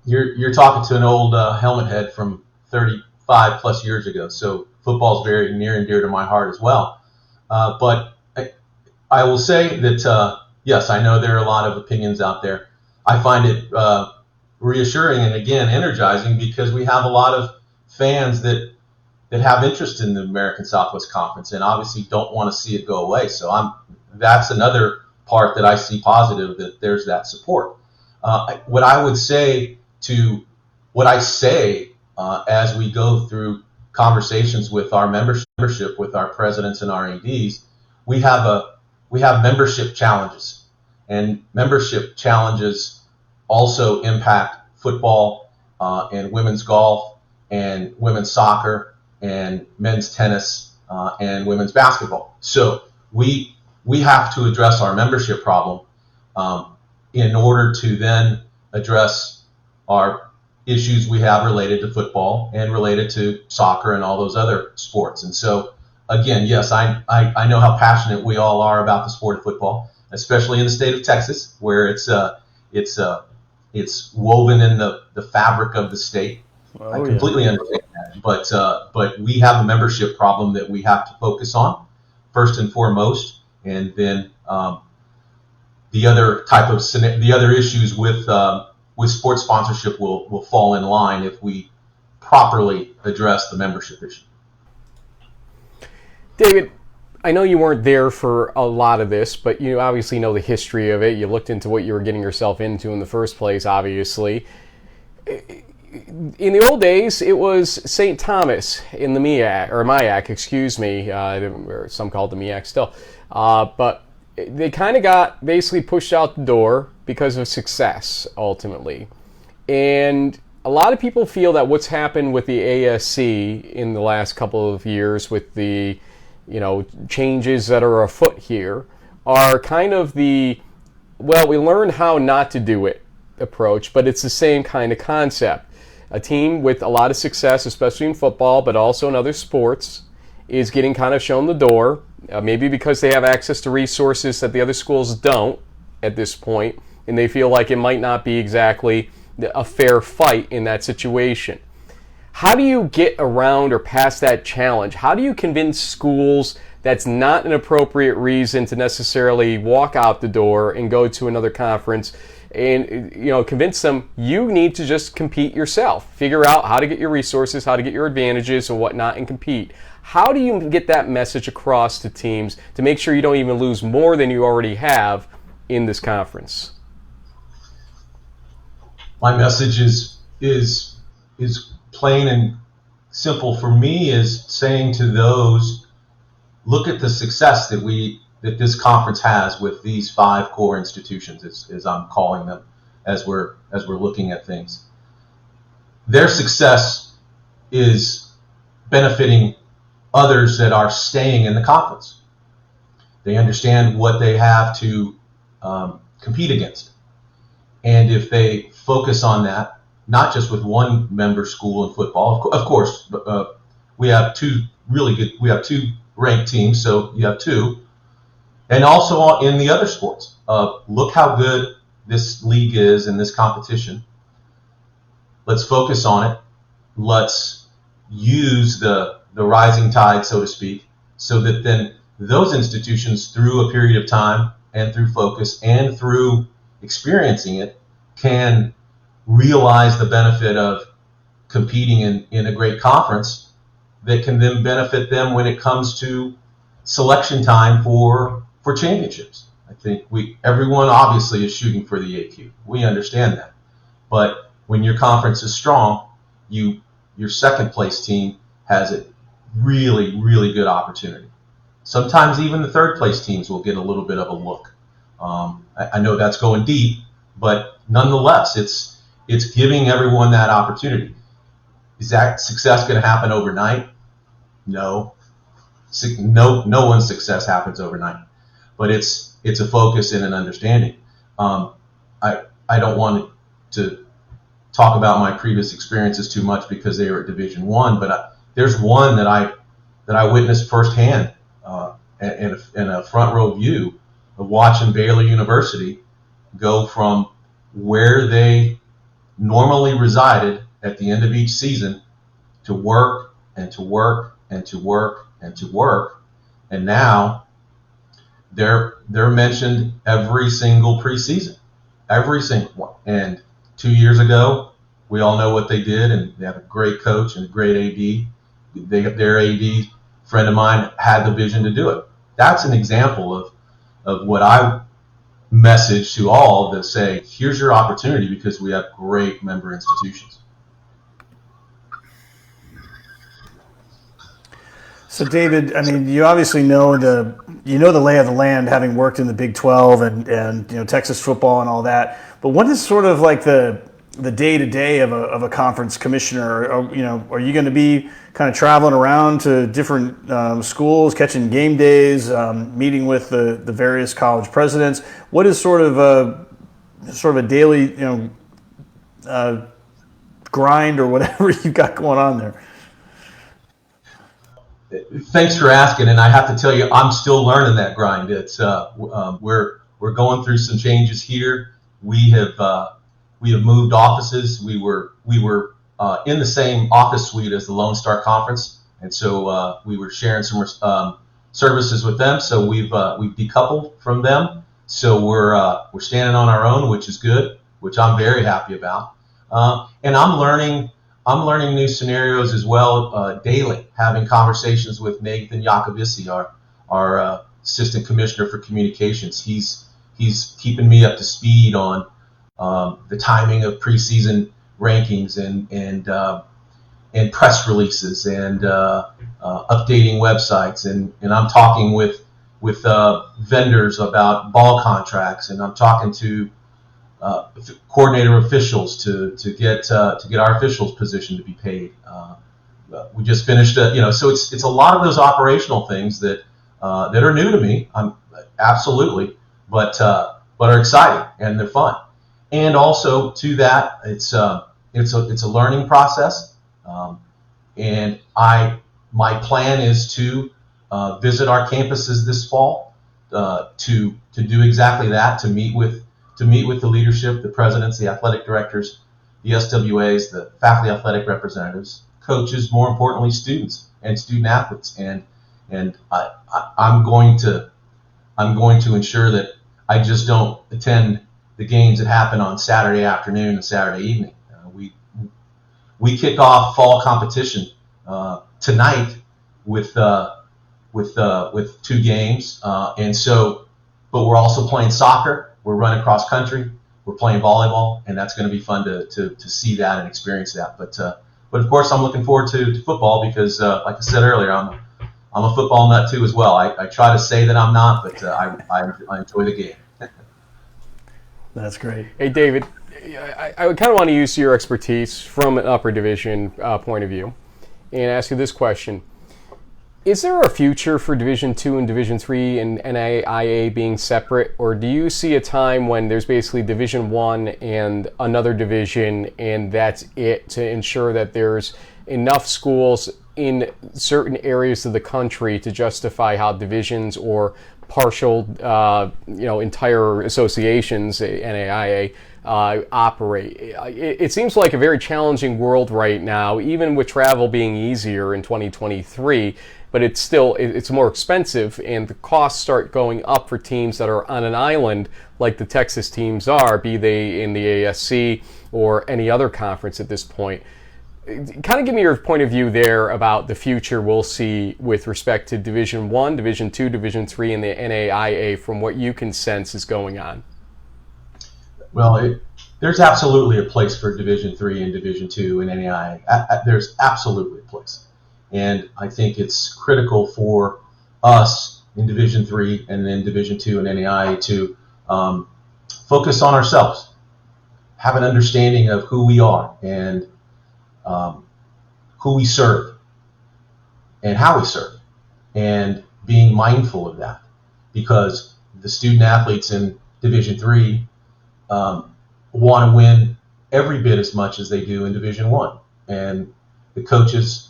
you're talking to an old helmet head from 35 plus years ago. So football is very near and dear to my heart as well. But I will say that. Yes, I know there are a lot of opinions out there. I find it reassuring and, again, energizing because we have a lot of fans that have interest in the American Southwest Conference and obviously don't want to see it go away. So that's another part that I see positive, that there's that support. What I would say as we go through conversations with our membership, with our presidents and our ADs, we have membership challenges. And membership challenges also impact football and women's golf and women's soccer and men's tennis and women's basketball. So we have to address our membership problem in order to then address our issues we have related to football and related to soccer and all those other sports. And so, again, yes, I know how passionate we all are about the sport of football, especially in the state of Texas, where it's woven in the fabric of the state. Oh, I completely understand that, but we have a membership problem that we have to focus on first and foremost, and then the other issues with sports sponsorship will fall in line if we properly address the membership issue. David, I know you weren't there for a lot of this, but you obviously know the history of it. You looked into what you were getting yourself into in the first place, obviously. In the old days, it was St. Thomas in the MIAC, excuse me. Or some called the MIAC still. But they kind of got basically pushed out the door because of success, ultimately. And a lot of people feel that what's happened with the ASC in the last couple of years with the changes that are afoot here are kind of we learned how not to do it approach, but it's the same kind of concept. A team with a lot of success, especially in football, but also in other sports, is getting kind of shown the door, maybe because they have access to resources that the other schools don't at this point, and they feel like it might not be exactly a fair fight in that situation. How do you get around or past that challenge? How do you convince schools that's not an appropriate reason to necessarily walk out the door and go to another conference? and convince them you need to just compete yourself. Figure out how to get your resources, how to get your advantages and whatnot, and compete. How do you get that message across to teams to make sure you don't even lose more than you already have in this conference? My message is plain and simple for me, is saying to those, look at the success that this conference has with these 5 core institutions, as I'm calling them, as we're looking at things. Their success is benefiting others that are staying in the conference. They understand what they have to compete against. And if they focus on that, not just with one member school in football, of course, we have 2 ranked teams, so you have 2. And also in the other sports, look how good this league is in this competition. Let's focus on it. Let's use the rising tide, so to speak, so that then those institutions, through a period of time and through focus and through experiencing it, can realize the benefit of competing in a great conference that can then benefit them when it comes to selection time for championships. I think everyone obviously is shooting for the AQ. We understand that. But when your conference is strong, your second place team has a really, really good opportunity. Sometimes even the third place teams will get a little bit of a look. I know that's going deep, but nonetheless, it's giving everyone that opportunity. Is that success going to happen overnight? No. No one's success happens overnight, but it's a focus and an understanding. I don't want to talk about my previous experiences too much because they were at Division I, but there's one that I witnessed firsthand in a front row view of watching Baylor University go from where they normally resided at the end of each season to work and to work and to work and to work, and now they're mentioned every single preseason, every single one. And 2 years ago, we all know what they did, and they have a great coach and a great AD. Their AD friend of mine had the vision to do it. That's an example of what I message to all that say, here's your opportunity because we have great member institutions. So David, I mean, you obviously know the lay of the land, having worked in the Big 12 and Texas football and all that. But what is sort of like the day-to-day of a conference commissioner? Are you going to be kind of traveling around to different schools, catching game days, meeting with the various college presidents? What is sort of a daily grind or whatever you've got going on there? Thanks for asking, and I have to tell you, I'm still learning that grind. It's we're going through some changes here. We have moved offices. We were in the same office suite as the Lone Star Conference, and so we were sharing some services with them. So we've decoupled from them. So we're standing on our own, which is good, which I'm very happy about. And I'm learning new scenarios as well daily, having conversations with Nathan Yakovisi, our assistant commissioner for communications. He's keeping me up to speed on the timing of preseason rankings and press releases and updating websites. And I'm talking with vendors about ball contracts, and I'm talking to coordinator officials to get our officials positioned to be paid. We just finished, so it's a lot of those operational things that are new to me. Absolutely, but are exciting and they're fun. And also to that, it's a learning process. And my plan is to visit our campuses this fall to do exactly that, to meet with the leadership, the presidents, the athletic directors, the SWAs, the faculty athletic representatives, coaches, more importantly, students and student athletes. And I'm going to ensure that I just don't attend the games that happen on Saturday afternoon and Saturday evening. We kick off fall competition tonight with 2 games, and so. But we're also playing soccer. We're running cross country. We're playing volleyball, and that's going to be fun to see that and experience that. But of course, I'm looking forward to football because, like I said earlier, I'm a football nut too as well. I try to say that I'm not, but I enjoy the game. That's great. Hey, David, I kind of want to use your expertise from an upper division point of view and ask you this question. Is there a future for Division II and Division III and NAIA being separate, or do you see a time when there's basically Division I and another division, and that's it, to ensure that there's enough schools in certain areas of the country to justify how divisions or partial, entire associations, NAIA, operate? It seems like a very challenging world right now, even with travel being easier in 2023. But it's more expensive, and the costs start going up for teams that are on an island like the Texas teams are, be they in the ASC or any other conference at this point. Kind of give me your point of view there about the future we'll see with respect to Division I, Division II, Division III, and the NAIA from what you can sense is going on. Well, there's absolutely a place for Division III and Division II and NAIA. There's absolutely a place. And I think it's critical for us in Division III and then Division II and NAIA to focus on ourselves, have an understanding of who we are and who we serve and how we serve, and being mindful of that, because the student athletes in Division III want to win every bit as much as they do in Division I, and the coaches,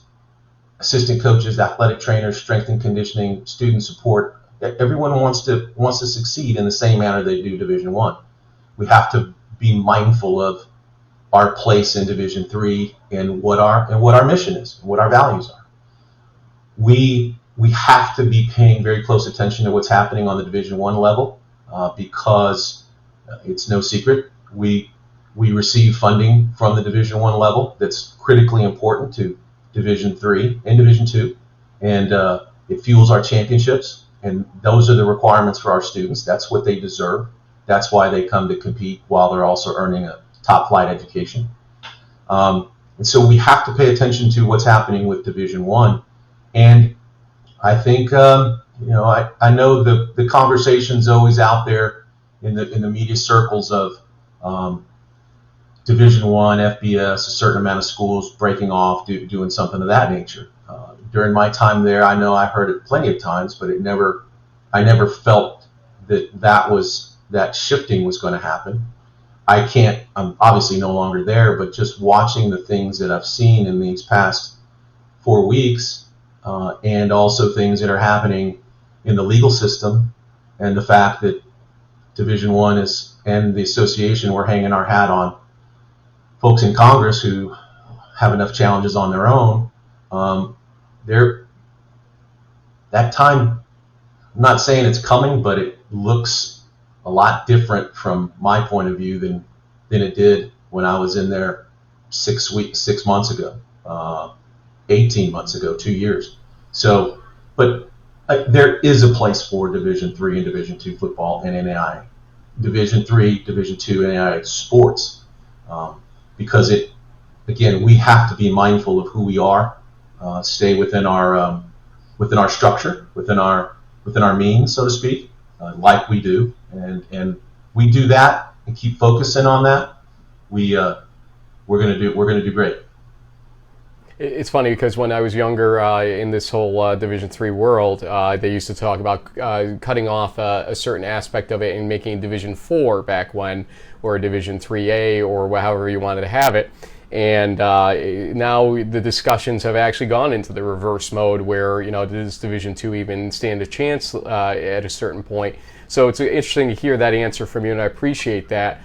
assistant coaches, athletic trainers, strength and conditioning, student support, everyone wants to succeed in the same manner they do Division I. We have to be mindful of our place in Division III and what our mission is, what our values are. We have to be paying very close attention to what's happening on the Division I level, because it's no secret we receive funding from the Division I level that's critically important to Division III and Division II, and it fuels our championships, and those are the requirements for our students. That's what they deserve. That's why they come to compete while they're also earning a top flight education. And so we have to pay attention to what's happening with Division I. And I think, I know the conversation's always out there in the media circles of Division I, FBS, a certain amount of schools breaking off, doing something of that nature. During my time there, I know I heard it plenty of times, but I never felt that shifting was going to happen. I'm obviously no longer there, but just watching the things that I've seen in these past 4 weeks, and also things that are happening in the legal system, and the fact that Division I and the association, we're hanging our hat on folks in Congress who have enough challenges on their own. That time, I'm not saying it's coming, but it looks a lot different from my point of view than it did when I was in there 6 months ago, 18 months ago, 2 years. So, but there is a place for Division III and Division II football and NAIA. Division III, Division II, and NAIA sports, because we have to be mindful of who we are, stay within our structure, within our means, so to speak, like we do, and we do that and keep focusing on that. We're gonna do great. It's funny because when I was younger in this whole Division III world, they used to talk about cutting off a certain aspect of it and making Division IV back when, or a Division IIIA, or however you wanted to have it. And now the discussions have actually gone into the reverse mode where, does Division II even stand a chance at a certain point? So it's interesting to hear that answer from you, and I appreciate that.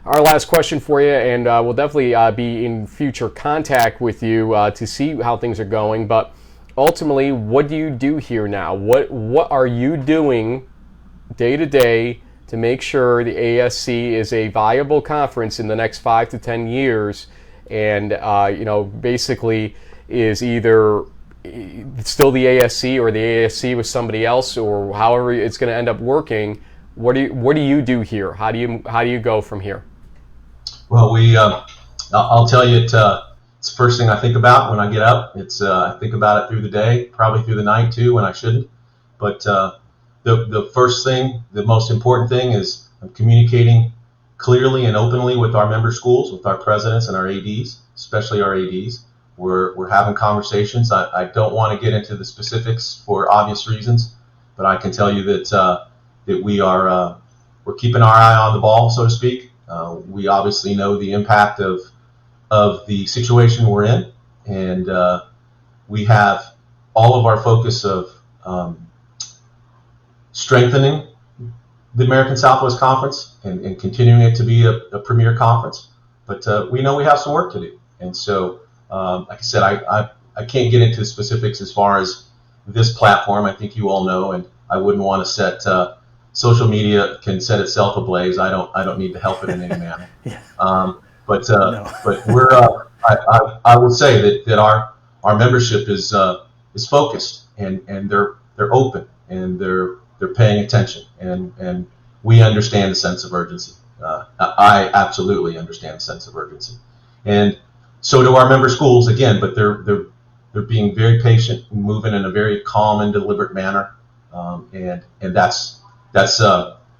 Our last question for you, and we'll definitely be in future contact with you to see how things are going, but ultimately, what do you do here now? What are you doing day to day to make sure the ASC is a viable conference in the next 5 to 10 years, and basically is either still the ASC or the ASC with somebody else, or however it's going to end up working? What do you do here? How do you go from here? Well, I'll tell you, it's the first thing I think about when I get up. I think about it through the day, probably through the night too when I shouldn't. But the first thing, the most important thing, is communicating clearly and openly with our member schools, with our presidents and our ADs, especially our ADs. We're having conversations. I don't want to get into the specifics for obvious reasons, but I can tell you that we're keeping our eye on the ball, so to speak. We obviously know the impact of the situation we're in, and we have all of our focus of strengthening the American Southwest Conference and continuing it to be a premier conference. But we know we have some work to do, and so like I said, I can't get into specifics as far as this platform. I think you all know, and I wouldn't want to set social media can set itself ablaze. I don't need to help it in any manner. Yeah. But No. but we're I would say that our membership is focused, and they're open, and they're paying attention, and we understand the sense of urgency. I absolutely understand the sense of urgency, and so do our member schools again. But they're being very patient and moving in a very calm and deliberate manner, and that's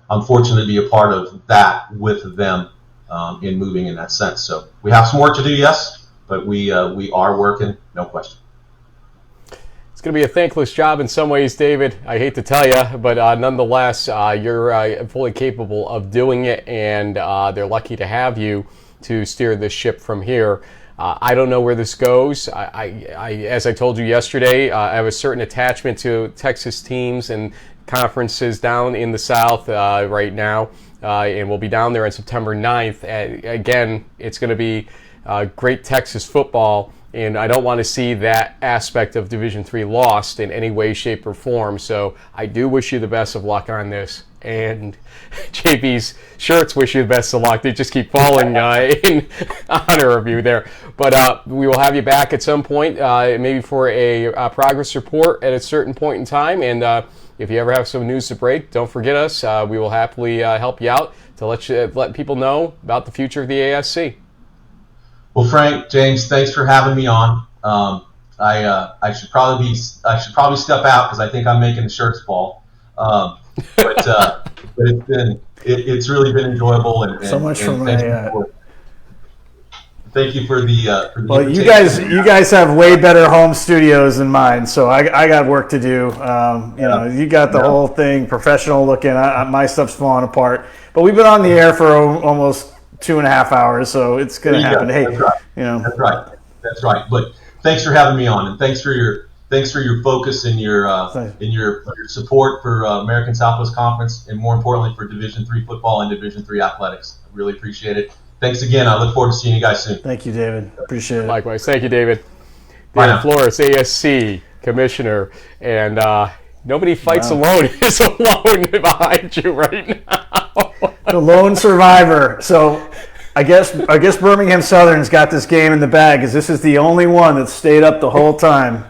I'm fortunate to be a part of that with them in moving in that sense. So we have some work to do, yes, but we are working, no question. It's going to be a thankless job in some ways, David. I hate to tell you, but nonetheless, you're fully capable of doing it, and they're lucky to have you to steer this ship from here. I don't know where this goes. As I told you yesterday, I have a certain attachment to Texas teams and conferences down in the South right now, and we'll be down there on September 9th. Again, it's going to be great Texas football, and I don't want to see that aspect of Division III lost in any way, shape, or form. So I do wish you the best of luck on this. And JB's shirts wish you the best of luck. They just keep falling in honor of you there. But we will have you back at some point, maybe for a progress report at a certain point in time. And if you ever have some news to break, don't forget us. We will happily help you out to let people know about the future of the ASC. Well, Frank, James, thanks for having me on. I should probably step out because I think I'm making the shirts fall. But it's really been enjoyable, and so much for my. Thank you for the. Well, you guys have way better home studios than mine, so I got work to do. You got the whole thing professional looking. My stuff's falling apart, but we've been on the air for almost 2.5 hours, so it's going to happen. Hey, That's right. But thanks for having me on, and thanks for your focus and your support for American Southwest Conference, and more importantly for Division III football and Division III athletics. I really appreciate it. Thanks again. I look forward to seeing you guys soon. Thank you, David. Appreciate it. Likewise. Thank you, David. Bye David now. Flores, ASC Commissioner, and nobody fights alone is alone behind you right now. The lone survivor. So I guess Birmingham Southern's got this game in the bag, because this is the only one that stayed up the whole time.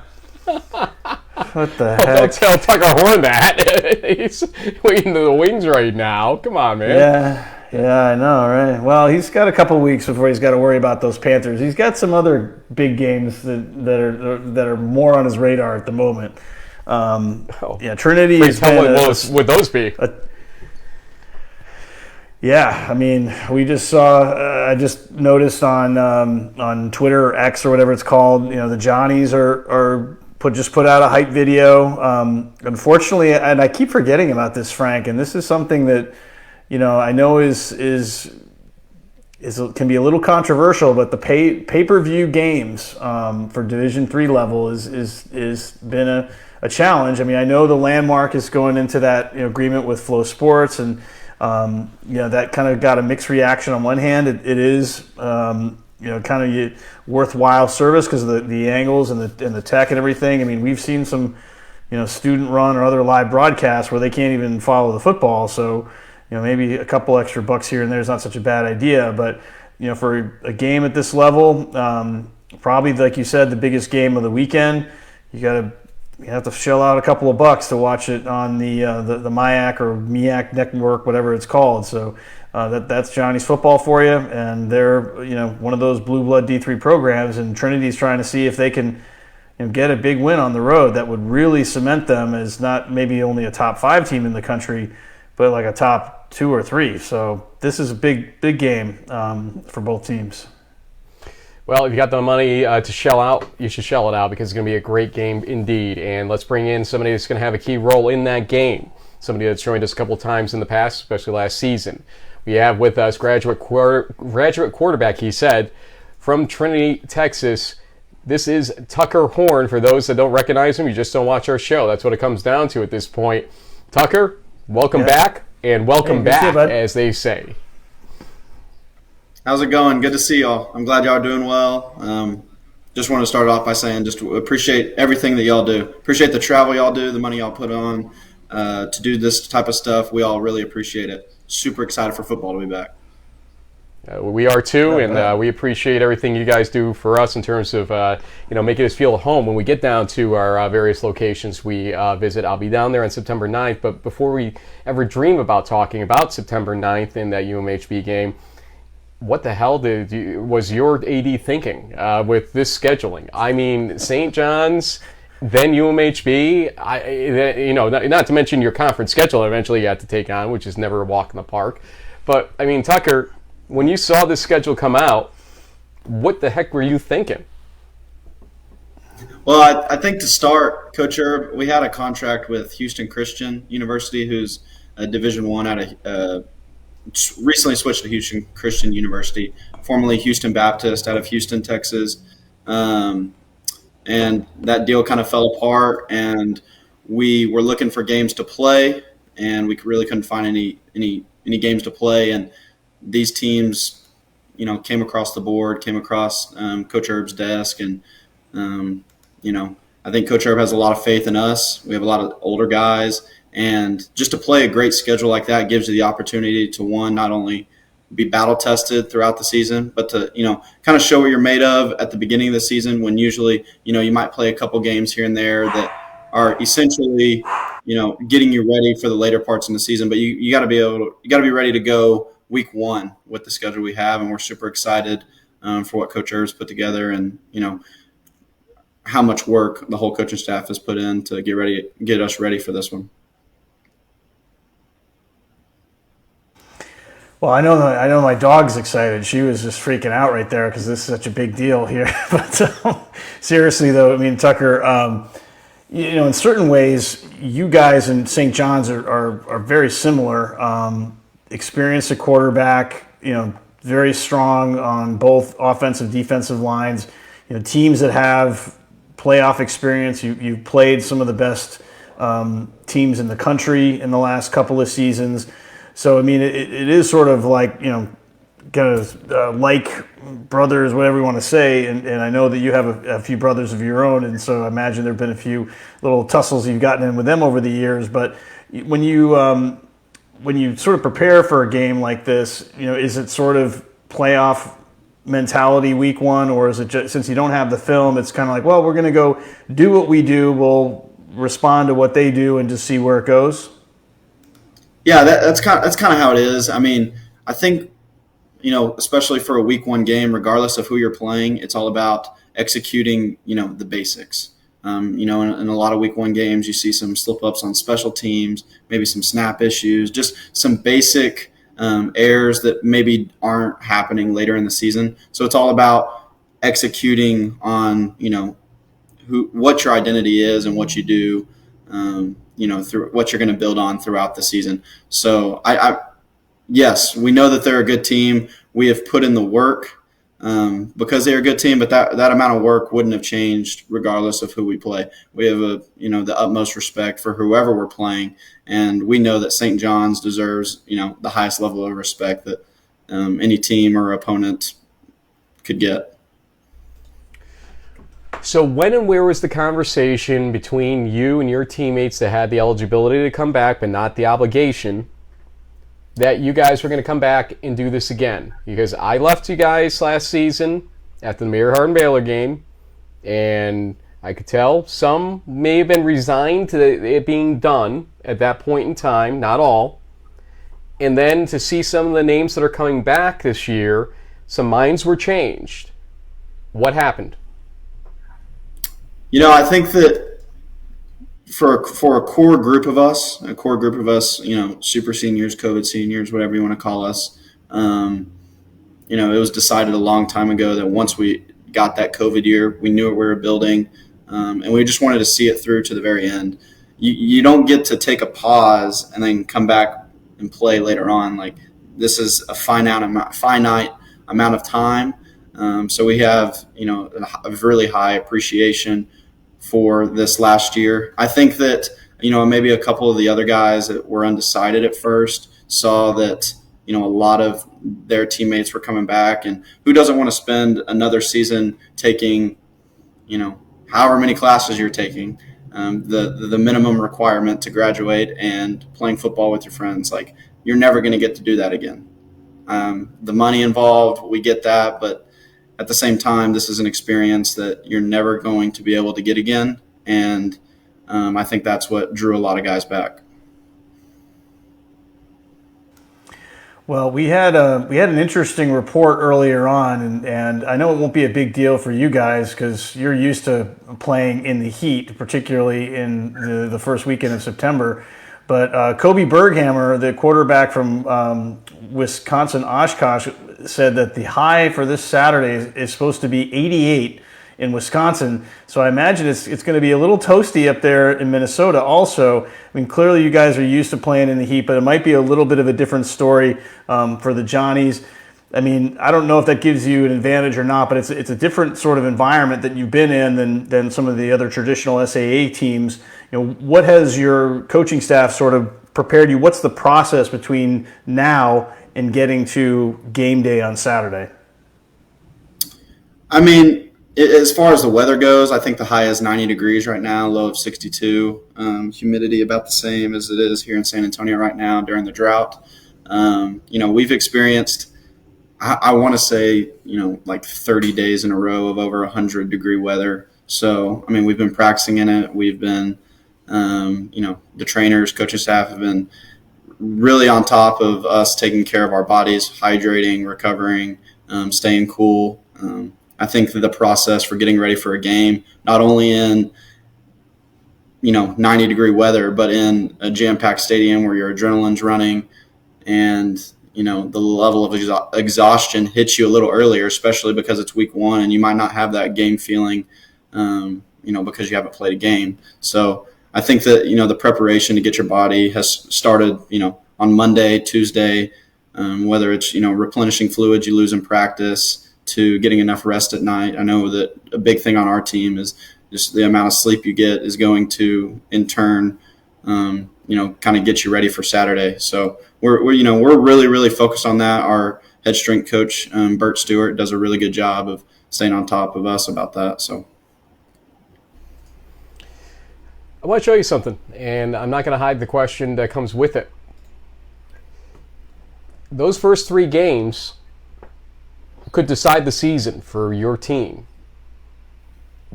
What the heck? Don't tell Tucker Horn that. He's waiting to the wings right now. Come on, man. Yeah, I know, right? Well, he's got a couple weeks before he's got to worry about those Panthers. He's got some other big games that are more on his radar at the moment. Trinity has been. What would those be? Yeah, I mean, we just saw. I just noticed on Twitter or X or whatever it's called. The Johnnies just put out a hype video. Unfortunately, and I keep forgetting about this, Frank. And this is something that I know can be a little controversial, but the pay-per-view games for Division III level is been a challenge. I mean, I know the Landmark is going into that agreement with Flow Sports, and that kind of got a mixed reaction. On one hand, it is kind of worthwhile service because of the angles and the tech and everything. I mean, we've seen some student run or other live broadcasts where they can't even follow the football. So maybe a couple extra bucks here and there is not such a bad idea. But for a game at this level, probably like you said, the biggest game of the weekend, you have to shell out a couple of bucks to watch it on the MIAC or MEAC network, whatever it's called. So that's Johnny's football for you, and they're one of those blue blood D3 programs, and Trinity's trying to see if they can get a big win on the road that would really cement them as not maybe only a top 5 team in the country, but like a top 2 or 3. So this is a big game for both teams. Well, if you got the money to shell out, you should shell it out because it's going to be a great game indeed. And let's bring in somebody that's going to have a key role in that game, somebody that's joined us a couple times in the past, especially last season. We have with us graduate quarterback, he said, from Trinity, Texas. This is Tucker Horn. For those that don't recognize him, you just don't watch our show. That's what it comes down to at this point. Tucker, welcome back, and welcome back, as they say. How's it going? Good to see y'all. I'm glad y'all are doing well. Just want to start off by saying just appreciate everything that y'all do. Appreciate the travel y'all do, the money y'all put on to do this type of stuff. We all really appreciate it. Super excited for football to be back. We are too, and we appreciate everything you guys do for us in terms of making us feel at home when we get down to our various locations we visit. I'll be down there on September 9th, but before we ever dream about talking about September 9th in that UMHB game, what the hell was your AD thinking with this scheduling? I mean, St. John's, then UMHB, not to mention your conference schedule eventually you had to take on, which is never a walk in the park. But, I mean, Tucker, when you saw this schedule come out, what the heck were you thinking? Well, I think to start, Coach Herb, we had a contract with Houston Christian University, who's a Division I out of recently switched to Houston Christian University, formerly Houston Baptist out of Houston, Texas. And that deal kind of fell apart, and we were looking for games to play, and we really couldn't find any games to play. And these teams, came across the board, came across Coach Herb's desk, and I think Coach Herb has a lot of faith in us. We have a lot of older guys, and just to play a great schedule like that gives you the opportunity to, one, not only be battle tested throughout the season, but to kind of show what you're made of at the beginning of the season, when usually you might play a couple games here and there that are essentially getting you ready for the later parts in the season. But you got to be ready to go week 1 with the schedule we have, and we're super excited for what Coach Herb's put together, and how much work the whole coaching staff has put in to get us ready for this one. Well, I know my dog's excited. She was just freaking out right there because this is such a big deal here. But seriously, though, I mean, Tucker, in certain ways, you guys in St. John's are very similar. Experienced at quarterback, very strong on both offensive, defensive lines. Teams that have playoff experience. You've played some of the best teams in the country in the last couple of seasons. So, I mean, it is sort of like, kind of like brothers, whatever you want to say. And I know that you have a few brothers of your own. And so I imagine there have been a few little tussles you've gotten in with them over the years. But when you sort of prepare for a game like this, is it sort of playoff mentality week 1? Or is it just, since you don't have the film, it's kind of like, well, we're going to go do what we do. We'll respond to what they do and just see where it goes? Yeah, that's kind of how it is. I mean, I think, especially for a week 1 game, regardless of who you're playing, it's all about executing, the basics. In a lot of week 1 games, you see some slip-ups on special teams, maybe some snap issues, just some basic errors that maybe aren't happening later in the season. So it's all about executing on, what your identity is and what you do, through what you're going to build on throughout the season. So yes, we know that they're a good team. We have put in the work because they're a good team, but that amount of work wouldn't have changed regardless of who we play. We have the utmost respect for whoever we're playing, and we know that St. John's deserves, the highest level of respect that any team or opponent could get. So when and where was the conversation between you and your teammates that had the eligibility to come back but not the obligation that you guys were going to come back and do this again, because I left you guys last season after the Mary Hardin Baylor game, and I could tell some may have been resigned to it being done at that point in time, not all. And then to see some of the names that are coming back this year, some minds were changed. What happened? I think that for a core group of us, super seniors, COVID seniors, whatever you want to call us, it was decided a long time ago that once we got that COVID year, we knew what we were building, and we just wanted to see it through to the very end. You don't get to take a pause and then come back and play later on. Like, this is a finite amount of time. So we have, a really high appreciation for this last year. I think that, maybe a couple of the other guys that were undecided at first saw that, a lot of their teammates were coming back, and who doesn't want to spend another season taking, however many classes you're taking, the minimum requirement to graduate and playing football with your friends. Like, you're never going to get to do that again. The money involved, we get that, but at the same time, this is an experience that you're never going to be able to get again. And I think that's what drew a lot of guys back. Well, we had an interesting report earlier on, and I know it won't be a big deal for you guys because you're used to playing in the heat, particularly in the first weekend of September. But Kobe Berghammer, the quarterback from Wisconsin Oshkosh, said that the high for this Saturday is supposed to be 88 in Wisconsin. So I imagine it's going to be a little toasty up there in Minnesota also. I mean, clearly you guys are used to playing in the heat, but it might be a little bit of a different story for the Johnnies. I mean, I don't know if that gives you an advantage or not, but it's a different sort of environment that you've been in than some of the other traditional SAA teams. What has your coaching staff sort of prepared you? What's the process between now and getting to game day on Saturday? I mean, as far as the weather goes, I think the high is 90 degrees right now, low of 62. Humidity about the same as it is here in San Antonio right now during the drought. We've experienced, I want to say, like 30 days in a row of over 100-degree weather. So, I mean, we've been practicing in it. We've been, the trainers, coaching staff have been really on top of us taking care of our bodies, hydrating, recovering, staying cool. I think that the process for getting ready for a game, not only in, 90-degree weather, but in a jam-packed stadium where your adrenaline's running and, the level of exhaustion hits you a little earlier, especially because it's week one and you might not have that game feeling, because you haven't played a game. So I think that, the preparation to get your body has started, on Monday, Tuesday, whether it's, replenishing fluids you lose in practice, to getting enough rest at night. I know that a big thing on our team is just the amount of sleep you get is going to, in turn, kind of get you ready for Saturday. So we're really, really focused on that. Our head strength coach, Bert Stewart, does a really good job of staying on top of us about that. So I want to show you something, and I'm not going to hide the question that comes with it. Those first three games could decide the season for your team.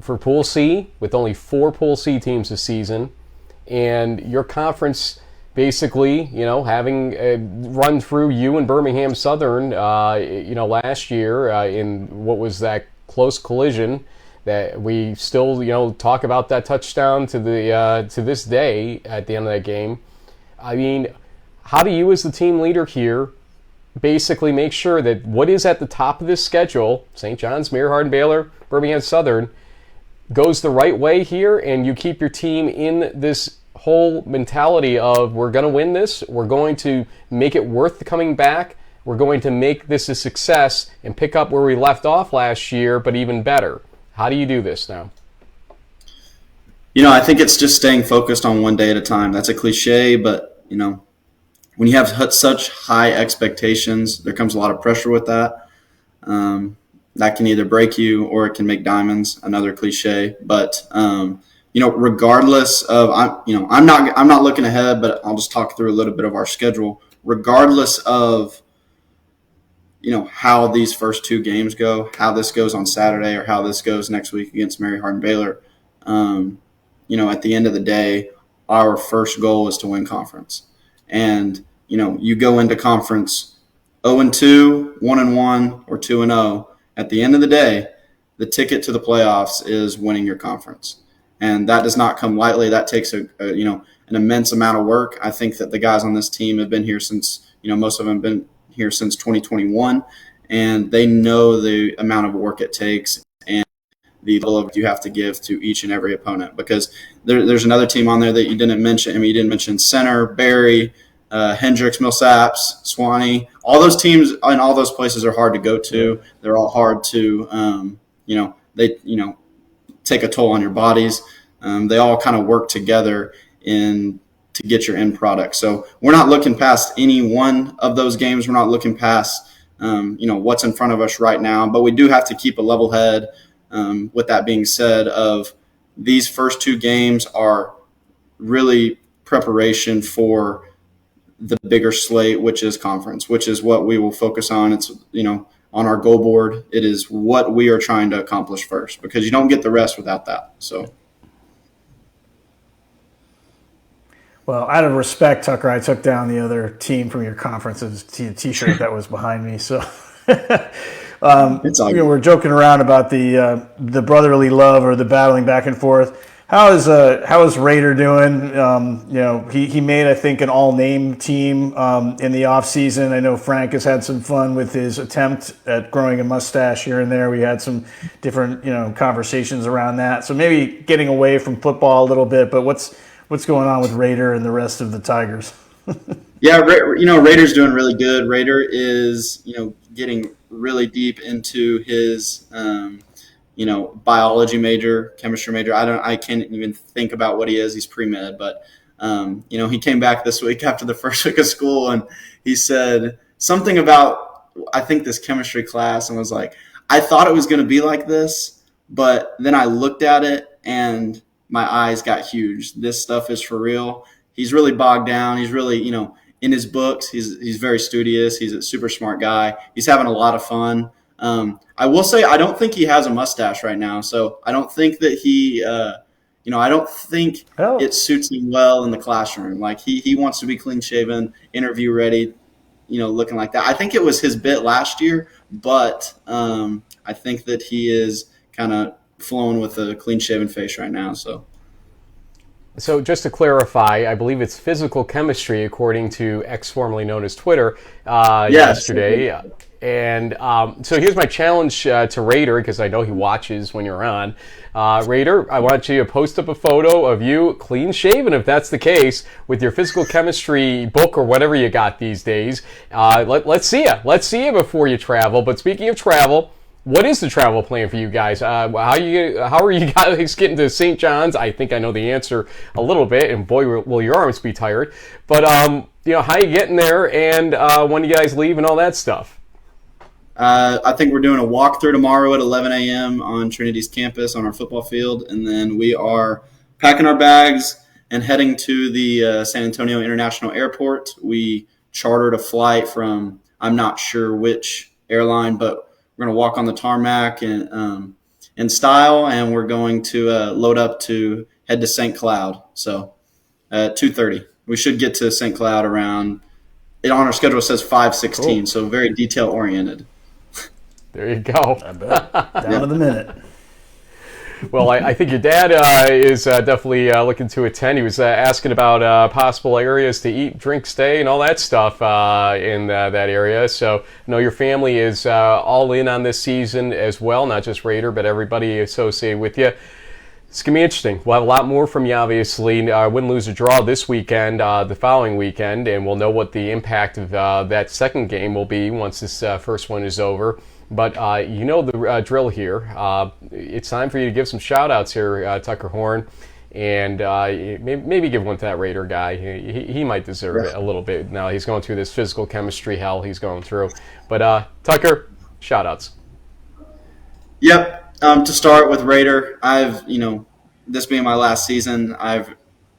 For Pool C, with only 4 Pool C teams this season, and your conference basically, having run through you and Birmingham Southern, last year in what was that close collision that we still, talk about that touchdown to this day at the end of that game. I mean, how do you as the team leader here basically make sure that what is at the top of this schedule, St. John's, Mary Hardin, Baylor, Birmingham Southern, goes the right way here, and you keep your team in this whole mentality of we're going to win this, we're going to make it worth coming back, we're going to make this a success and pick up where we left off last year, but even better. How do you do this now? I think it's just staying focused on one day at a time. That's a cliche, but, when you have such high expectations, there comes a lot of pressure with that. That can either break you or it can make diamonds. Another cliche, but regardless of, I'm not looking ahead, but I'll just talk through a little bit of our schedule. regardless of how these first two games go, how this goes on Saturday or how this goes next week against Mary Hardin Baylor, at the end of the day, our first goal is to win conference. And, you go into conference 0-2, 1-1, or 2-0. At the end of the day, the ticket to the playoffs is winning your conference. And that does not come lightly. That takes an immense amount of work. I think that the guys on this team have been here since, most of them have been here since 2021, and they know the amount of work it takes and the level of you have to give to each and every opponent. Because there's another team on there that you didn't mention. You didn't mention Center, Barry, Hendricks, Millsaps, Swanee. All those teams and all those places are hard to go to. They're all hard to, they take a toll on your bodies. They all kind of work together to get your end product. So we're not looking past any one of those games. We're not looking past, what's in front of us right now. But we do have to keep a level head. With that being said, of these first two games are really preparation for the bigger slate, which is conference, which is what we will focus on. It's, on our goal board. It is what we are trying to accomplish first, because you don't get the rest without that. So. Well, out of respect, Tucker, I took down the other team from your conference's T-shirt that was behind me. So we're joking around about the brotherly love or the battling back and forth. How is Raider doing? He made, I think, an all-name team in the off season. I know Frank has had some fun with his attempt at growing a mustache here and there. We had some different conversations around that. So maybe getting away from football a little bit, but what's going on with Raider and the rest of the Tigers? Yeah, Raider's doing really good. Raider is, getting really deep into his, biology major, chemistry major. I can't even think about what he is. He's pre-med, but, he came back this week after the first week of school, and he said something about, I think, this chemistry class, and was like, I thought it was going to be like this, but then I looked at it and my eyes got huge. This stuff is for real. He's really bogged down. He's really, in his books, he's very studious. He's a super smart guy. He's having a lot of fun. I will say, I don't think he has a mustache right now. So I don't think that he, I don't think it suits him well in the classroom. Like he wants to be clean shaven, interview ready, looking like that. I think it was his bit last year, but I think that he is kind of flowing with a clean-shaven face right now. So just to clarify, I believe it's physical chemistry, according to X, formerly known as Twitter, yesterday. And so here's my challenge to Raider, because I know he watches when you're on. Raider, I want you to post up a photo of you clean-shaven, if that's the case, with your physical chemistry book or whatever you got these days. Let's see you. Let's see you before you travel. But speaking of travel, what is the travel plan for you guys? How are you guys getting to St. John's? I think I know the answer a little bit, and boy, will your arms be tired. But how are you getting there, and when do you guys leave, and all that stuff? I think we're doing a walkthrough tomorrow at 11 a.m. on Trinity's campus on our football field, and then we are packing our bags and heading to the San Antonio International Airport. We chartered a flight from, I'm not sure which airline, but we're going to walk on the tarmac in style, and we're going to load up to head to St. Cloud. So at 2:30. We should get to St. Cloud around – on our schedule it says 5:16, cool. So very detail-oriented. There you go. I bet. Down to the minute. Well, I think your dad is definitely looking to attend. He was asking about possible areas to eat, drink, stay, and all that stuff in that area. So I know your family is all in on this season as well, not just Raider, but everybody associated with you. It's going to be interesting. We'll have a lot more from you, obviously. Win, lose, or draw this weekend, the following weekend, and we'll know what the impact of that second game will be once this first one is over. But the drill here. It's time for you to give some shout-outs here, Tucker Horn, and maybe give one to that Raider guy. He might deserve it a little bit. Now he's going through this physical chemistry hell he's going through. But Tucker, shout-outs. Yep. To start with Raider, this being my last season, I've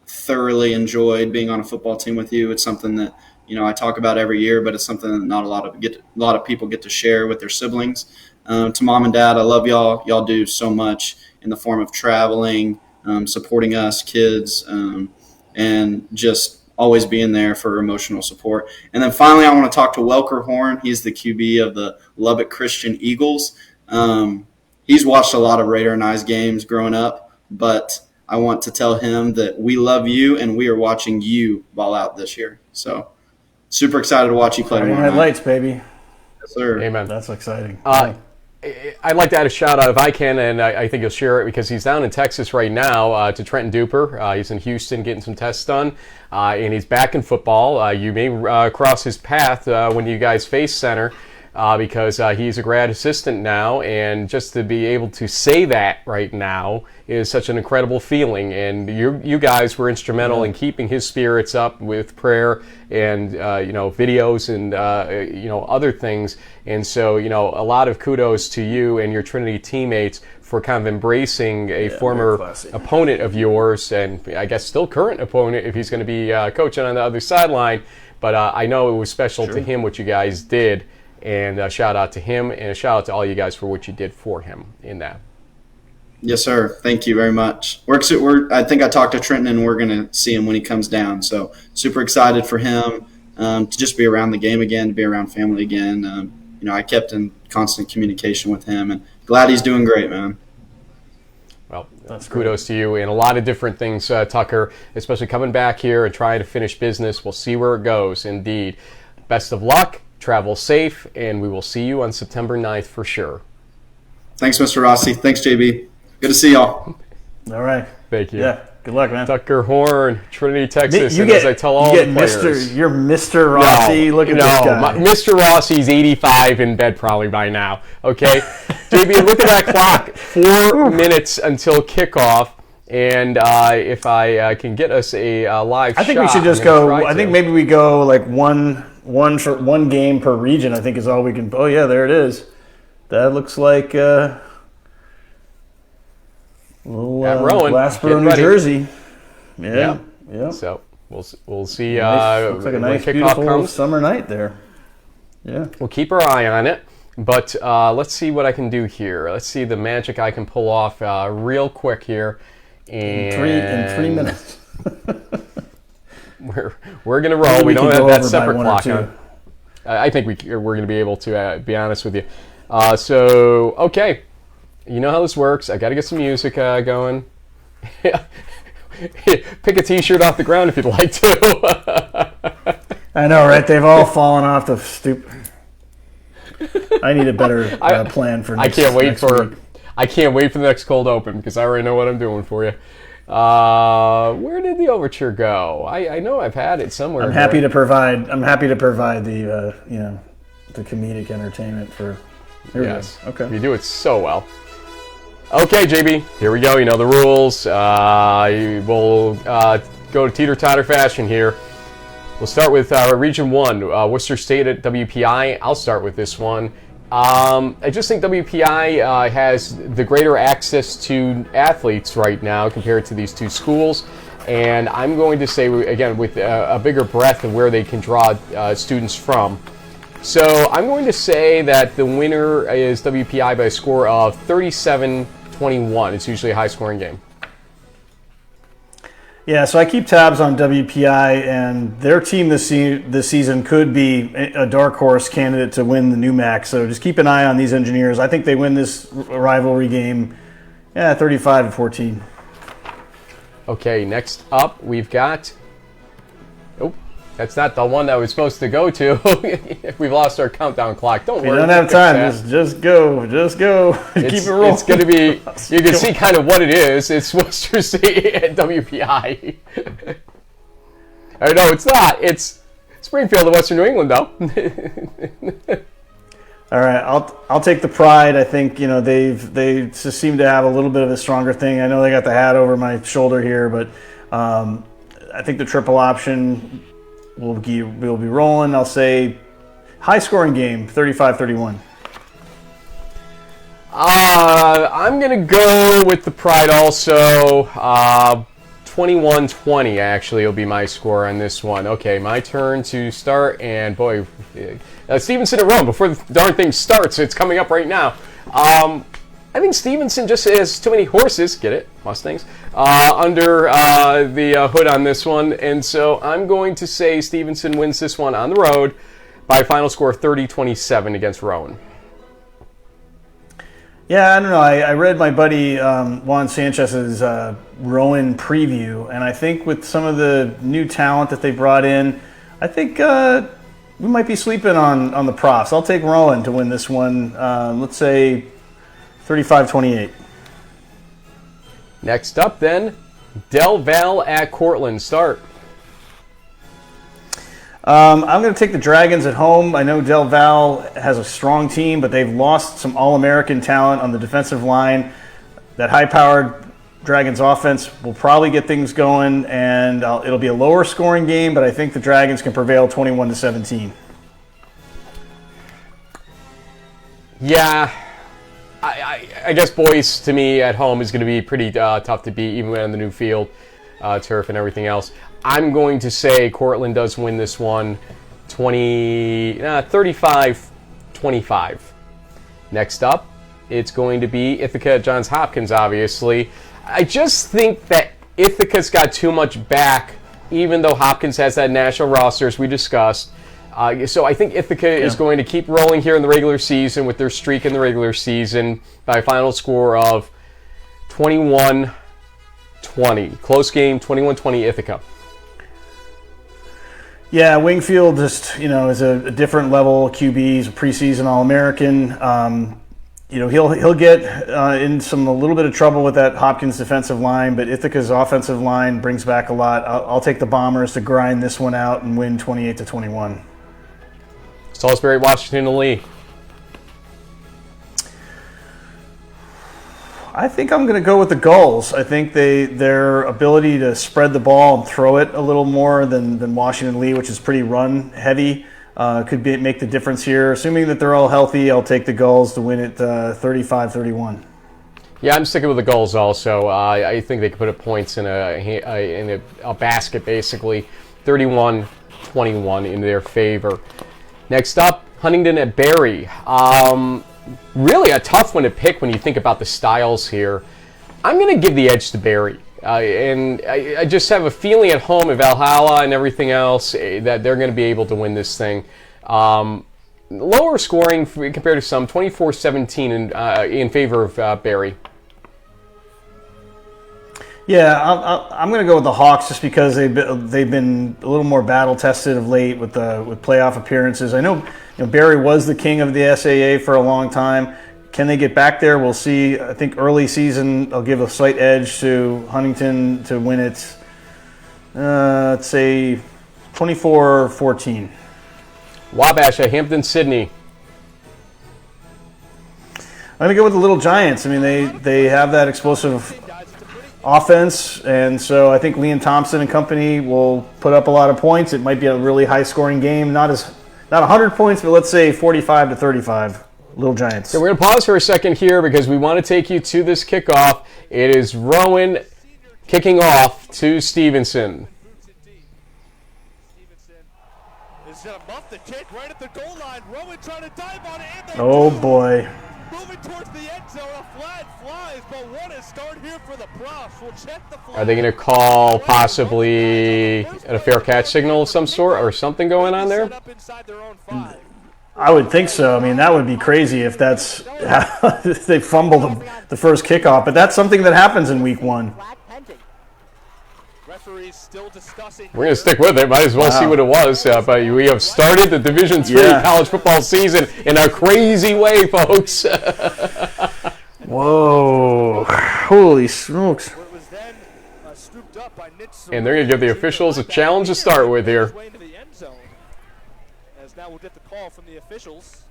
thoroughly enjoyed being on a football team with you. It's something that, I talk about every year, but it's something that not a lot of people get to share with their siblings. To mom and dad, I love y'all. Y'all do so much in the form of traveling, supporting us kids, and just always being there for emotional support. And then finally, I want to talk to Welker Horn. He's the QB of the Lubbock Christian Eagles. He's watched a lot of Raider and Eyes games growing up, but I want to tell him that we love you and we are watching you ball out this year. So super excited to watch you play tomorrow night. Lights, baby. Yes, sir. Amen. That's exciting. I'd like to add a shout out if I can, and I think you'll share it because he's down in Texas right now to Trenton Duper. He's in Houston getting some tests done, and he's back in football. You may cross his path when you guys face center because he's a grad assistant now, and just to be able to say that right now is such an incredible feeling. And you guys were instrumental in keeping his spirits up with prayer and videos and other things. And so a lot of kudos to you and your Trinity teammates for kind of embracing a former opponent of yours, and I guess still current opponent if he's going to be coaching on the other sideline. But I know it was special to him what you guys did, and a shout out to him and a shout out to all you guys for what you did for him in that. Yes, sir. Thank you very much. I think I talked to Trenton, and we're going to see him when he comes down. So super excited for him to just be around the game again, to be around family again. I kept in constant communication with him, and glad he's doing great, man. Well, kudos to you and a lot of different things, Tucker, especially coming back here and trying to finish business. We'll see where it goes, indeed. Best of luck, travel safe, and we will see you on September 9th for sure. Thanks, Mr. Rossi. Thanks, JB. Good to see y'all. All right. Thank you. Yeah. Good luck, man. Tucker Horn, Trinity, Texas. As I tell all the players. You're Mr. Rossi. Look at this guy. Mr. Rossi's 85 in bed probably by now. Okay? JB, look at that clock. 4 minutes until kickoff. And if I can get us a live shot. I think we should just go. I think maybe we go like one game per region, I think is all we can. Oh, yeah, there it is. That looks like Glassboro, New Jersey. Yeah. So we'll see. Looks like a nice, beautiful summer night there. Yeah. We'll keep our eye on it. But let's see what I can do here. Let's see the magic I can pull off real quick here. And in 3 minutes. we're going to roll. We don't have that separate clock on. I think we're going to be able to, be honest with you. Okay. You know how this works. I got to get some music going. Pick a t-shirt off the ground if you'd like to. I know, right? They've all fallen off the stoop. I need a better plan for next week. I can't wait for the next cold open because I already know what I'm doing for you. Where did the overture go? I know I've had it somewhere. I'm happy to provide the the comedic entertainment for. Yes. Okay. You do it so well. Okay, JB, here we go. You know the rules. We'll go to teeter-totter fashion here. We'll start with Region 1, Worcester State at WPI. I'll start with this one. I just think WPI has the greater access to athletes right now compared to these two schools. And I'm going to say, again, with a bigger breadth of where they can draw students from. So I'm going to say that the winner is WPI by a score of 37-21. It's usually a high-scoring game. Yeah, so I keep tabs on WPI, and their team this season could be a dark horse candidate to win the NEWMAC. So just keep an eye on these engineers. I think they win this rivalry game, 35-14. Okay, next up we've got... Oh, that's not the one that we're supposed to go to. We've lost our countdown clock. Don't worry. You don't have time. Just go. Keep it rolling. It's going to be, you can see kind of what it is. It's Worcester State at WPI. No, it's not. It's Springfield at Western New England, though. All right, I'll take the Pride. I think they just seem to have a little bit of a stronger thing. I know they got the hat over my shoulder here, but I think the triple option will be rolling. I'll say high-scoring game, 35-31. I'm going to go with the Pride also. 21-20 actually will be my score on this one. Okay, my turn to start, and boy, Stevenson and Rome, before the darn thing starts, it's coming up right now. I think Stevenson just has too many horses, get it, Mustangs, under the hood on this one, and so I'm going to say Stevenson wins this one on the road by a final score of 30-27 against Rowan. Yeah, I don't know. I read my buddy Juan Sanchez's Rowan preview, and I think with some of the new talent that they brought in, I think we might be sleeping on the profs. I'll take Rowan to win this one. Let's say 35-28. Next up, then, Del Val at Cortland. Start. I'm going to take the Dragons at home. I know Del Val has a strong team, but they've lost some All-American talent on the defensive line. That high-powered Dragons offense will probably get things going, and it'll be a lower scoring game, but I think the Dragons can prevail 21-17. Yeah, I guess Boyce, to me, at home is going to be pretty tough to beat, even on the new field, turf and everything else. I'm going to say Cortland does win this one 35-25. Next up, it's going to be Ithaca at Johns Hopkins, obviously. I just think that Ithaca's got too much back, even though Hopkins has that national roster, as we discussed. So I think Ithaca is going to keep rolling here in the regular season with their streak in the regular season by a final score of 21-20. Close game, 21-20 Ithaca. Yeah, Wingfield just, is a different level QB. He's a preseason All-American. He'll get in a little bit of trouble with that Hopkins defensive line, but Ithaca's offensive line brings back a lot. I'll take the Bombers to grind this one out and win 28-21. Salisbury, Washington, and Lee. I think I'm going to go with the Gulls. I think their ability to spread the ball and throw it a little more than Washington Lee, which is pretty run heavy, could make the difference here. Assuming that they're all healthy, I'll take the Gulls to win it 35-31. Yeah, I'm sticking with the Gulls also. I think they could put points in a basket, basically. 31-21 in their favor. Next up, Huntingdon at Barry. Really a tough one to pick when you think about the styles here. I'm going to give the edge to Barry. And I just have a feeling at home of Valhalla and everything else that they're going to be able to win this thing. Lower scoring compared to some, 24-17 in favor of Barry. Yeah, I'm going to go with the Hawks just because they've been a little more battle tested of late with playoff appearances. I know Barry was the king of the SAA for a long time. Can they get back there? We'll see. I think early season I'll give a slight edge to Huntington to win it. Let's say 24-14. Wabash at Hampton Sydney. I'm going to go with the Little Giants. I mean, they have that explosive offense, and so I think Liam Thompson and company will put up a lot of points. It might be a really high-scoring game, not 100 points, but let's say 45-35. Little Giants. So we're going to pause for a second here because we want to take you to this kickoff. It is Rowan kicking off to Stevenson. Is going to muff the kick right at the goal line. Rowan trying to dive on it. Oh boy. Moving towards the end zone. A flag flies, but what a start here for the Profs. We'll check the flag. Are they going to call possibly a fair catch signal of some sort or something going on there? I would think so. I mean, that would be crazy if that's how they fumbled the first kickoff. But that's something that happens in week one. We're going to stick with it. Might as well see what it was. But we have started the Division III college football season in a crazy way, folks. Whoa. Holy smokes. And they're going to give the officials a challenge to start with here. Now we'll get the call from the officials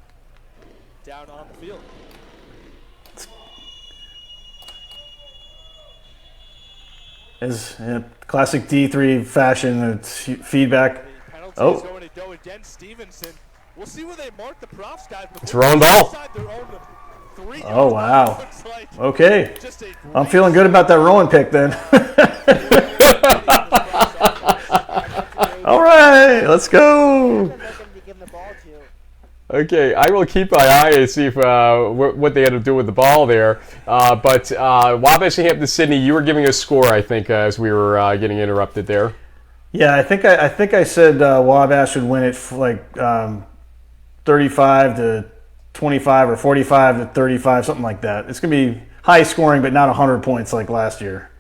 down on the field. As in classic D3 fashion, it's feedback. Going to go against Stevenson. We'll see where they mark the Profs guys. It's Rowan ball. Oh, wow. Okay. I'm feeling good about that Rowan pick then. right, let's go. Okay, I will keep my eye and see if what they had to do with the ball there. But Wabash and Hampton Sydney, you were giving a score, I think, as we were getting interrupted there. Yeah, I think I said Wabash would win it like 35 to 25 or 45 to 35, something like that. It's going to be high scoring, but not 100 points like last year.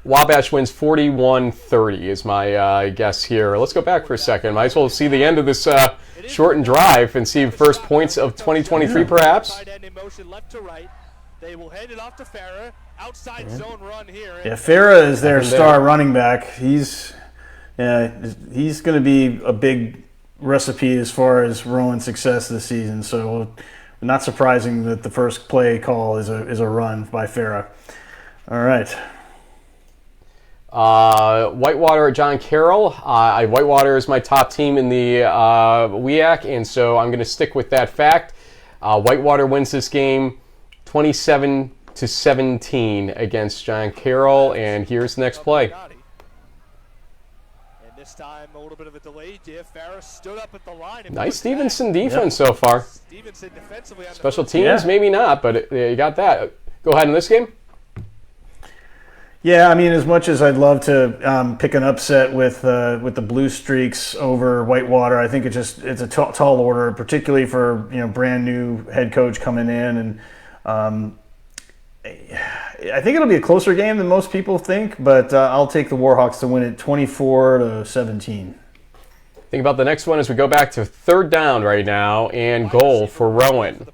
Wabash wins 41-30 is my guess here. Let's go back for a second. Might as well see the end of this shortened drive and see first points of 2023 perhaps. They will hand it off to Farah. Outside zone run here. Yeah, Farah is their star running back. He's going to be a big recipe as far as Rowan's success this season. So not surprising that the first play call is a run by Farah. All right. Whitewater, John Carroll. Whitewater is my top team in the WEAC, and so I'm going to stick with that fact. Whitewater wins this game 27-17 against John Carroll, and here's the next play. This time, a little bit of a delay. Farah stood up at the line. Nice Stevenson defense so far. Stevenson defensively on Special teams, maybe not, but you got that. Go ahead in this game. Yeah, I mean, as much as I'd love to pick an upset with the Blue Streaks over Whitewater, I think it's a tall order, particularly for brand new head coach coming in, and I think it'll be a closer game than most people think. But I'll take the Warhawks to win it 24-17. Think about the next one as we go back to third down right now and goal for Rowan.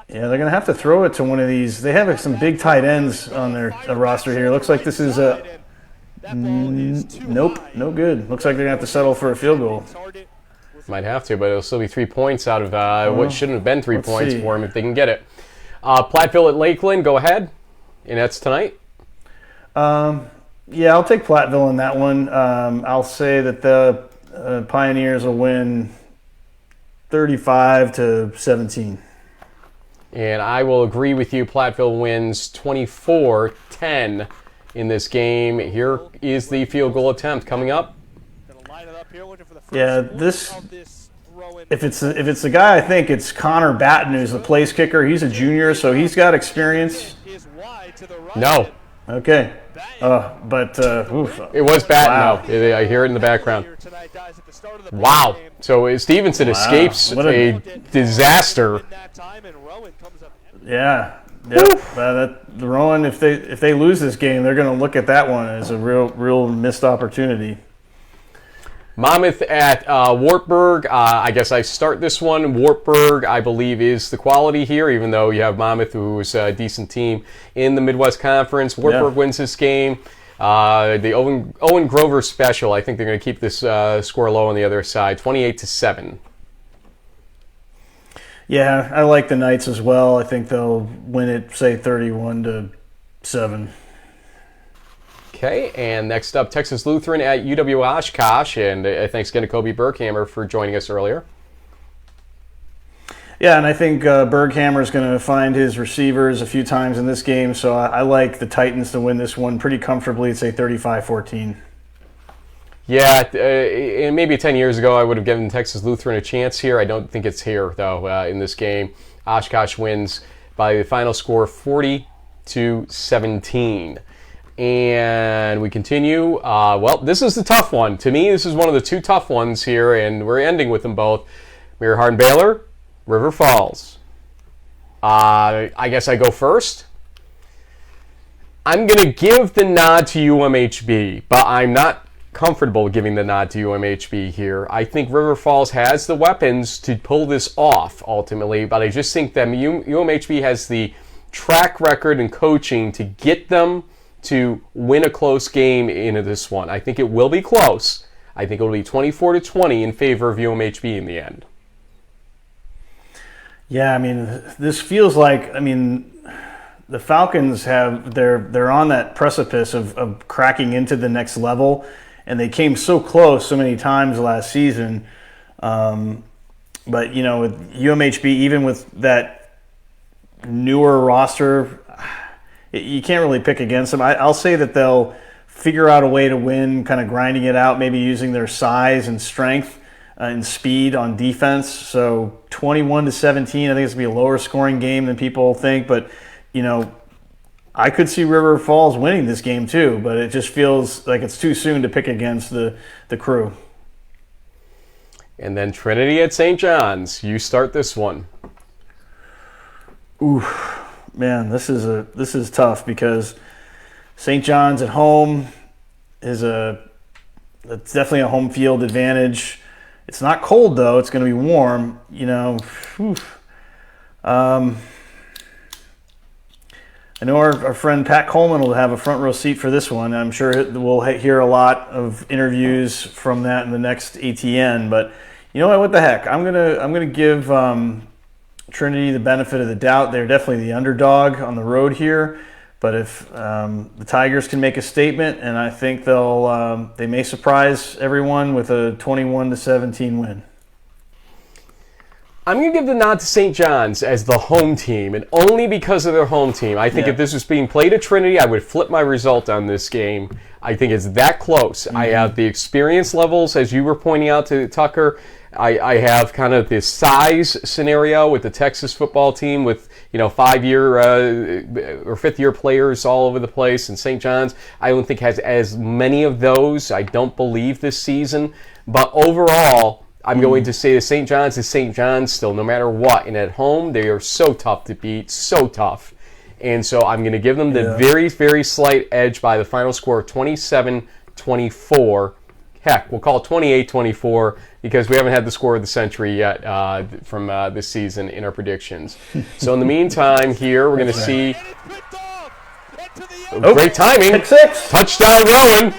Yeah, they're going to have to throw it to one of these. They have some big tight ends on their roster here. Looks like this is nope, no good. Looks like they're going to have to settle for a field goal. Might have to, but it'll still be 3 points out of what shouldn't have been 3 points for them if they can get it. Platteville at Lakeland, go ahead. And that's tonight. Yeah, I'll take Platteville in that one. I'll say that the Pioneers will win 35-17. And I will agree with you. Platteville wins 24-10 in this game. Here is the field goal attempt coming up. Yeah, if it's the guy, I think it's Connor Batten, who's the place kicker. He's a junior, so he's got experience. No. Okay. But oof. It was Batten, wow. though. I hear it in the background. Wow. So Stevenson escapes a disaster. Yeah. Yep. The Rowan, if they lose this game, they're going to look at that one as a real missed opportunity. Monmouth at Wartburg. I guess I start this one. Wartburg, I believe, is the quality here, even though you have Monmouth, who is a decent team in the Midwest Conference. Wartburg wins this game. The Owen Grover special, I think they're going to keep this score low on the other side, 28-7. Yeah, I like the Knights as well. I think they'll win it, say, 31-7. Okay, and next up, Texas Lutheran at UW Oshkosh, and thanks again to Kobe Berghammer for joining us earlier. Yeah, and I think Berghammer is going to find his receivers a few times in this game, so I like the Titans to win this one pretty comfortably at, say, 35-14. Yeah, and maybe 10 years ago I would have given Texas Lutheran a chance here. I don't think it's here, though, in this game. Oshkosh wins by the final score 40-17. And we continue. Well, this is the tough one. To me, this is one of the two tough ones here, and we're ending with them both. Mary Hardin Baylor, River Falls. I guess I go first. I'm going to give the nod to UMHB, but I'm not comfortable giving the nod to UMHB here. I think River Falls has the weapons to pull this off, ultimately, but I just think that UMHB has the track record and coaching to get them to win a close game into this one. I think it will be close. I think it will be 24-20 in favor of UMHB in the end. Yeah, I mean, this feels like, the Falcons they're on that precipice of cracking into the next level, and they came so close so many times last season. But, with UMHB, even with that newer roster, you can't really pick against them. I'll say that they'll figure out a way to win, kind of grinding it out, maybe using their size and strength and speed on defense. So 21-17, I think it's going to be a lower scoring game than people think. But, I could see River Falls winning this game too, but it just feels like it's too soon to pick against the Crew. And then Trinity at St. John's. You start this one. Ooh, man, this is tough because St. John's at home it's definitely a home field advantage. It's not cold though; it's going to be warm. I know our friend Pat Coleman will have a front row seat for this one. I'm sure we'll hear a lot of interviews from that in the next ATN. But you know what the heck? I'm gonna give Trinity the benefit of the doubt. They're definitely the underdog on the road here. But if the Tigers can make a statement, and I think they may surprise everyone with a 21-17 win. I'm going to give the nod to St. John's as the home team, and only because of their home team. I think if this was being played at Trinity, I would flip my result on this game. I think it's that close. I have the experience levels, as you were pointing out to Tucker. I have kind of this size scenario with the Texas football team with, 5-year or 5th-year players all over the place. And St. John's, I don't think has as many of those. I don't believe this season. But overall, I'm going to say that St. John's is St. John's still, no matter what. And at home, they are so tough to beat, so tough. And so I'm going to give them the very, very slight edge by the final score of 27-24. Heck, we'll call it 28-24 because we haven't had the score of the century yet from this season in our predictions. So in the meantime here, we're going to see great timing. Pick six. Touchdown Rowan.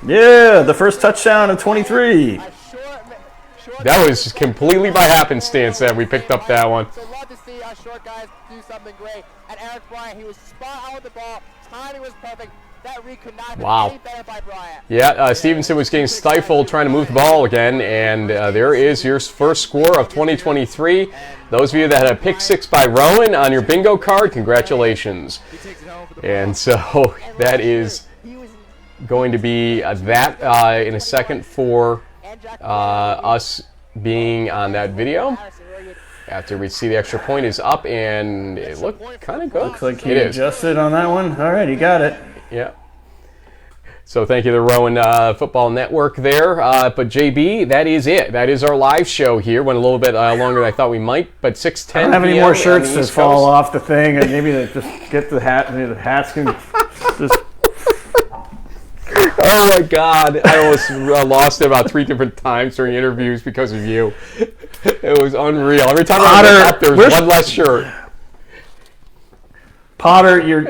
Yeah, the first touchdown of 23. That was completely by happenstance that we picked up that one. So love to see our short guys do something great. And Eric Bryant, he was spot on with the ball. Timing was perfect. That read could not have been any better by Bryant. Yeah, Stevenson was getting stifled trying to move the ball again, and there is your first score of 2023. Those of you that had a pick six by Rowan on your bingo card, congratulations. And so that is going to be that in a second for us being on that video. After we see the extra point is up, and it looked kind of good. Looks like he adjusted on that one. All right, he got it. Yeah. So thank you to Rowan Football Network there. But JB, that is it. That is our live show here. Went a little bit longer than I thought we might, but 6:10 I don't have any more shirts to fall off the thing, and maybe just get the hat. Maybe the hats can just. Oh my God! I almost lost it about 3 different times during interviews because of you. It was unreal. Every time I looked up, there was one less shirt. Potter, your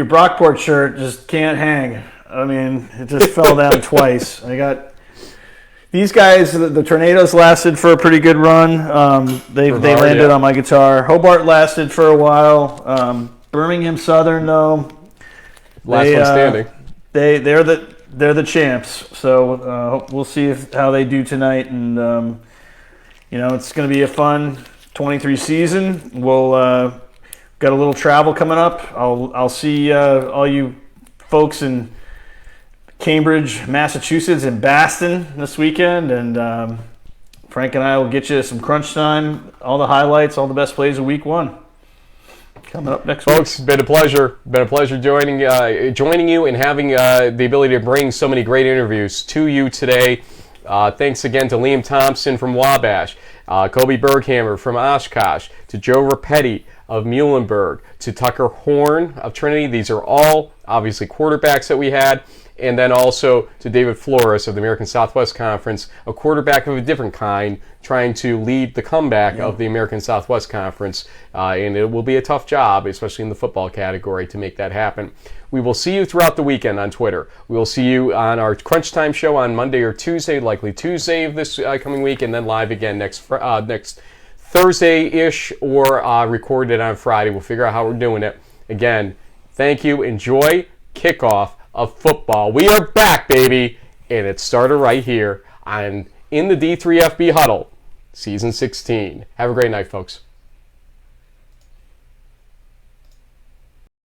Brockport shirt just can't hang. I mean, it just fell down twice. I got these guys. The Tornadoes lasted for a pretty good run. They landed on my guitar. Hobart lasted for a while. Birmingham Southern though. Last one standing. They're the champs. So we'll see how they do tonight, and it's going to be a fun 23 season. We'll got a little travel coming up. I'll see all you folks in Cambridge, Massachusetts, and Boston this weekend, and Frank and I will get you some crunch time, all the highlights, all the best plays of Week 1. Coming up next week. Folks, been a pleasure. Been a pleasure joining you and having the ability to bring so many great interviews to you today. Thanks again to Liam Thompson from Wabash, Kobe Berghammer from Oshkosh, to Joe Rapetti of Muhlenberg, to Tucker Horn of Trinity. These are all obviously quarterbacks that we had. And then also to David Flores of the American Southwest Conference, a quarterback of a different kind, trying to lead the comeback of the American Southwest Conference. And it will be a tough job, especially in the football category, to make that happen. We will see you throughout the weekend on Twitter. We will see you on our Crunch Time show on Monday or Tuesday, likely Tuesday of this coming week, and then live again next Thursday-ish, or recorded on Friday. We'll figure out how we're doing it. Again, thank you. Enjoy kickoff of football. We are back, baby, and it started right here in the D3FB Huddle, Season 16. Have a great night, folks.